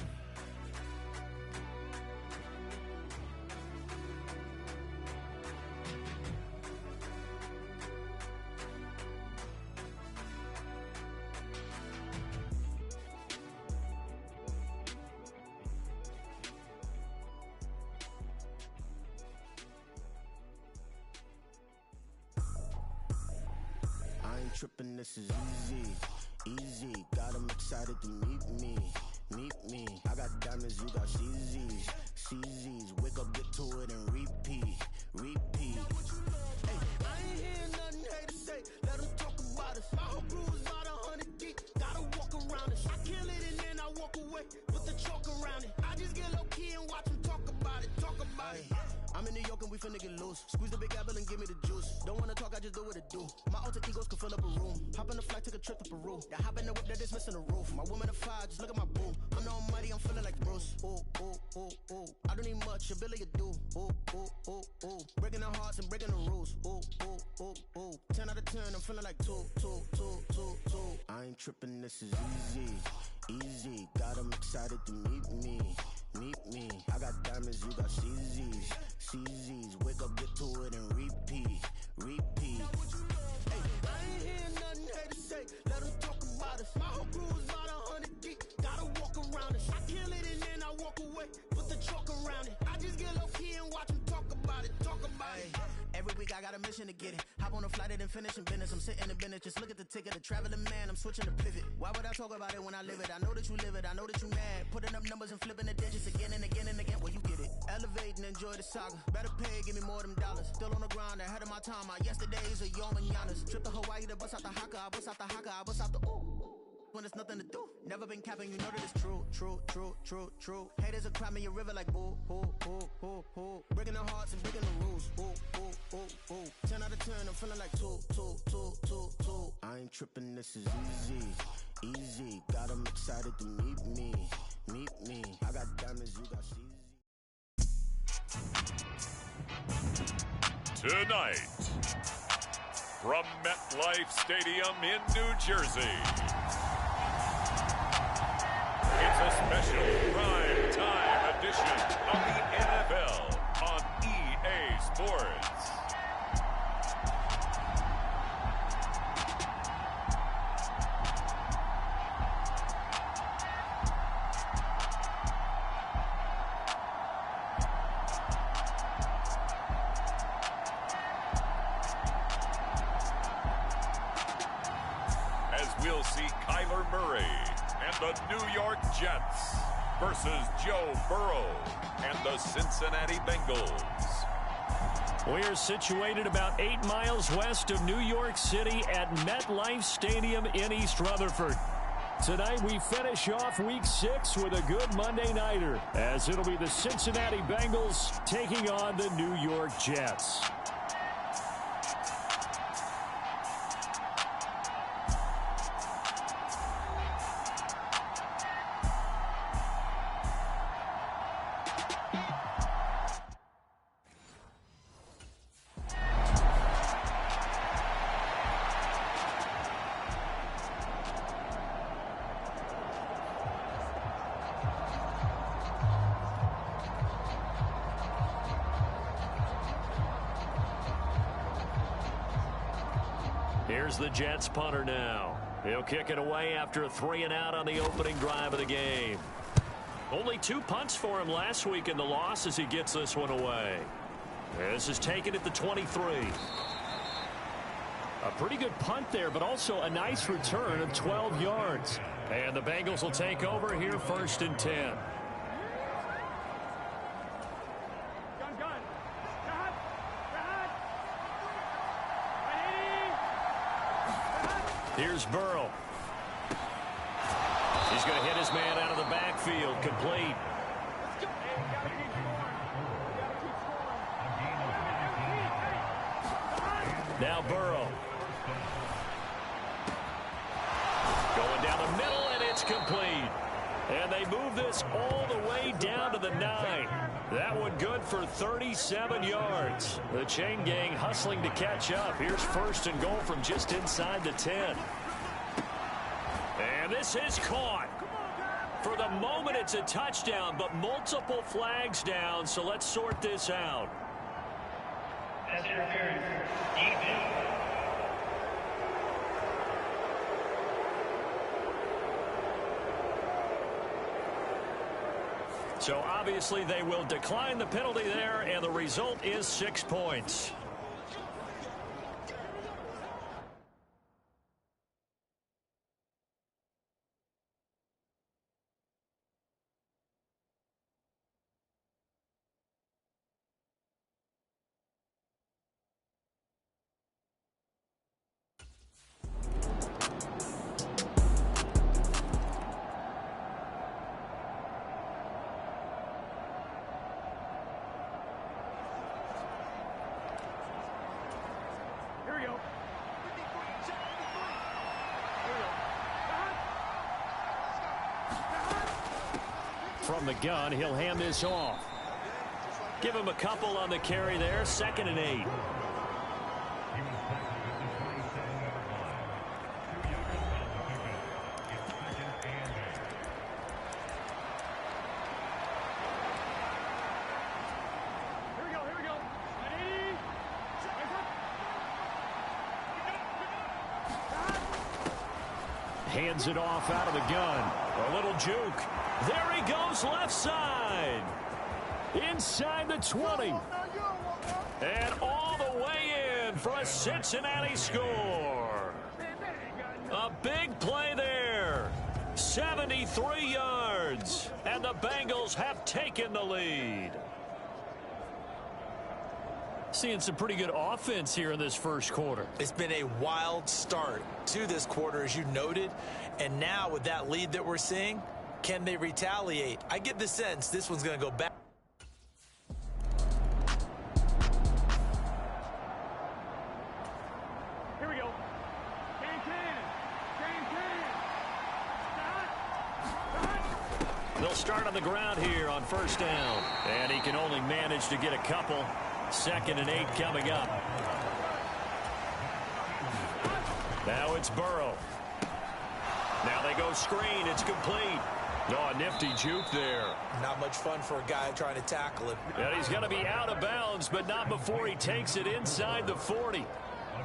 Trippin', this is easy. Got 'em excited to meet me. I got diamonds, you got CZs. Wake up, get to it, and repeat. Hey, I ain't hearing nothing haters say. Let 'em talk about us. My whole crew is about 100 deep. Gotta walk around us. I kill it and then I walk away with the chalk around it. I just get low key and watch 'em talk about it. I'm in New York and we finna get loose. Squeeze the big apple and give me the juice. Don't wanna talk, I just do what it do. My alter egos can fill up a room. Hop on the flight, take a trip to Peru. The hop in the whip that is missing the roof. My woman a fire, just look at my boo. I'm no money, I'm feeling like Bruce. Ooh. I don't need much, your Billy you do. Ooh. Breaking the hearts and breaking the rules. Ooh. 10 out of 10, I'm feeling like 2. I ain't tripping, this is easy. Got 'em excited to meet me. I got diamonds, you got CZs. Wake up, get to it, and repeat. Hey, I ain't hearing nothing haters say. Let 'em talk about us. My whole crew is about 100 deep. Gotta walk around us. I kill it and then I walk away with the chalk around it. I just get low key and watch 'em talk about it. Every week I got a mission to get it. Hop on a flight and finish in business. I'm sitting in business, just look at the ticket. A traveling man, I'm switching to pivot. Why would I talk about it when I live it? I know that you live it, I know that you mad. Putting up numbers and flipping the digits again and again and again. Well, you get it. Elevate and enjoy the saga. Better pay, give me more than dollars. Still on the grind, ahead of my time. My yesterdays are your mananas. Trip to Hawaii to bust out the haka. I bust out the haka. I bust out the ooh. When there's nothing to do. Never been capping, you know that it's true. Haters will cry me a river like boo. Breaking the hearts and breaking the rules. Ooh. 10 out of 10, I'm feeling like 2. I ain't tripping, this is easy. Got 'em excited to meet me. I got diamonds, you got CZ. Tonight, from MetLife Stadium in New Jersey, it's a special prime time edition of the NFL on EA Sports. We'll see Kyler Murray and the New York Jets versus Joe Burrow and the Cincinnati Bengals. We're situated about 8 miles west of New York City at MetLife Stadium in East Rutherford. Tonight we finish off Week 6 with a good Monday nighter, as it'll be the Cincinnati Bengals taking on the New York Jets. Here's the Jets punter now. He'll kick it away after a 3-and-out on the opening drive of the game. Only 2 punts for him last week in the loss as he gets this one away. This is taken at the 23. A pretty good punt there, but also a nice return of 12 yards. And the Bengals will take over here 1st and 10. Here's Burrow. He's going to hit his man out of the backfield. Complete. Now Burrow. Going down the middle, and it's complete. And they move this all the way down to the 9. That one good for 37 yards. The chain gang hustling to catch up. Here's 1st and goal from just inside the 10. And this is caught. For the moment, it's a touchdown, but multiple flags down, so let's sort this out. Pass interference. So obviously they will decline the penalty there, and the result is 6 points. From the gun, he'll hand this off. Give him a couple on the carry there. 2nd and 8. Hands it off out of the gun. A little juke. There he goes, left side. Inside the 20. And all the way in for a Cincinnati score. A big play there. 73 yards. And the Bengals have taken the lead. Seeing some pretty good offense here in this first quarter. It's been a wild start to this quarter, as you noted. And now with that lead that we're seeing, can they retaliate? I get the sense this one's going to go back. Here we go. They'll start on the ground here on 1st down. And he can only manage to get a couple. 2nd and 8 coming up. Now it's Burrow. Now they go screen. It's complete. Oh, a nifty juke there. Not much fun for a guy trying to tackle him. And he's going to be out of bounds, but not before he takes it inside the 40.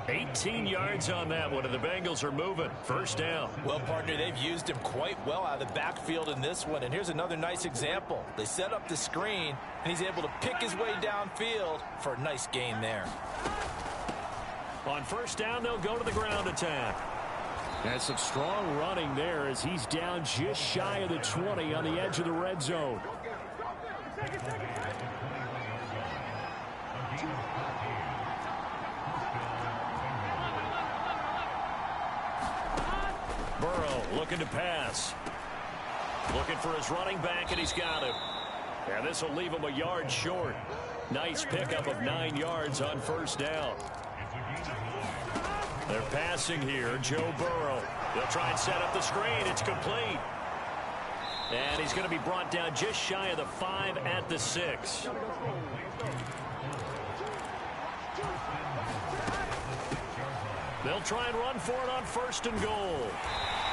18 yards on that one, and the Bengals are moving. 1st down. Well, partner, they've used him quite well out of the backfield in this one. And here's another nice example. They set up the screen, and he's able to pick his way downfield for a nice gain there. On 1st down, they'll go to the ground attack. And some strong running there as he's down just shy of the 20 on the edge of the red zone. Burrow looking to pass. Looking for his running back, and he's got him. And this will leave him a yard short. Nice pickup of 9 yards on first down. They're passing here. Joe Burrow. They'll try and set up the screen. It's complete. And he's going to be brought down just shy of the 5 at the 6. They'll try and run for it on first and goal.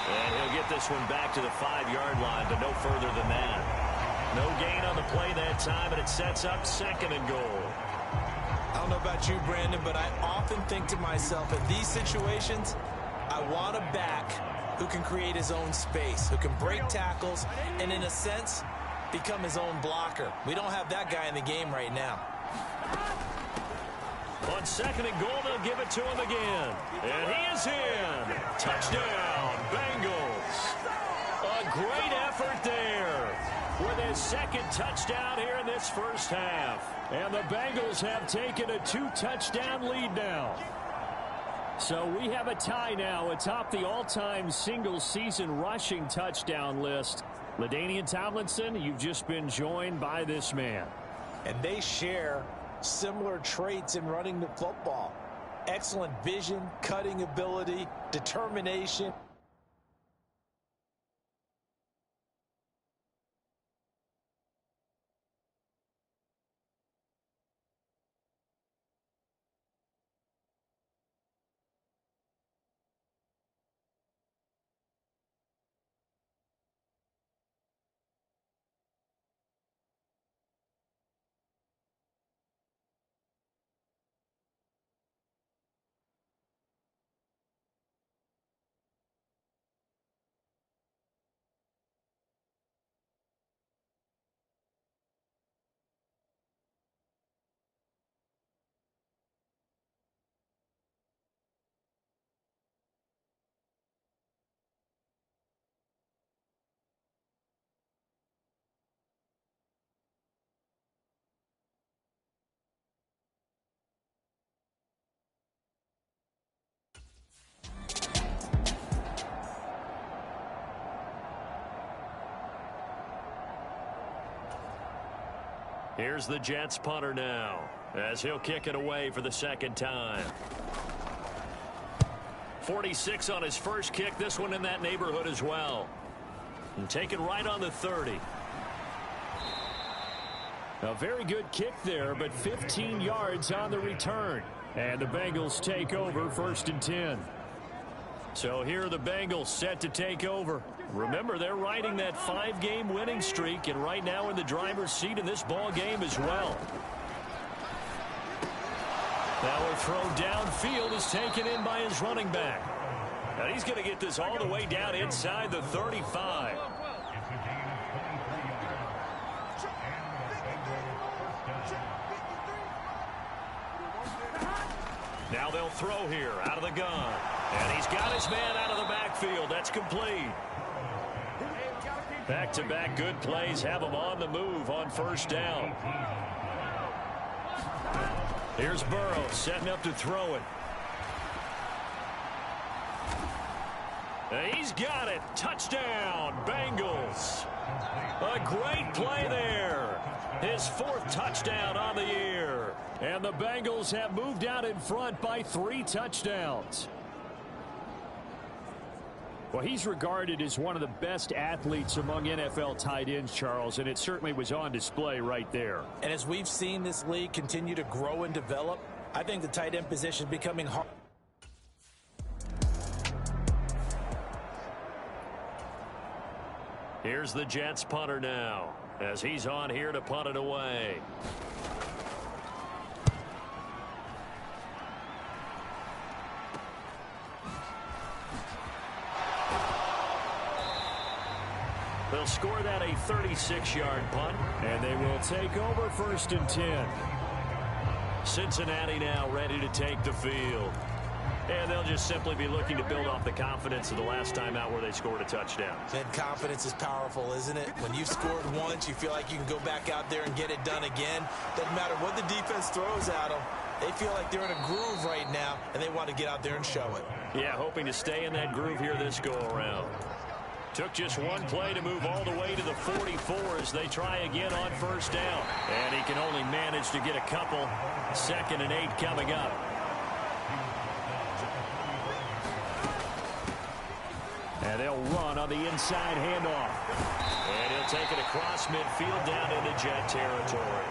And he'll get this one back to the 5-yard line, but no further than that. No gain on the play that time, and it sets up second and goal. I don't know about you, Brandon, but I often think to myself, in these situations, I want a back who can create his own space, who can break tackles, and in a sense, become his own blocker. We don't have that guy in the game right now. On second and goal, they'll give it to him again. And he is in. Touchdown, Bengals. A great effort there with his second touchdown here in this first half. And the Bengals have taken a 2-touchdown lead now. So we have a tie now atop the all-time single-season rushing touchdown list. LaDainian Tomlinson, you've just been joined by this man. And they share similar traits in running the football. Excellent vision, cutting ability, determination. Here's the Jets punter now, as he'll kick it away for the second time. 46 on his first kick, this one in that neighborhood as well. And take it right on the 30. A very good kick there, but 15 yards on the return. And the Bengals take over first and 10. So here are the Bengals set to take over. Remember, they're riding that 5-game winning streak, and right now in the driver's seat in this ball game as well. Now a throw downfield is taken in by his running back. And he's going to get this all the way down inside the 35. Now they'll throw here out of the gun. And he's got his man out of the backfield. That's complete. Back-to-back good plays have him on the move on first down. Here's Burrow setting up to throw it. And he's got it. Touchdown, Bengals. A great play there. His 4th touchdown on the year. And the Bengals have moved out in front by 3 touchdowns. Well, he's regarded as one of the best athletes among NFL tight ends, Charles, and it certainly was on display right there. And as we've seen this league continue to grow and develop, I think the tight end position is becoming hard. Here's the Jets punter now, as he's on here to punt it away. They'll score that a 36-yard punt, and they will take over first and 10. Cincinnati now ready to take the field. And they'll just simply be looking to build off the confidence of the last time out where they scored a touchdown. And confidence is powerful, isn't it? When you've scored once, you feel like you can go back out there and get it done again. Doesn't matter what the defense throws at them. They feel like they're in a groove right now, and they want to get out there and show it. Yeah, hoping to stay in that groove here this go-around. Took just one play to move all the way to the 44 as they try again on first down. And he can only manage to get a couple. 2nd and 8 coming up. And they'll run on the inside handoff. And he'll take it across midfield down into Jet territory.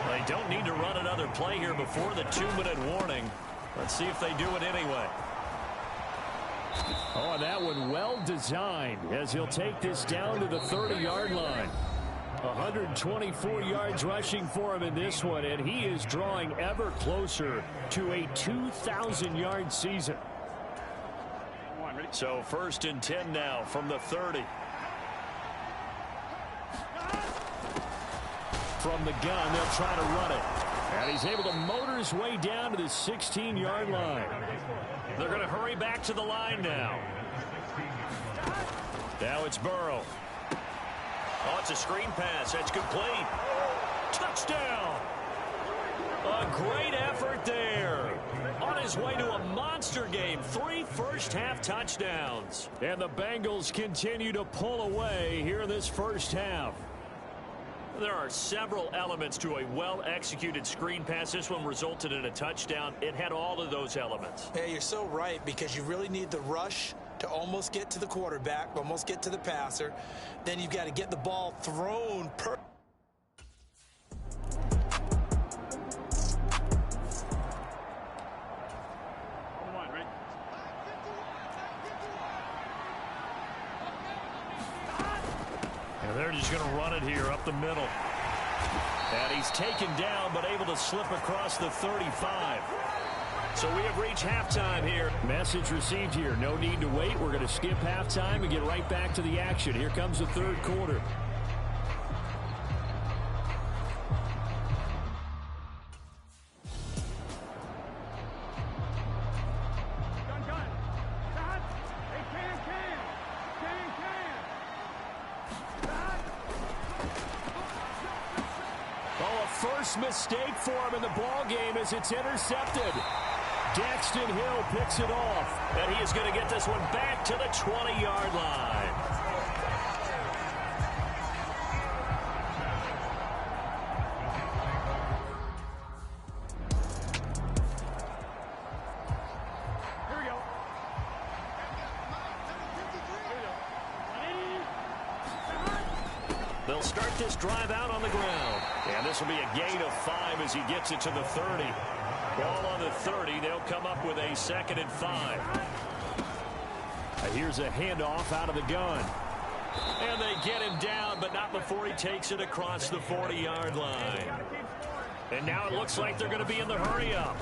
They don't need to run another play here before the 2-minute warning. Let's see if they do it anyway. Oh, that one well designed as he'll take this down to the 30-yard line. 124 yards rushing for him in this one, and he is drawing ever closer to a 2,000-yard season. So 1st and 10 now from the 30. From the gun, they'll try to run it. And he's able to motor his way down to the 16-yard line. They're going to hurry back to the line now. Now it's Burrow. Oh, it's a screen pass. That's complete. Touchdown. A great effort there. On his way to a monster game. 3 first-half touchdowns. And the Bengals continue to pull away here in this first half. There are several elements to a well-executed screen pass. This one resulted in a touchdown. It had all of those elements. Hey, you're so right, because you really need the rush to almost get to the quarterback, almost get to the passer. Then you've got to get the ball thrown They're just going to run it here up the middle. And he's taken down, but able to slip across the 35. So we have reached halftime here. Message received here. No need to wait. We're going to skip halftime and get right back to the action. Here comes the third quarter. First mistake for him in the ball game as it's intercepted. Daxton Hill picks it off. And he is going to get this one back to the 20-yard line. Here we go. They'll start this drive out on the ground. And this will be a gain of 5 as he gets it to the 30. Ball on the 30. They'll come up with a 2nd and 5. Here's a handoff out of the gun. And they get him down, but not before he takes it across the 40-yard line. And now it looks like they're going to be in the hurry-up.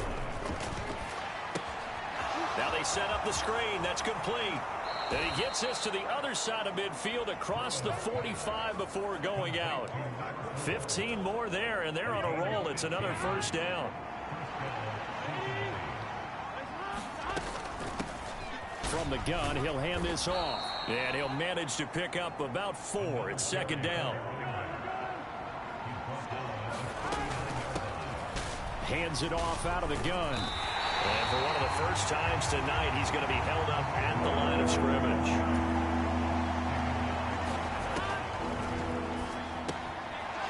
Now they set up the screen. That's complete. And he gets this to the other side of midfield across the 45 before going out. 15 more there, and they're on a roll. It's another first down. From the gun, he'll hand this off. And he'll manage to pick up about 4. It's 2nd down. Hands it off out of the gun. And for one of the first times tonight, he's going to be held up at the line of scrimmage.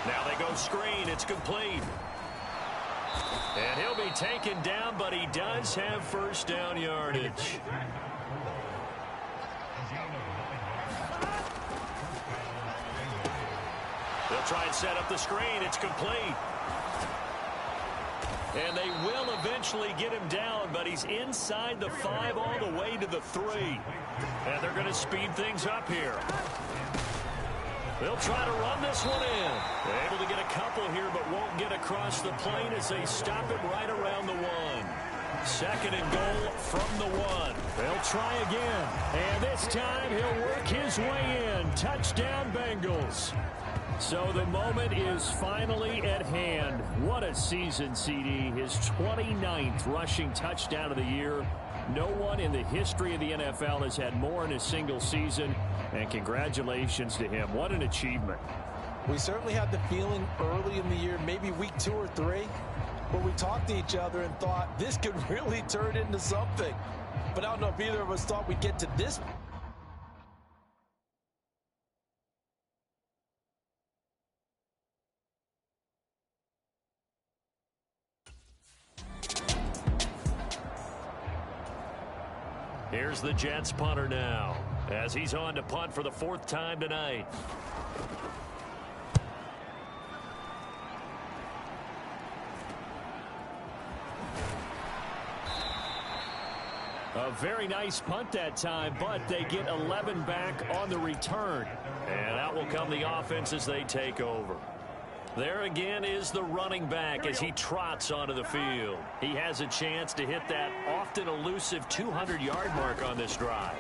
Now they go screen. It's complete. And he'll be taken down, but he does have first down yardage. They'll try and set up the screen. It's complete. And they will eventually get him down, but he's inside the 5 all the way to the 3. And they're going to speed things up here. They'll try to run this one in. They're able to get a couple here, but won't get across the plane as they stop it right around the 1. 2nd and goal from the 1. They'll try again. And this time he'll work his way in. Touchdown, Bengals. So the moment is finally at hand. What a season, CD. His 29th rushing touchdown of the year. No one in the history of the NFL has had more in a single season. And congratulations to him. What an achievement. We certainly had the feeling early in the year, maybe week 2 or 3, where we talked to each other and thought this could really turn into something. But I don't know if either of us thought we'd get to this. Here's the Jets punter now, as he's on to punt for the 4th time tonight. A very nice punt that time, but they get 11 back on the return. And out will come the offense as they take over. There again is the running back as he trots onto the field. He has a chance to hit that often elusive 200-yard mark on this drive.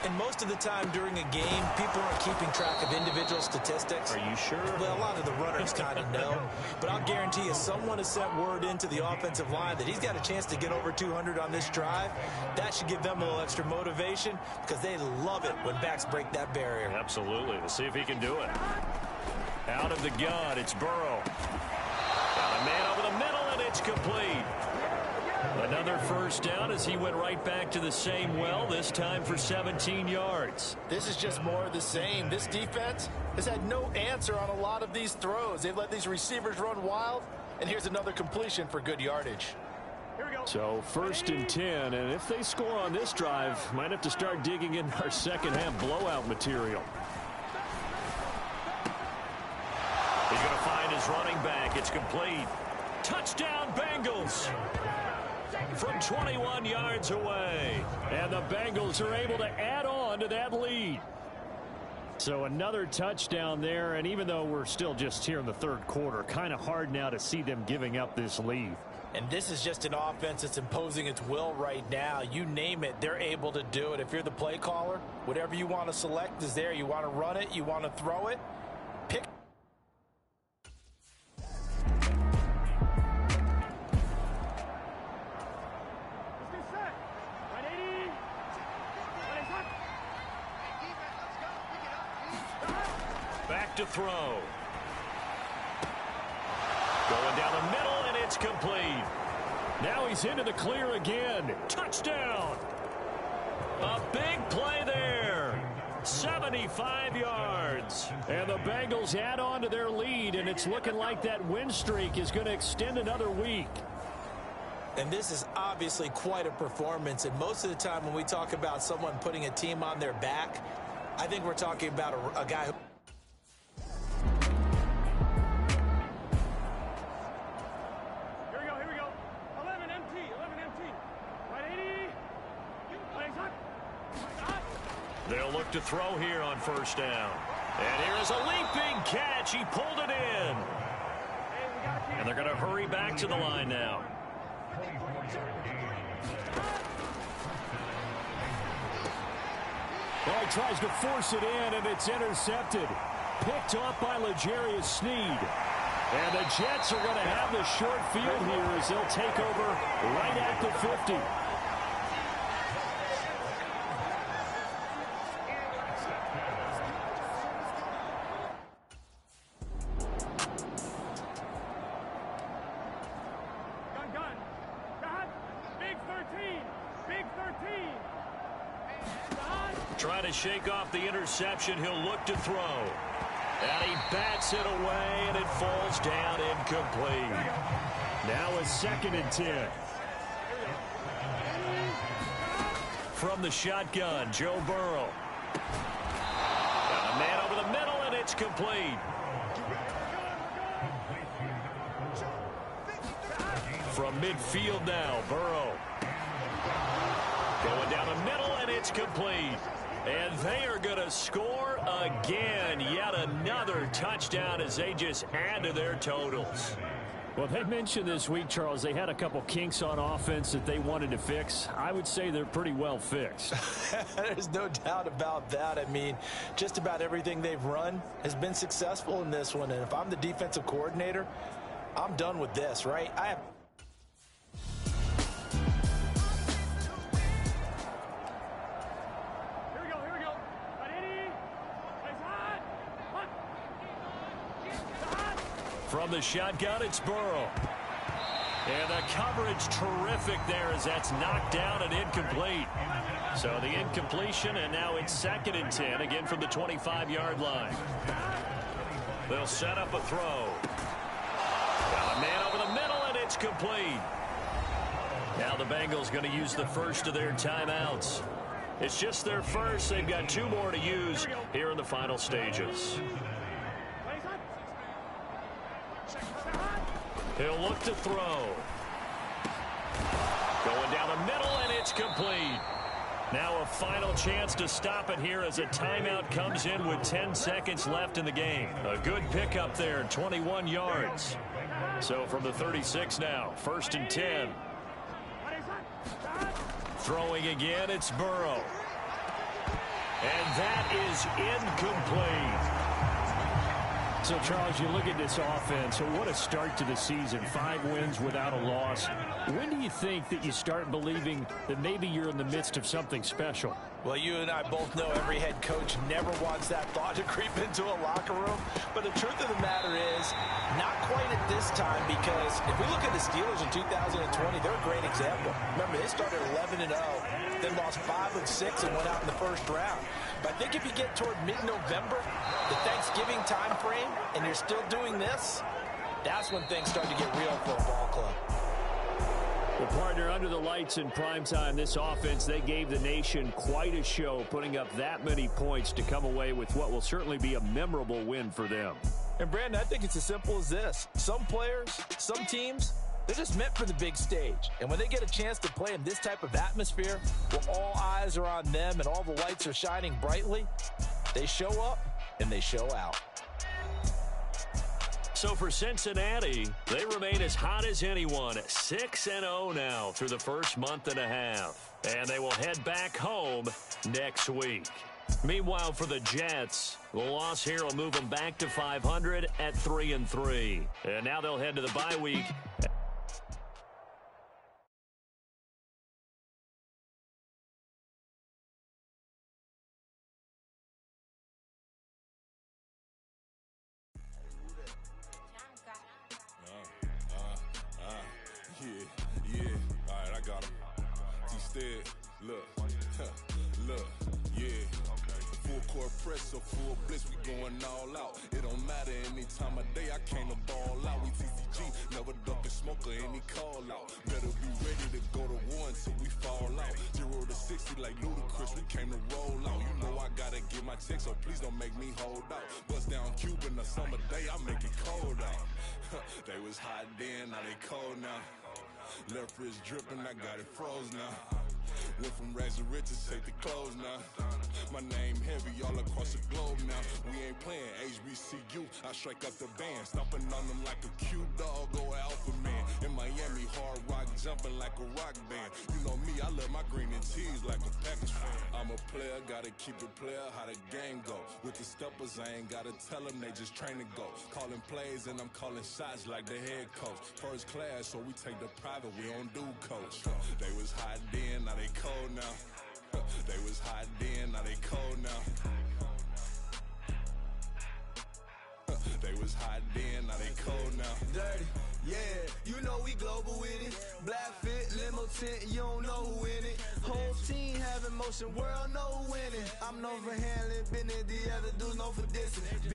And most of the time during a game, people aren't keeping track of individual statistics. Are you sure? Well, a lot of the runners kind of know. But I'll guarantee you, someone has sent word into the offensive line that he's got a chance to get over 200 on this drive. That should give them a little extra motivation because they love it when backs break that barrier. Absolutely. Let's see if he can do it. Out of the gun, it's Burrow. Got a man over the middle, and it's complete. Another first down as he went right back to the same well, this time for 17 yards. This is just more of the same. This defense has had no answer on a lot of these throws. They've let these receivers run wild, and here's another completion for good yardage. So 1st and 10, and if they score on this drive, might have to start digging in our second half blowout material. He's going to find his running back. It's complete. Touchdown, Bengals. From 21 yards away. And the Bengals are able to add on to that lead. So another touchdown there, and even though we're still just here in the 3rd quarter, kind of hard now to see them giving up this lead. And this is just an offense that's imposing its will right now. You name it, they're able to do it. If you're the play caller, whatever you want to select is there. You want to run it, you want to throw it, pick. Back to throw. Going down the middle, and it's complete. Now he's into the clear again. Touchdown. A big play there. 75 yards. And the Bengals add on to their lead, and it's looking like that win streak is going to extend another week. And this is obviously quite a performance. And most of the time when we talk about someone putting a team on their back, I think we're talking about a guy who... They'll look to throw here on 1st down. And here's a leaping catch. He pulled it in. And they're going to hurry back to the line now. Well, he tries to force it in, and it's intercepted. Picked off by L'Jarius Sneed. And the Jets are going to have the short field here as they'll take over right at the 50. Trying to shake off the interception. He'll look to throw. And he bats it away, and it falls down incomplete. Now a 2nd and 10. From the shotgun, Joe Burrow. Got a man over the middle, and it's complete. From midfield now, Burrow. Going down the middle, and it's complete. And they are going to score again. Yet another touchdown as they just add to their totals. Well, they mentioned this week, Charles, they had a couple kinks on offense that they wanted to fix. I would say they're pretty well fixed. There's no doubt about that. I mean, just about everything they've run has been successful in this one. And if I'm the defensive coordinator, I'm done with this, right? From the shotgun, it's Burrow. And the coverage terrific there as that's knocked down and incomplete. So the incompletion, and now it's 2nd and 10, again from the 25-yard line. They'll set up a throw. Got a man over the middle, and it's complete. Now the Bengals going to use the first of their timeouts. It's just their first. They've got 2 more to use here in the final stages. He'll look to throw. Going down the middle, and it's complete. Now a final chance to stop it here as a timeout comes in with 10 seconds left in the game. A good pickup there, 21 yards. So from the 36 now, 1st and 10. Throwing again, it's Burrow. And that is incomplete. So, Charles, you look at this offense, so what a start to the season. 5 wins without a loss. When do you think that you start believing that maybe you're in the midst of something special? Well, you and I both know every head coach never wants that thought to creep into a locker room. But the truth of the matter is, not quite at this time, because if we look at the Steelers in 2020, they're a great example. Remember, they started 11-0, then lost 5 of 6 and went out in the first round. But I think if you get toward mid-November, the Thanksgiving time frame, and you're still doing this, that's when things start to get real for a ball club. Well, partner, under the lights in primetime, this offense, they gave the nation quite a show, putting up that many points to come away with what will certainly be a memorable win for them. And, Brandon, I think it's as simple as this. Some players, some teams, they're just meant for the big stage. And when they get a chance to play in this type of atmosphere, where all eyes are on them and all the lights are shining brightly, they show up and they show out. So for Cincinnati, they remain as hot as anyone, 6-0 now through the first month and a half. And they will head back home next week. Meanwhile, for the Jets, the loss here will move them back to 500 at 3-3. And now they'll head to the bye week. Yeah, all right, I got him. Instead, look, yeah. Full court press, so full blitz, we going all out. It don't matter any time of day, I came to ball out. We TCG, never duck a smoker, any call out. Better be ready to go to war until we fall out. 0 to 60 like Ludacris, we came to roll out. You know I gotta get my check, so please don't make me hold out. Bust down Cuban, a summer day, I make it cold out. They was hot then, now they cold now. Left wrist dripping, I got it froze now. Went from rags to riches, take the clothes now. My name heavy all across the globe now. We ain't playing HBCU, I strike up the band. Stomping on them like a cute dog or alpha man. In Miami, hard rock jumping like a rock band. You know me, I love my green and tees like a Packers fan. I'm a player, gotta keep it player, how the game go. With the steppers, I ain't gotta tell them, they just train to go. Calling plays and I'm calling shots like the head coach. First class, so we take the private, we don't do coach. They was hot then, now they cold now. They was hot then, now they cold now. They was hot then, now they cold now. Dirty, yeah, you know we global with it. Black fit, limo tint, you don't know who in it. Whole team having motion, world know who winning. I'm known for handling business, the other dudes known for dissing.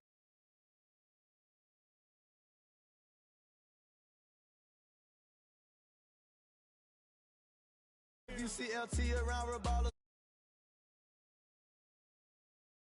If you see LT around, Rabala.